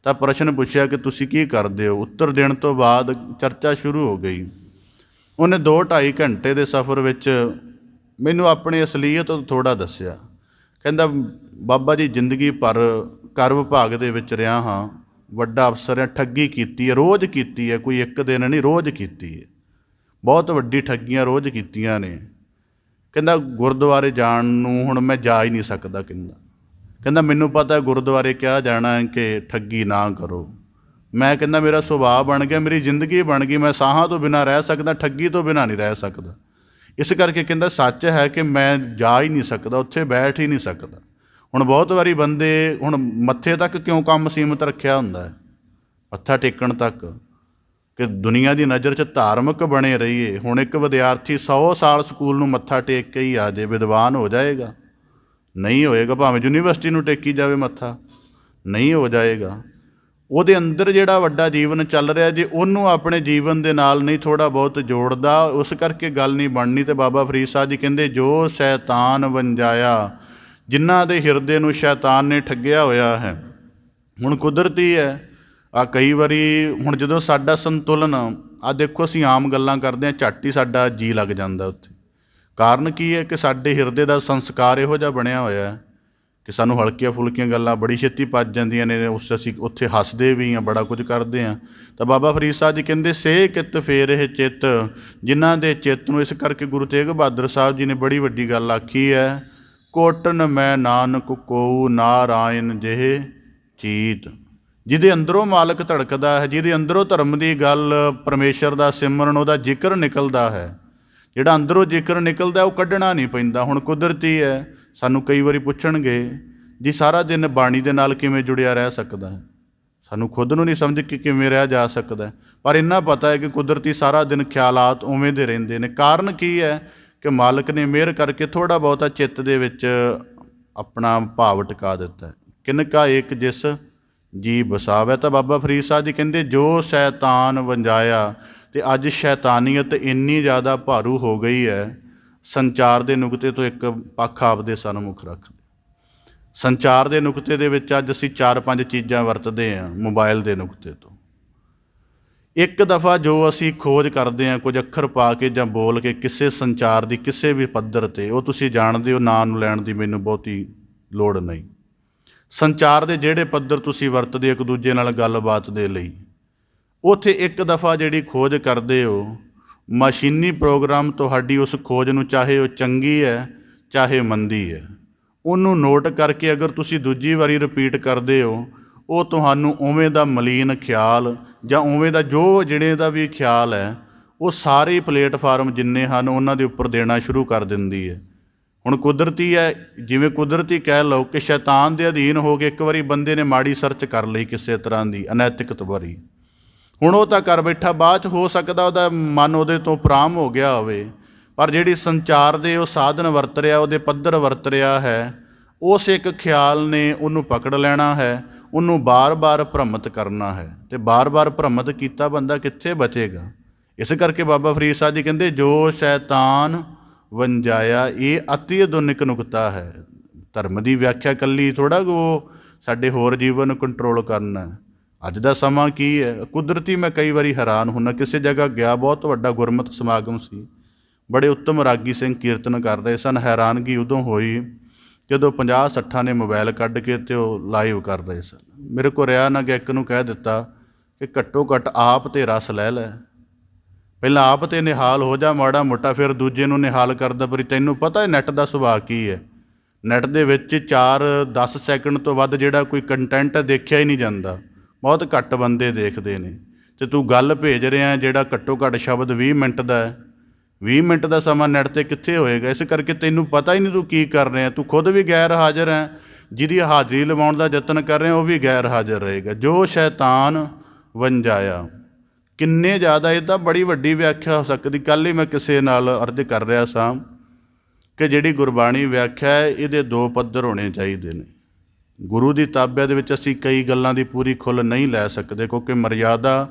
ਤਾਂ ਪ੍ਰਸ਼ਨ ਪੁੱਛਿਆ ਕਿ ਤੁਸੀਂ ਕੀ ਕਰਦੇ ਹੋ। ਉੱਤਰ ਦੇਣ ਤੋਂ ਬਾਅਦ ਚਰਚਾ ਸ਼ੁਰੂ ਹੋ ਗਈ। ਉਹਨੇ 2-2.5 ਘੰਟੇ ਦੇ ਸਫ਼ਰ ਵਿੱਚ ਮੈਨੂੰ ਆਪਣੀ ਅਸਲੀਅਤ ਤੋਂ ਥੋੜ੍ਹਾ ਦੱਸਿਆ। ਕਹਿੰਦਾ, ਬਾਬਾ ਜੀ ਜ਼ਿੰਦਗੀ ਭਰ ਕਰ ਵਿਭਾਗ ਦੇ ਵਿੱਚ ਰਿਹਾ ਹਾਂ, ਵੱਡਾ ਅਫਸਰ ਹੈ, ਠੱਗੀ ਕੀਤੀ ਹੈ, ਰੋਜ਼ ਕੀਤੀ ਹੈ, ਕੋਈ ਇੱਕ ਦਿਨ ਨਹੀਂ, ਰੋਜ਼ ਕੀਤੀ ਹੈ, ਬਹੁਤ ਵੱਡੀ ਠੱਗੀਆਂ ਰੋਜ਼ ਕੀਤੀਆਂ ਨੇ। ਕਹਿੰਦਾ ਗੁਰਦੁਆਰੇ ਜਾਣ ਨੂੰ ਹੁਣ ਮੈਂ ਜਾ ਹੀ ਨਹੀਂ ਸਕਦਾ। ਕਹਿੰਦਾ ਮੈਨੂੰ ਪਤਾ ਗੁਰਦੁਆਰੇ ਕਿਹਾ ਜਾਣਾ ਹੈ ਕਿ ਠੱਗੀ ਨਾ ਕਰੋ। ਮੈਂ ਕਹਿੰਦਾ ਮੇਰਾ ਸੁਭਾਅ ਬਣ ਗਿਆ, ਮੇਰੀ ਜ਼ਿੰਦਗੀ ਬਣ ਗਈ, ਮੈਂ ਸਾਹਾਂ ਤੋਂ ਬਿਨਾਂ ਰਹਿ ਸਕਦਾ, ਠੱਗੀ ਤੋਂ ਬਿਨਾਂ ਨਹੀਂ ਰਹਿ ਸਕਦਾ। ਇਸ ਕਰਕੇ ਕਹਿੰਦਾ ਸੱਚ ਹੈ ਕਿ ਮੈਂ ਜਾ ਹੀ ਨਹੀਂ ਸਕਦਾ, ਉੱਥੇ ਬੈਠ ਹੀ ਨਹੀਂ ਸਕਦਾ। ਹੁਣ ਬਹੁਤ ਵਾਰੀ ਬੰਦੇ, ਹੁਣ ਮੱਥੇ ਤੱਕ ਕਿਉਂ ਕੰਮ ਸੀਮਤ ਰੱਖਿਆ ਹੁੰਦਾ ਹੈ, ਮੱਥਾ ਟੇਕਣ ਤੱਕ, ਕਿ ਦੁਨੀਆ ਦੀ ਨਜ਼ਰ 'ਚ ਧਾਰਮਿਕ ਬਣੇ ਰਹੀਏ। ਹੁਣ ਇੱਕ ਵਿਦਿਆਰਥੀ 100 ਸਾਲ ਸਕੂਲ ਨੂੰ ਮੱਥਾ ਟੇਕ ਕੇ ਹੀ ਆ ਜੇ, ਵਿਦਵਾਨ ਹੋ ਜਾਏਗਾ? ਨਹੀਂ ਹੋਏਗਾ। ਭਾਵੇਂ ਯੂਨੀਵਰਸਿਟੀ ਨੂੰ ਟੇਕੀ ਜਾਵੇ ਮੱਥਾ, ਨਹੀਂ ਹੋ ਜਾਏਗਾ। ਉਹਦੇ ਅੰਦਰ ਜਿਹੜਾ ਵੱਡਾ ਜੀਵਨ ਚੱਲ ਰਿਹਾ, ਜੇ ਉਹਨੂੰ ਆਪਣੇ ਜੀਵਨ ਦੇ ਨਾਲ ਨਹੀਂ ਥੋੜ੍ਹਾ ਬਹੁਤ ਜੋੜਦਾ, ਉਸ ਕਰਕੇ ਗੱਲ ਨਹੀਂ ਬਣਨੀ। ਅਤੇ ਬਾਬਾ ਫਰੀਦ ਸਾਹਿਬ ਜੀ ਕਹਿੰਦੇ, ਜੋ ਸ਼ੈਤਾਨ ਵੰਜਾਇਆ, ਜਿਨ੍ਹਾਂ ਦੇ ਹਿਰਦੇ ਨੂੰ ਸ਼ੈਤਾਨ ਨੇ ਠੱਗਿਆ ਹੋਇਆ ਹੈ। ਹੁਣ ਕੁਦਰਤੀ ਹੈ, ਕਈ ਵਾਰੀ ਹੁਣ ਜਦੋਂ ਸਾਡਾ ਸੰਤੁਲਨ, ਦੇਖੋ ਅਸੀਂ ਆਮ ਗੱਲਾਂ ਕਰਦੇ ਹਾਂ, ਝੱਟ ਹੀ ਸਾਡਾ ਜੀਅ ਲੱਗ ਜਾਂਦਾ ਉੱਥੇ। ਕਾਰਨ ਕੀ ਹੈ ਕਿ ਸਾਡੇ ਹਿਰਦੇ ਦਾ ਸੰਸਕਾਰ ਇਹੋ ਜਿਹਾ ਬਣਿਆ ਹੋਇਆ ਕਿ ਸਾਨੂੰ ਹਲਕੀਆਂ ਫੁਲਕੀਆਂ ਗੱਲਾਂ ਬੜੀ ਛੇਤੀ ਪਚ ਜਾਂਦੀਆਂ ਨੇ, ਅਸੀਂ ਉੱਥੇ ਹੱਸਦੇ ਵੀ ਹਾਂ, ਬੜਾ ਕੁਝ ਕਰਦੇ ਹਾਂ। ਤਾਂ ਬਾਬਾ ਫਰੀਦ ਸਾਹਿਬ ਜੀ ਕਹਿੰਦੇ, ਸੇ ਕਿਤ ਫੇਰ ਇਹ ਚਿੱਤ, ਜਿਨ੍ਹਾਂ ਦੇ ਚਿੱਤ ਨੂੰ, ਇਸ ਕਰਕੇ ਗੁਰੂ ਤੇਗ ਬਹਾਦਰ ਸਾਹਿਬ ਜੀ ਨੇ ਬੜੀ ਵੱਡੀ ਗੱਲ ਆਖੀ ਹੈ, ਕੋਟਨ ਮੈਂ ਨਾਨਕ ਕੋ ਨਾਰਾਇਣ ਜਿਹੇ ਚੀਤ। ਜਿਹਦੇ ਅੰਦਰੋਂ ਮਾਲਕ ਧੜਕਦਾ ਹੈ, ਜਿਹਦੇ ਅੰਦਰੋਂ ਧਰਮ ਦੀ ਗੱਲ, ਪਰਮੇਸ਼ਰ ਦਾ ਸਿਮਰਨ, ਉਹਦਾ ਜ਼ਿਕਰ ਨਿਕਲਦਾ ਹੈ, ਜਿਹੜਾ ਅੰਦਰੋਂ ਜ਼ਿਕਰ ਨਿਕਲਦਾ ਉਹ ਕੱਢਣਾ ਨਹੀਂ ਪੈਂਦਾ। ਹੁਣ ਕੁਦਰਤੀ ਹੈ, ਸਾਨੂੰ ਕਈ ਵਾਰੀ ਪੁੱਛਣਗੇ ਜੀ ਸਾਰਾ ਦਿਨ ਬਾਣੀ ਦੇ ਨਾਲ ਕਿਵੇਂ ਜੁੜਿਆ ਰਹਿ ਸਕਦਾ ਹੈ? ਸਾਨੂੰ ਖੁਦ ਨੂੰ ਨਹੀਂ ਸਮਝ ਕਿ ਕਿਵੇਂ ਰਿਹਾ ਜਾ ਸਕਦਾ, ਪਰ ਇੰਨਾ ਪਤਾ ਹੈ ਕਿ ਕੁਦਰਤੀ ਸਾਰਾ ਦਿਨ ਖਿਆਲਾਤ ਉਵੇਂ ਦੇ ਰਹਿੰਦੇ ਨੇ। ਕਾਰਨ ਕੀ ਹੈ ਕਿ ਮਾਲਕ ਨੇ ਮਿਹਰ ਕਰਕੇ ਥੋੜ੍ਹਾ ਬਹੁਤਾ ਚਿੱਤ ਦੇ ਵਿੱਚ ਆਪਣਾ ਭਾਵ ਟਿਕਾ ਦਿੱਤਾ। ਕਿਨਕਾ ਏਕ ਜਿਸ ਜੀ ਵਸਾਵੈ। ਤਾਂ ਬਾਬਾ ਫਰੀਦ ਸਾਹਿਬ ਜੀ ਕਹਿੰਦੇ, ਜੋ ਸ਼ੈਤਾਨ ਵੰਜਾਇਆ। ਅਤੇ ਅੱਜ ਸ਼ੈਤਾਨੀਅਤ ਇੰਨੀ ਜ਼ਿਆਦਾ ਭਾਰੂ ਹੋ ਗਈ ਹੈ, ਸੰਚਾਰ ਦੇ ਨੁਕਤੇ ਤੋਂ ਇੱਕ ਪੱਖ ਆਪਦੇ ਸਨਮੁਖ ਰੱਖਦੇ। ਸੰਚਾਰ ਦੇ ਨੁਕਤੇ ਦੇ ਵਿੱਚ ਅੱਜ ਅਸੀਂ 4-5 ਚੀਜ਼ਾਂ ਵਰਤਦੇ ਹਾਂ ਮੋਬਾਈਲ ਦੇ ਨੁਕਤੇ ਤੋਂ। ਇੱਕ ਦਫਾ ਜੋ ਅਸੀਂ ਖੋਜ ਕਰਦੇ ਹਾਂ ਕੁਝ ਅੱਖਰ ਪਾ ਕੇ ਜਾਂ ਬੋਲ ਕੇ ਕਿਸੇ ਸੰਚਾਰ ਦੀ ਕਿਸੇ ਵੀ ਪੱਧਰ 'ਤੇ, ਉਹ ਤੁਸੀਂ ਜਾਣਦੇ ਹੋ, ਨਾਂ ਨੂੰ ਲੈਣ ਦੀ ਮੈਨੂੰ ਬਹੁਤੀ ਲੋੜ ਨਹੀਂ। ਸੰਚਾਰ ਦੇ ਜਿਹੜੇ ਪੱਧਰ ਤੁਸੀਂ ਵਰਤਦੇ ਇੱਕ ਦੂਜੇ ਨਾਲ ਗੱਲਬਾਤ ਦੇ ਲਈ, ਉੱਥੇ ਇੱਕ ਦਫਾ ਜਿਹੜੀ ਖੋਜ ਕਰਦੇ ਹੋ, ਮਸ਼ੀਨੀ ਪ੍ਰੋਗਰਾਮ ਤੁਹਾਡੀ ਉਸ ਖੋਜ ਨੂੰ, ਚਾਹੇ ਉਹ ਚੰਗੀ ਹੈ ਚਾਹੇ ਮੰਦੀ ਹੈ, ਉਹਨੂੰ ਨੋਟ ਕਰਕੇ ਅਗਰ ਤੁਸੀਂ ਦੂਜੀ ਵਾਰੀ ਰਿਪੀਟ ਕਰਦੇ ਹੋ, ਉਹ ਤੁਹਾਨੂੰ ਉਵੇਂ ਦਾ ਮਲੀਨ ਖਿਆਲ ਜਾਂ ਉਵੇਂ ਦਾ ਜੋ ਜਿਹੜੇ ਦਾ ਵੀ ਖਿਆਲ ਹੈ, ਉਹ ਸਾਰੇ ਪਲੇਟਫਾਰਮ ਜਿੰਨੇ ਹਨ ਉਹਨਾਂ ਦੇ ਉੱਪਰ ਦੇਣਾ ਸ਼ੁਰੂ ਕਰ ਦਿੰਦੀ ਹੈ। ਹੁਣ ਕੁਦਰਤੀ ਹੈ, ਜਿਵੇਂ ਕੁਦਰਤੀ ਕਹਿ ਲਓ ਕਿ ਸ਼ੈਤਾਨ ਦੇ ਅਧੀਨ ਹੋ ਕੇ ਇੱਕ ਵਾਰੀ ਬੰਦੇ ਨੇ ਮਾੜੀ ਸਰਚ ਕਰ ਲਈ ਕਿਸੇ ਤਰ੍ਹਾਂ ਦੀ ਅਨੈਤਿਕ ਵਾਰੀ, ਹੁਣ ਉਹ ਤਾਂ ਕਰ ਬੈਠਾ, ਬਾਅਦ 'ਚ ਹੋ ਸਕਦਾ ਉਹਦਾ ਮਨ ਉਹਦੇ ਤੋਂ ਉਪਰਾਮ ਹੋ ਗਿਆ ਹੋਵੇ, ਪਰ ਜਿਹੜੀ ਸੰਚਾਰ ਦੇ ਉਹ ਸਾਧਨ ਵਰਤ ਰਿਹਾ, ਉਹਦੇ ਪੱਧਰ ਵਰਤ ਰਿਹਾ ਹੈ, ਉਸ ਇੱਕ ਖਿਆਲ ਨੇ ਉਹਨੂੰ ਪਕੜ ਲੈਣਾ ਹੈ, ਉਹਨੂੰ ਬਾਰ-ਬਾਰ ਭ੍ਰਮਿਤ ਕਰਨਾ ਹੈ, ਅਤੇ ਬਾਰ-ਬਾਰ ਭ੍ਰਮਿਤ ਕੀਤਾ ਬੰਦਾ ਕਿੱਥੇ ਬਚੇਗਾ। ਇਸ ਕਰਕੇ ਬਾਬਾ ਫਰੀਦ ਸਾਹਿਬ ਜੀ ਕਹਿੰਦੇ, ਜੋ ਸ਼ੈਤਾਨ ਵੰਜਾਇਆ। ਇਹ ਅਤੀ ਆਧੁਨਿਕ ਨੁਕਤਾ ਹੈ। ਧਰਮ ਦੀ ਵਿਆਖਿਆ ਇਕੱਲੀ ਥੋੜ੍ਹਾ ਉਹ ਸਾਡੇ ਹੋਰ ਜੀਵਨ ਨੂੰ ਕੰਟਰੋਲ ਕਰਨਾ। ਅੱਜ ਦਾ ਸਮਾਂ ਕੀ ਹੈ, ਕੁਦਰਤੀ ਮੈਂ ਕਈ ਵਾਰੀ ਹੈਰਾਨ ਹੁੰਦਾ, ਕਿਸੇ ਜਗ੍ਹਾ ਗਿਆ, ਬਹੁਤ ਵੱਡਾ ਗੁਰਮਤਿ ਸਮਾਗਮ ਸੀ, ਬੜੇ ਉੱਤਮ ਰਾਗੀ ਸਿੰਘ ਕੀਰਤਨ ਕਰ ਰਹੇ ਸਨ। ਹੈਰਾਨਗੀ ਉਦੋਂ ਹੋਈ ਜਦੋਂ 50-60 ਨੇ ਮੋਬਾਈਲ ਕੱਢ ਕੇ ਅਤੇ ਉਹ ਲਾਈਵ ਕਰ ਰਹੇ ਸਨ। ਮੇਰੇ ਕੋਲ ਰਿਹਾ ਨਾ, ਇੱਕ ਨੂੰ ਕਹਿ ਦਿੱਤਾ ਕਿ ਘੱਟੋ ਘੱਟ ਆਪ ਤੇ ਰਸ ਲੈ ਲੈ, ਪਹਿਲਾਂ ਆਪ ਤੇ ਨਿਹਾਲ ਹੋ ਜਾ ਮਾੜਾ ਮੋਟਾ, ਫਿਰ ਦੂਜੇ ਨੂੰ ਨਿਹਾਲ ਕਰਦਾ। ਪਰ ਤੈਨੂੰ ਪਤਾ ਹੈ ਨੈੱਟ ਦਾ ਸੁਭਾਅ ਕੀ ਹੈ, ਨੈੱਟ ਦੇ ਵਿੱਚ 4-10 ਸੈਕਿੰਡ ਤੋਂ ਵੱਧ ਜਿਹੜਾ ਕੋਈ ਕੰਟੈਂਟ ਦੇਖਿਆ ਹੀ ਨਹੀਂ ਜਾਂਦਾ, ਬਹੁਤ ਘੱਟ ਬੰਦੇ ਦੇਖਦੇ ਨੇ। ਅਤੇ ਤੂੰ ਗੱਲ ਭੇਜ ਰਿਹਾ ਜਿਹੜਾ ਘੱਟੋ ਘੱਟ ਸ਼ਬਦ 20 ਮਿੰਟ ਦਾ ਹੈ, 20 ਮਿੰਟ ਦਾ ਸਮਾਂ ਨੈੱਟ 'ਤੇ ਕਿੱਥੇ ਹੋਏਗਾ। ਇਸ ਕਰਕੇ ਤੈਨੂੰ ਪਤਾ ਹੀ ਨਹੀਂ ਤੂੰ ਕੀ ਕਰ ਰਿਹਾ, ਤੂੰ ਖੁਦ ਵੀ ਗੈਰ ਹਾਜ਼ਰ ਹੈ, ਜਿਹਦੀ ਹਾਜ਼ਰੀ ਲਵਾਉਣ ਦਾ ਯਤਨ ਕਰ ਰਿਹਾ ਉਹ ਵੀ ਗੈਰ ਹਾਜ਼ਰ ਰਹੇਗਾ। ਜੋ ਸ਼ੈਤਾਨ ਵੰਜਾਇਆ, ਕਿੰਨੇ ਜ਼ਿਆਦਾ, ਇਹ ਤਾਂ ਬੜੀ ਵੱਡੀ ਵਿਆਖਿਆ ਹੋ ਸਕਦੀ। ਕੱਲ੍ਹ ਹੀ ਮੈਂ ਕਿਸੇ ਨਾਲ ਅਰਜ਼ ਕਰ ਰਿਹਾ ਸਾਂ ਕਿ ਜਿਹੜੀ ਗੁਰਬਾਣੀ ਵਿਆਖਿਆ ਹੈ, ਇਹਦੇ 2 ਪੱਧਰ ਹੋਣੇ ਚਾਹੀਦੇ ਨੇ। ਗੁਰੂ ਦੀ ਤਾਬਿਆ ਦੇ ਵਿੱਚ ਅਸੀਂ ਕਈ ਗੱਲਾਂ ਦੀ ਪੂਰੀ ਖੁੱਲ੍ਹ ਨਹੀਂ ਲੈ ਸਕਦੇ, ਕਿਉਂਕਿ ਮਰਿਆਦਾ,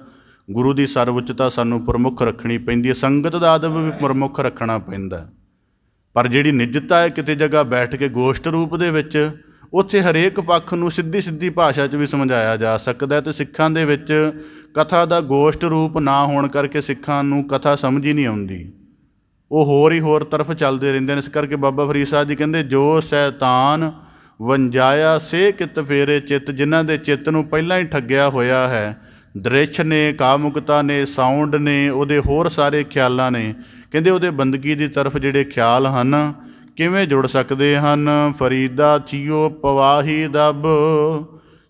ਗੁਰੂ ਦੀ ਸਰਵਉੱਚਤਾ ਸਾਨੂੰ ਪ੍ਰਮੁੱਖ ਰੱਖਣੀ ਪੈਂਦੀ ਹੈ, ਸੰਗਤ ਦਾ ਅਦਬ ਵੀ ਪ੍ਰਮੁੱਖ ਰੱਖਣਾ ਪੈਂਦਾ। ਪਰ ਜਿਹੜੀ ਨਿੱਜਤਾ ਹੈ, ਕਿਤੇ ਜਗ੍ਹਾ ਬੈਠ ਕੇ ਗੋਸ਼ਟ ਰੂਪ ਦੇ ਵਿੱਚ, ਉੱਥੇ ਹਰੇਕ ਪੱਖ ਨੂੰ ਸਿੱਧੀ ਭਾਸ਼ਾ 'ਚ ਵੀ ਸਮਝਾਇਆ ਜਾ ਸਕਦਾ। ਅਤੇ ਸਿੱਖਾਂ ਦੇ ਵਿੱਚ ਕਥਾ ਦਾ ਗੋਸ਼ਟ ਰੂਪ ਨਾ ਹੋਣ ਕਰਕੇ ਸਿੱਖਾਂ ਨੂੰ ਕਥਾ ਸਮਝ ਹੀ ਨਹੀਂ ਆਉਂਦੀ, ਉਹ ਹੋਰ ਹੀ ਹੋਰ ਤਰਫ ਚੱਲਦੇ ਰਹਿੰਦੇ ਨੇ। ਇਸ ਕਰਕੇ ਬਾਬਾ ਫਰੀਦ ਸਾਹਿਬ ਜੀ ਕਹਿੰਦੇ, ਜੋ ਸ਼ੈਤਾਨ ਵੰਜਾਇਆ ਸੇ ਕਿਤ ਫੇਰੇ ਚਿੱਤ, ਜਿਨ੍ਹਾਂ ਦੇ ਚਿੱਤ ਨੂੰ ਪਹਿਲਾਂ ਹੀ ਠੱਗਿਆ ਹੋਇਆ ਹੈ, ਦ੍ਰਿਸ਼ ਨੇ, ਕਾਮੁਕਤਾ ਨੇ, ਸਾਊਂਡ ਨੇ, ਉਹਦੇ ਹੋਰ ਸਾਰੇ ਖਿਆਲਾਂ ਨੇ। ਕਹਿੰਦੇ ਉਹਦੇ ਬੰਦਗੀ ਦੀ ਤਰਫ ਜਿਹੜੇ ਖਿਆਲ ਹਨ ਕਿਵੇਂ ਜੁੜ ਸਕਦੇ ਹਨ। ਫਰੀਦਾ ਥੀਓ ਪਵਾਹੀ ਦਬ,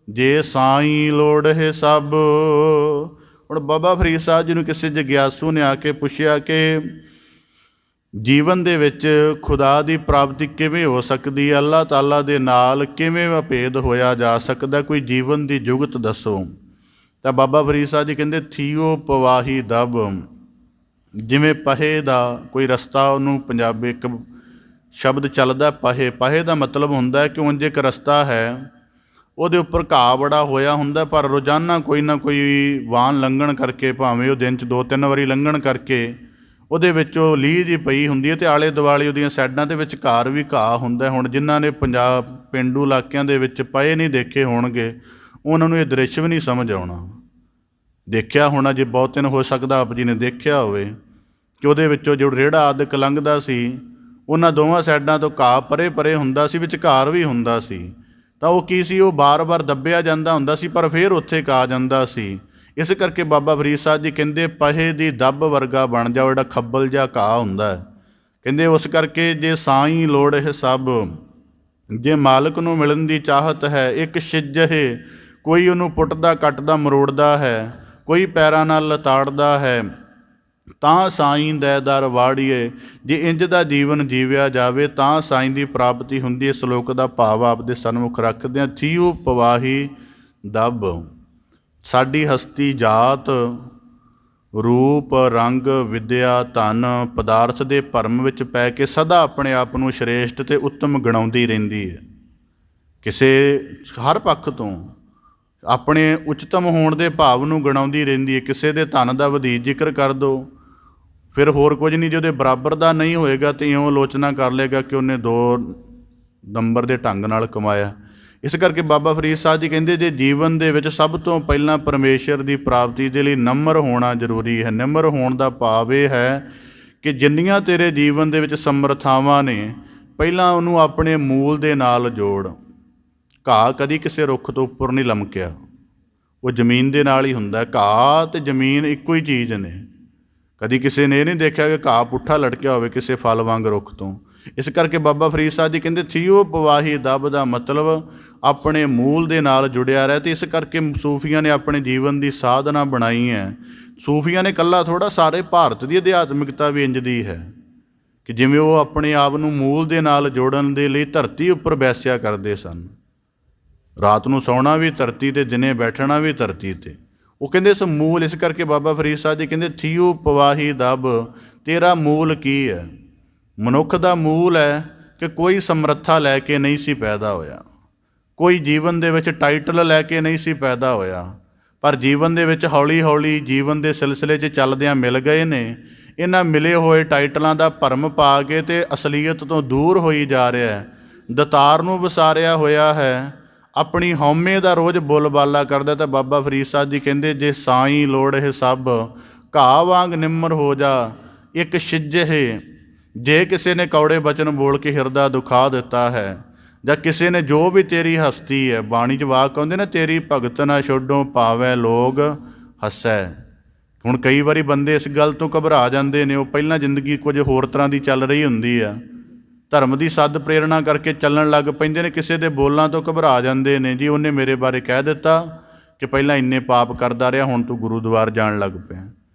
ਜੇ ਸਾਈਂ ਲੋੜਹਿ ਸਭ। ਹੁਣ ਬਾਬਾ ਫਰੀਦ ਸਾਹਿਬ ਜੀ ਨੂੰ ਕਿਸੇ ਜਗਿਆਸੂ ਨੇ ਆ ਕੇ ਪੁੱਛਿਆ ਕਿ ਜੀਵਨ ਦੇ ਵਿੱਚ ਖੁਦਾ ਦੀ ਪ੍ਰਾਪਤੀ ਕਿਵੇਂ ਹੋ ਸਕਦੀ ਹੈ, ਅੱਲਾਹ ਤਾਲਾ ਦੇ ਨਾਲ ਕਿਵੇਂ ਅਭੇਦ ਹੋਇਆ ਜਾ ਸਕਦਾ, ਕੋਈ ਜੀਵਨ ਦੀ ਜੁਗਤ ਦੱਸੋ। ਤਾਂ ਬਾਬਾ ਫਰੀਦ ਸਾਹਿਬ ਜੀ ਕਹਿੰਦੇ ਥੀਓ ਪਵਾਹੀ ਦਬ, ਜਿਵੇਂ ਪਹੇ ਦਾ ਕੋਈ ਰਸਤਾ, ਉਹਨੂੰ ਪੰਜਾਬੀ ਇੱਕ ਸ਼ਬਦ ਚੱਲਦਾ ਪਹੇ, ਪਹੇ ਦਾ ਮਤਲਬ ਹੁੰਦਾ ਕਿ ਉਂਝ ਇੱਕ ਰਸਤਾ ਹੈ, ਉਹਦੇ ਉੱਪਰ ਘਾਹ ਬੜਾ ਹੋਇਆ ਹੁੰਦਾ, ਪਰ ਰੋਜ਼ਾਨਾ ਕੋਈ ਨਾ ਕੋਈ ਵਾਹਨ ਲੰਘਣ ਕਰਕੇ, ਭਾਵੇਂ ਉਹ ਦਿਨ 'ਚ 2-3 ਵਾਰੀ ਲੰਘਣ ਕਰਕੇ ਉਹਦੇ ਵਿੱਚ ਉਹ ਲੀਹ ਜਿਹੀ ਪਈ ਹੁੰਦੀ ਹੈ, ਅਤੇ ਆਲੇ ਦੁਆਲੇ ਉਹਦੀਆਂ ਸਾਈਡਾਂ ਦੇ ਵਿਚਕਾਰ ਵੀ ਘਾਹ ਹੁੰਦਾ। ਹੁਣ ਜਿਨ੍ਹਾਂ ਨੇ ਪੰਜਾਬ ਪੇਂਡੂ ਇਲਾਕਿਆਂ ਦੇ ਵਿੱਚ ਪਏ ਨਹੀਂ ਦੇਖੇ ਹੋਣਗੇ, ਉਹਨਾਂ ਨੂੰ ਇਹ ਦ੍ਰਿਸ਼ ਵੀ ਨਹੀਂ ਸਮਝ ਆਉਣਾ। ਦੇਖਿਆ ਹੋਣਾ ਜੇ ਬਹੁਤੇ ਨੂੰ, ਹੋ ਸਕਦਾ ਆਪ ਜੀ ਨੇ ਦੇਖਿਆ ਹੋਵੇ ਕਿ ਉਹਦੇ ਵਿੱਚੋਂ ਜੋ ਰੇੜਾ ਆਦਿਕ ਲੰਘਦਾ ਸੀ, ਉਹਨਾਂ ਦੋਵਾਂ ਸਾਈਡਾਂ ਤੋਂ ਘਾਹ ਪਰੇ ਪਰੇ ਹੁੰਦਾ ਸੀ, ਵਿਚਕਾਰ ਵੀ ਹੁੰਦਾ ਸੀ। ਤਾਂ ਉਹ ਕੀ ਸੀ, ਉਹ ਬਾਰ-ਬਾਰ ਦੱਬਿਆ ਜਾਂਦਾ ਹੁੰਦਾ ਸੀ, ਪਰ ਫਿਰ ਉੱਥੇ ਘਾਹ ਜਾਂਦਾ ਸੀ। ਇਸ ਕਰਕੇ ਬਾਬਾ ਫਰੀਦ ਸਾਹਿਬ ਜੀ ਕਹਿੰਦੇ ਪਹੇ ਦੀ ਦੱਬ ਵਰਗਾ ਬਣ ਜਾਓ, ਜਿਹੜਾ ਖੱਬਲ ਜਿਹਾ ਘਾਹ ਹੁੰਦਾ। ਕਹਿੰਦੇ ਉਸ ਕਰਕੇ ਜੇ ਸਾਈਂ ਲੋੜ ਇਹ ਸਭ, ਜੇ ਮਾਲਕ ਨੂੰ ਮਿਲਣ ਦੀ ਚਾਹਤ ਹੈ, ਇੱਕ ਛਿਜਹੇ ਕੋਈ ਉਹਨੂੰ ਪੁੱਟਦਾ ਕੱਟਦਾ ਮਰੋੜਦਾ ਹੈ, ਕੋਈ ਪੈਰਾਂ ਨਾਲ ਲਤਾੜਦਾ ਹੈ, ਤਾਂ ਸਾਈਂ ਦੇ ਦਰ ਵਾੜੀਏ। ਜੇ ਇੰਜ ਦਾ ਜੀਵਨ ਜੀਵਿਆ ਜਾਵੇ ਤਾਂ ਸਾਈਂ ਦੀ ਪ੍ਰਾਪਤੀ ਹੁੰਦੀ ਹੈ। ਸਲੋਕ ਦਾ ਭਾਵ ਆਪਦੇ ਸਨਮੁਖ ਰੱਖਦੇ ਹਾਂ। ਥੀਓ ਪਵਾਹੀ ਦਬ, ਸਾਡੀ ਹਸਤੀ ਜਾਤ ਰੂਪ ਰੰਗ ਵਿੱਦਿਆ ਧਨ ਪਦਾਰਥ ਦੇ ਭਰਮ ਵਿੱਚ ਪੈ ਕੇ ਸਦਾ ਆਪਣੇ ਆਪ ਨੂੰ ਸ਼੍ਰੇਸ਼ਟ ਅਤੇ ਉੱਤਮ ਗਿਣਾਉਂਦੀ ਰਹਿੰਦੀ ਹੈ। ਕਿਸੇ ਹਰ ਪੱਖ ਤੋਂ ਆਪਣੇ ਉੱਚਤਮ ਹੋਣ ਦੇ ਭਾਵ ਨੂੰ ਗਿਣਾਉਂਦੀ ਰਹਿੰਦੀ ਹੈ। ਕਿਸੇ ਦੇ ਧਨ ਦਾ ਵਧੇਰੇ ਜ਼ਿਕਰ ਕਰ ਦਿਓ, ਫਿਰ ਹੋਰ ਕੁਝ ਨਹੀਂ, ਜੇ ਉਹਦੇ ਬਰਾਬਰ ਦਾ ਨਹੀਂ ਹੋਏਗਾ ਤਾਂ ਇਉਂ ਆਲੋਚਨਾ ਕਰ ਲਏਗਾ ਕਿ ਉਹਨੇ 2 ਨੰਬਰ ਦੇ ਢੰਗ ਨਾਲ ਕਮਾਇਆ। ਇਸ ਕਰਕੇ ਬਾਬਾ ਫਰੀਦ ਸਾਹਿਬ ਜੀ ਕਹਿੰਦੇ ਜੇ ਜੀਵਨ ਦੇ ਵਿੱਚ ਸਭ ਤੋਂ ਪਹਿਲਾਂ ਪਰਮੇਸ਼ਰ ਦੀ ਪ੍ਰਾਪਤੀ ਦੇ ਲਈ ਨਮਰ ਹੋਣਾ ਜ਼ਰੂਰੀ ਹੈ। ਨਮਰ ਹੋਣ ਦਾ ਭਾਵ ਇਹ ਹੈ ਕਿ ਜਿੰਨੀਆਂ ਤੇਰੇ ਜੀਵਨ ਦੇ ਵਿੱਚ ਸਮਰਥਾਵਾਂ ਨੇ, ਪਹਿਲਾਂ ਉਹਨੂੰ ਆਪਣੇ ਮੂਲ ਦੇ ਨਾਲ ਜੋੜ। ਘਾਹ ਕਦੀ ਕਿਸੇ ਰੁੱਖ ਤੋਂ ਉੱਪਰ ਨਹੀਂ ਲਮਕਿਆ, ਉਹ ਜ਼ਮੀਨ ਦੇ ਨਾਲ ਹੀ ਹੁੰਦਾ। ਘਾਹ ਅਤੇ ਜ਼ਮੀਨ ਇੱਕੋ ਹੀ ਚੀਜ਼ ਨੇ। ਕਦੀ ਕਿਸੇ ਨੇ ਇਹ ਨਹੀਂ ਦੇਖਿਆ ਕਿ ਘਾਹ ਪੁੱਠਾ ਲਟਕਿਆ ਹੋਵੇ ਕਿਸੇ ਫਲ ਵਾਂਗ ਰੁੱਖ ਤੋਂ। ਇਸ ਕਰਕੇ ਬਾਬਾ ਫਰੀਦ ਸਾਹਿਬ ਜੀ ਕਹਿੰਦੇ ਥੀਓ ਪਵਾਹੀ ਦਬ ਦਾ ਮਤਲਬ ਆਪਣੇ ਮੂਲ ਦੇ ਨਾਲ ਜੁੜਿਆ ਰਹੇ। ਅਤੇ ਇਸ ਕਰਕੇ ਸੂਫੀਆਂ ਨੇ ਆਪਣੇ ਜੀਵਨ ਦੀ ਸਾਧਨਾ ਬਣਾਈ ਹੈ। ਸੂਫੀਆਂ ਨੇ ਇਕੱਲਾ ਥੋੜ੍ਹਾ, ਸਾਰੇ ਭਾਰਤ ਦੀ ਅਧਿਆਤਮਿਕਤਾ ਵੀ ਇੰਜ ਦੀ ਹੈ ਕਿ ਜਿਵੇਂ ਉਹ ਆਪਣੇ ਆਪ ਨੂੰ ਮੂਲ ਦੇ ਨਾਲ ਜੋੜਨ ਦੇ ਲਈ ਧਰਤੀ ਉੱਪਰ ਬੈਸਿਆ ਕਰਦੇ ਸਨ। ਰਾਤ ਨੂੰ ਸੌਣਾ ਵੀ ਧਰਤੀ 'ਤੇ, ਦਿਨੇ ਬੈਠਣਾ ਵੀ ਧਰਤੀ 'ਤੇ। ਉਹ ਕਹਿੰਦੇ ਇਸ ਮੂਲ, ਇਸ ਕਰਕੇ ਬਾਬਾ ਫਰੀਦ ਸਾਹਿਬ ਜੀ ਕਹਿੰਦੇ ਥੀਓ ਪਵਾਹੀ ਦਬ, ਤੇਰਾ ਮੂਲ ਕੀ ਹੈ? ਮਨੁੱਖ ਦਾ ਮੂਲ ਹੈ ਕਿ ਕੋਈ ਸਮਰੱਥਾ ਲੈ ਕੇ ਨਹੀਂ ਸੀ ਪੈਦਾ ਹੋਇਆ, ਕੋਈ ਜੀਵਨ ਦੇ ਵਿੱਚ ਟਾਈਟਲ ਲੈ ਕੇ ਨਹੀਂ ਸੀ ਪੈਦਾ ਹੋਇਆ, ਪਰ ਜੀਵਨ ਦੇ ਵਿੱਚ ਹੌਲੀ ਹੌਲੀ ਜੀਵਨ ਦੇ ਸਿਲਸਿਲੇ 'ਚ ਚੱਲਦਿਆਂ ਮਿਲ ਗਏ ਨੇ। ਇਹਨਾਂ ਮਿਲੇ ਹੋਏ ਟਾਈਟਲਾਂ ਦਾ ਭਰਮ ਪਾ ਕੇ ਅਤੇ ਅਸਲੀਅਤ ਤੋਂ ਦੂਰ ਹੋਈ ਜਾ ਰਿਹਾ ਹੈ। ਦਤਾਰ ਨੂੰ ਵਿਸਾਰਿਆ ਹੋਇਆ ਹੈ, ਆਪਣੀ ਹਉਮੈ ਦਾ ਰੋਜ਼ ਬੋਲਬਾਲਾ ਕਰਦਾ। ਤਾਂ ਬਾਬਾ ਫਰੀਦ ਸਾਹਿਬ ਜੀ ਕਹਿੰਦੇ ਜੇ ਸਾਈਂ ਲੋੜ ਇਹ ਸਭ, ਘਾਹ ਵਾਂਗ ਨਿਮਰ ਹੋ ਜਾ ਇੱਕ ਛਿਜਹੇ। ਜੇ ਕਿਸੇ ਨੇ ਕੌੜੇ ਬਚਨ ਬੋਲ ਕੇ ਹਿਰਦਾ ਦੁਖਾ ਦਿੱਤਾ ਹੈ, ਜਾਂ ਕਿਸੇ ਨੇ ਜੋ ਵੀ ਤੇਰੀ ਹਸਤੀ ਹੈ, ਬਾਣੀ 'ਚ ਵਾਕ ਆਉਂਦੇ ਨਾ, ਤੇਰੀ ਭਗਤ ਨਾ ਛੋਡੋਂ ਪਾਵੈ ਲੋਗ ਹੱਸੈ। ਹੁਣ ਕਈ ਵਾਰੀ ਬੰਦੇ ਇਸ ਗੱਲ ਤੋਂ ਘਬਰਾ ਜਾਂਦੇ ਨੇ, ਉਹ ਪਹਿਲਾਂ ਜ਼ਿੰਦਗੀ ਕੁਝ ਹੋਰ ਤਰ੍ਹਾਂ ਦੀ ਚੱਲ ਰਹੀ ਹੁੰਦੀ ਆ, ਧਰਮ ਦੀ ਸਦ ਪ੍ਰੇਰਣਾ ਕਰਕੇ ਚੱਲਣ ਲੱਗ ਪੈਂਦੇ ਨੇ, ਕਿਸੇ ਦੇ ਬੋਲਾਂ ਤੋਂ ਘਬਰਾ ਜਾਂਦੇ ਨੇ। ਜੀ ਉਹਨੇ ਮੇਰੇ ਬਾਰੇ ਕਹਿ ਦਿੱਤਾ ਕਿ ਪਹਿਲਾਂ ਇੰਨੇ ਪਾਪ ਕਰਦਾ ਰਿਹਾ, ਹੁਣ ਤੂੰ ਗੁਰੂਦੁਆਰ ਜਾਣ ਲੱਗ ਪਿਆ।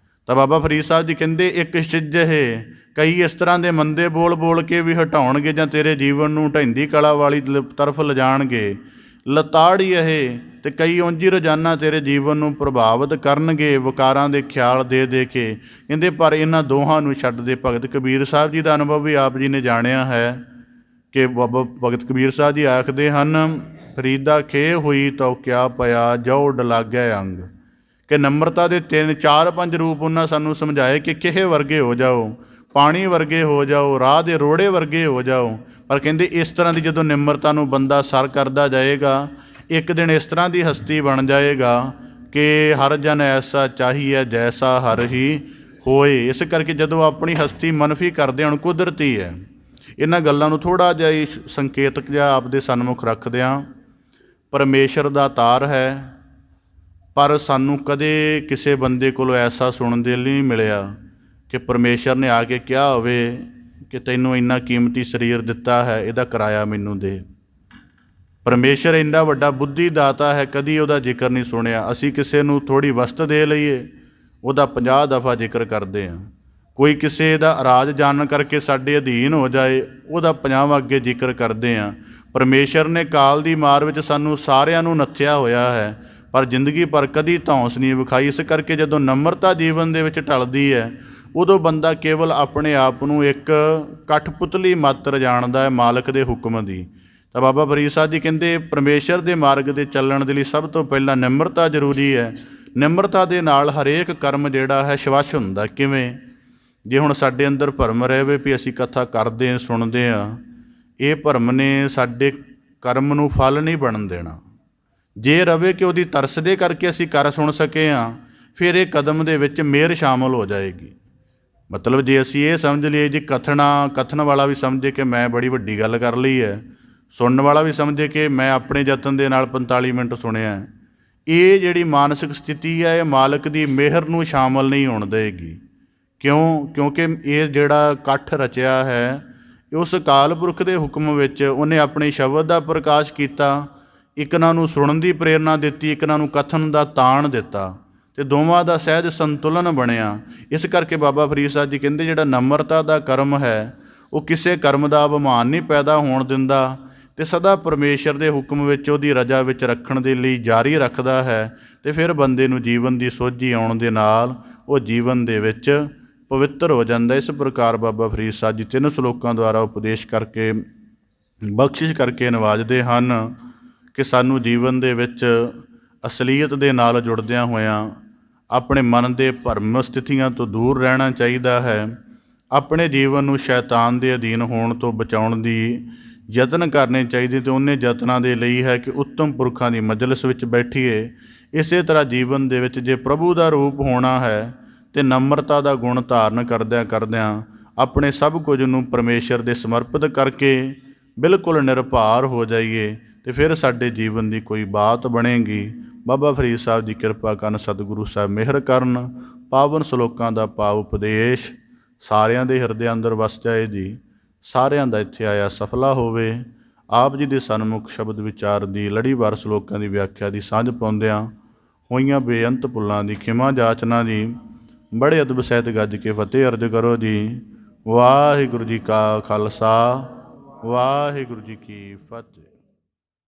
ਤਾਂ ਬਾਬਾ ਫਰੀਦ ਸਾਹਿਬ ਜੀ ਕਹਿੰਦੇ ਇੱਕ ਛਿਜਹੇ, ਕਈ ਇਸ ਤਰ੍ਹਾਂ ਦੇ ਮੰਦੇ ਬੋਲ ਬੋਲ ਕੇ ਵੀ ਹਟਾਉਣਗੇ ਜਾਂ ਤੇਰੇ ਜੀਵਨ ਨੂੰ ਢਹਿੰਦੀ ਕਲਾ ਵਾਲੀ ਤਰਫ ਲਿਜਾਣਗੇ। ਲਤਾੜੀ ਇਹ, ਅਤੇ ਕਈ ਉਂਝ ਹੀ ਰੋਜ਼ਾਨਾ ਤੇਰੇ ਜੀਵਨ ਨੂੰ ਪ੍ਰਭਾਵਿਤ ਕਰਨਗੇ ਵਿਕਾਰਾਂ ਦੇ ਖਿਆਲ ਦੇ ਦੇ ਕੇ। ਕਹਿੰਦੇ ਪਰ ਇਹਨਾਂ ਦੋਹਾਂ ਨੂੰ ਛੱਡ ਦੇ। ਭਗਤ ਕਬੀਰ ਸਾਹਿਬ ਜੀ ਦਾ ਅਨੁਭਵ ਵੀ ਆਪ ਜੀ ਨੇ ਜਾਣਿਆ ਹੈ ਕਿ ਬਾਬਾ ਭਗਤ ਕਬੀਰ ਸਾਹਿਬ ਜੀ ਆਖਦੇ ਹਨ, ਫਰੀਦਾ ਖੇ ਹੋਈ ਤਉ ਕਿਆ ਪਿਆ ਜੋ ਡਲਾਗੈ ਅੰਗ। ਕਿ ਨੰਬਰਤਾ ਦੇ 3, 4, 5 ਰੂਪ ਉਹਨਾਂ ਸਾਨੂੰ ਸਮਝਾਏ ਕਿ ਕਿਹੇ ਵਰਗੇ ਹੋ ਜਾਓ, ਪਾਣੀ ਵਰਗੇ ਹੋ ਜਾਓ, ਰਾਹ ਦੇ ਰੋੜੇ ਵਰਗੇ ਹੋ ਜਾਓ। ਪਰ ਕਹਿੰਦੇ ਇਸ ਤਰ੍ਹਾਂ ਦੀ ਜਦੋਂ ਨਿਮਰਤਾ ਨੂੰ ਬੰਦਾ ਸਰ ਕਰਦਾ ਜਾਏਗਾ, ਇੱਕ ਦਿਨ ਇਸ ਤਰ੍ਹਾਂ ਦੀ ਹਸਤੀ ਬਣ ਜਾਏਗਾ ਕਿ ਹਰ ਜਨ ਐਸਾ ਚਾਹੀਏ ਜੈਸਾ ਹਰ ਹੀ ਹੋਏ। ਇਸ ਕਰਕੇ ਜਦੋਂ ਆਪਣੀ ਹਸਤੀ ਮਨਫੀ ਕਰਦੇ, ਹੁਣ ਕੁਦਰਤੀ ਹੈ। ਇਹਨਾਂ ਗੱਲਾਂ ਨੂੰ ਥੋੜ੍ਹਾ ਜਿਹਾ ਸੰਕੇਤਕ ਜਿਹਾ ਆਪਦੇ ਸਨਮੁਖ ਰੱਖਦਿਆਂ, ਪਰਮੇਸ਼ਰ ਦਾ ਤਾਰ ਹੈ, ਪਰ ਸਾਨੂੰ ਕਦੇ ਕਿਸੇ ਬੰਦੇ ਕੋਲੋਂ ਐਸਾ ਸੁਣਨ ਦੇ ਲਈ ਨਹੀਂ ਮਿਲਿਆ ਕਿ ਪਰਮੇਸ਼ਰ ਨੇ ਆ ਕੇ ਕਿਹਾ ਹੋਵੇ ਕਿ ਤੈਨੂੰ ਇੰਨਾ ਕੀਮਤੀ ਸਰੀਰ ਦਿੱਤਾ ਹੈ, ਇਹਦਾ ਕਿਰਾਇਆ ਮੈਨੂੰ ਦੇ। ਪਰਮੇਸ਼ਰ ਇੰਨਾ ਵੱਡਾ ਬੁੱਧੀ ਦਾਤਾ ਹੈ, ਕਦੀ ਉਹਦਾ ਜ਼ਿਕਰ ਨਹੀਂ ਸੁਣਿਆ। ਅਸੀਂ ਕਿਸੇ ਨੂੰ ਥੋੜ੍ਹੀ ਵਸਤ ਦੇ ਲਈਏ, ਉਹਦਾ 50 ਦਫਾ ਜ਼ਿਕਰ ਕਰਦੇ ਹਾਂ। ਕੋਈ ਕਿਸੇ ਦਾ ਰਾਜ ਜਾਣਨ ਕਰਕੇ ਸਾਡੇ ਅਧੀਨ ਹੋ ਜਾਏ, ਉਹਦਾ 50ਵਾਂ ਅੱਗੇ ਜ਼ਿਕਰ ਕਰਦੇ ਹਾਂ। ਪਰਮੇਸ਼ਰ ਨੇ ਕਾਲ ਦੀ ਮਾਰ ਵਿੱਚ ਸਾਨੂੰ ਸਾਰਿਆਂ ਨੂੰ ਨੱਥਿਆ ਹੋਇਆ ਹੈ, ਪਰ ਜ਼ਿੰਦਗੀ ਪਰ ਕਦੀ ਧੌਂਸ ਨਹੀਂ ਵਿਖਾਈ। ਇਸ ਕਰਕੇ ਜਦੋਂ ਨਮਰਤਾ ਜੀਵਨ ਦੇ ਵਿੱਚ ਢਲਦੀ ਹੈ, ਉਦੋਂ ਬੰਦਾ ਕੇਵਲ ਆਪਣੇ ਆਪ ਨੂੰ ਇੱਕ ਕਠਪੁਤਲੀ ਮਾਤਰ ਜਾਣਦਾ ਹੈ ਮਾਲਕ ਦੇ ਹੁਕਮ ਦੀ। ਤਾਂ ਬਾਬਾ ਫਰੀਦ ਸਾਹਿਬ ਜੀ ਕਹਿੰਦੇ ਪਰਮੇਸ਼ਰ ਦੇ ਮਾਰਗ 'ਤੇ ਚੱਲਣ ਦੇ ਲਈ ਸਭ ਤੋਂ ਪਹਿਲਾਂ ਨਿਮਰਤਾ ਜ਼ਰੂਰੀ ਹੈ। ਨਿਮਰਤਾ ਦੇ ਨਾਲ ਹਰੇਕ ਕਰਮ ਜਿਹੜਾ ਹੈ ਸ਼ਵੱਛ ਹੁੰਦਾ। ਕਿਵੇਂ? ਜੇ ਹੁਣ ਸਾਡੇ ਅੰਦਰ ਭਰਮ ਰਹੇ ਵੀ ਅਸੀਂ ਕਥਾ ਕਰਦੇ ਹਾਂ, ਸੁਣਦੇ ਹਾਂ, ਇਹ ਭਰਮ ਨੇ ਸਾਡੇ ਕਰਮ ਨੂੰ ਫਲ ਨਹੀਂ ਬਣਨ ਦੇਣਾ। ਜੇ ਰਵੇ ਕਿ ਉਹਦੀ ਤਰਸ ਦੇ ਕਰਕੇ ਅਸੀਂ ਕਰ ਸੁਣ ਸਕੇ ਹਾਂ, ਫਿਰ ਇਹ ਕਦਮ ਦੇ ਵਿੱਚ ਮਿਹਰ ਸ਼ਾਮਲ ਹੋ ਜਾਏਗੀ। ਮਤਲਬ ਜੇ ਅਸੀਂ ਇਹ ਸਮਝ ਲਈਏ ਜੀ ਕਥਨ ਵਾਲਾ ਵੀ ਸਮਝੇ ਕਿ ਮੈਂ ਬੜੀ ਵੱਡੀ ਗੱਲ ਕਰ ਲਈ ਹੈ, ਸੁਣਨ ਵਾਲਾ ਵੀ ਸਮਝੇ ਕਿ ਮੈਂ ਆਪਣੇ ਯਤਨ ਦੇ ਨਾਲ 45 ਮਿੰਟ ਸੁਣਿਆ, ਇਹ ਜਿਹੜੀ ਮਾਨਸਿਕ ਸਥਿਤੀ ਹੈ ਇਹ ਮਾਲਕ ਦੀ ਮਿਹਰ ਨੂੰ ਸ਼ਾਮਲ ਨਹੀਂ ਹੋਣ ਦੇਗੀ। ਕਿਉਂਕਿ ਇਹ ਜਿਹੜਾ ਇਕੱਠ ਰਚਿਆ ਹੈ ਉਸ ਅਕਾਲ ਪੁਰਖ ਦੇ ਹੁਕਮ ਵਿੱਚ ਉਹਨੇ ਆਪਣੇ ਸ਼ਬਦ ਦਾ ਪ੍ਰਕਾਸ਼ ਕੀਤਾ, ਇੱਕਨਾਂ ਨੂੰ ਸੁਣਨ ਦੀ ਪ੍ਰੇਰਨਾ ਦਿੱਤੀ, ਇੱਕਨਾਂ ਨੂੰ ਕਥਨ ਦਾ ਤਾਣ ਦਿੱਤਾ, ਅਤੇ ਦੋਵਾਂ ਦਾ ਸਹਿਜ ਸੰਤੁਲਨ ਬਣਿਆ। ਇਸ ਕਰਕੇ ਬਾਬਾ ਫਰੀਦ ਸਾਹਿਬ ਜੀ ਕਹਿੰਦੇ ਜਿਹੜਾ ਨਮਰਤਾ ਦਾ ਕਰਮ ਹੈ ਉਹ ਕਿਸੇ ਕਰਮ ਦਾ ਅਭਿਮਾਨ ਨਹੀਂ ਪੈਦਾ ਹੋਣ ਦਿੰਦਾ, ਅਤੇ ਸਦਾ ਪਰਮੇਸ਼ਰ ਦੇ ਹੁਕਮ ਵਿੱਚ ਉਹਦੀ ਰਜਾ ਵਿੱਚ ਰੱਖਣ ਦੇ ਲਈ ਜਾਰੀ ਰੱਖਦਾ ਹੈ। ਅਤੇ ਫਿਰ ਬੰਦੇ ਨੂੰ ਜੀਵਨ ਦੀ ਸੋਝੀ ਆਉਣ ਦੇ ਨਾਲ ਉਹ ਜੀਵਨ ਦੇ ਵਿੱਚ ਪਵਿੱਤਰ ਹੋ ਜਾਂਦਾ। ਇਸ ਪ੍ਰਕਾਰ ਬਾਬਾ ਫਰੀਦ ਸਾਹਿਬ ਜੀ 3 ਸਲੋਕਾਂ ਦੁਆਰਾ ਉਪਦੇਸ਼ ਕਰਕੇ ਬਖਸ਼ਿਸ਼ ਕਰਕੇ ਨਵਾਜਦੇ ਹਨ ਕਿ ਸਾਨੂੰ ਜੀਵਨ ਦੇ ਵਿੱਚ ਅਸਲੀਅਤ ਦੇ ਨਾਲ ਜੁੜਦਿਆਂ ਹੋਇਆਂ ਆਪਣੇ ਮਨ ਦੇ ਭਰਮ ਸਥਿਤੀਆਂ ਤੋਂ ਦੂਰ ਰਹਿਣਾ ਚਾਹੀਦਾ ਹੈ। ਆਪਣੇ ਜੀਵਨ ਨੂੰ ਸ਼ੈਤਾਨ ਦੇ ਅਧੀਨ ਹੋਣ ਤੋਂ ਬਚਾਉਣ ਦੀ ਯਤਨ ਕਰਨੇ ਚਾਹੀਦੇ, ਅਤੇ ਉਹਨੇ ਯਤਨਾਂ ਦੇ ਲਈ ਹੈ ਕਿ ਉੱਤਮ ਪੁਰਖਾਂ ਦੀ ਮਜਲਿਸ ਵਿੱਚ ਬੈਠੀਏ। ਇਸੇ ਤਰ੍ਹਾਂ ਜੀਵਨ ਦੇ ਵਿੱਚ ਜੇ ਪ੍ਰਭੂ ਦਾ ਰੂਪ ਹੋਣਾ ਹੈ ਅਤੇ ਨਮਰਤਾ ਦਾ ਗੁਣ ਧਾਰਨ ਕਰਦਿਆਂ ਆਪਣੇ ਸਭ ਕੁਝ ਨੂੰ ਪਰਮੇਸ਼ਰ ਦੇ ਸਮਰਪਿਤ ਕਰਕੇ ਬਿਲਕੁਲ ਨਿਰਭਰ ਹੋ ਜਾਈਏ, ਅਤੇ ਫਿਰ ਸਾਡੇ ਜੀਵਨ ਦੀ ਕੋਈ ਬਾਤ ਬਣੇਗੀ। ਬਾਬਾ ਫਰੀਦ ਸਾਹਿਬ ਦੀ ਕਿਰਪਾ ਕਰਨ, ਸਤਿਗੁਰੂ ਸਾਹਿਬ ਮਿਹਰ ਕਰਨ, ਪਾਵਨ ਸਲੋਕਾਂ ਦਾ ਭਾਵ ਉਪਦੇਸ਼ ਸਾਰਿਆਂ ਦੇ ਹਿਰਦੇ ਅੰਦਰ ਵਸ ਜਾਏ ਜੀ। ਸਾਰਿਆਂ ਦਾ ਇੱਥੇ ਆਇਆ ਸਫਲਾ ਹੋਵੇ। ਆਪ ਜੀ ਦੇ ਸਨਮੁਖ ਸ਼ਬਦ ਵਿਚਾਰ ਦੀ ਲੜੀਵਾਰ ਸਲੋਕਾਂ ਦੀ ਵਿਆਖਿਆ ਦੀ ਸਾਂਝ ਪਾਉਂਦਿਆਂ ਹੋਈਆਂ ਬੇਅੰਤ ਭੁੱਲਾਂ ਦੀ ਖਿਮਾ ਜਾਚਨਾ ਜੀ। ਬੜੇ ਅਦਬ ਸਹਿਤ ਗੱਜ ਕੇ ਫਤਿਹ ਅਰਜ ਕਰੋ ਜੀ। ਵਾਹਿਗੁਰੂ ਜੀ ਕਾ ਖਾਲਸਾ, ਵਾਹਿਗੁਰੂ ਜੀ ਕੀ ਫਤਿਹ।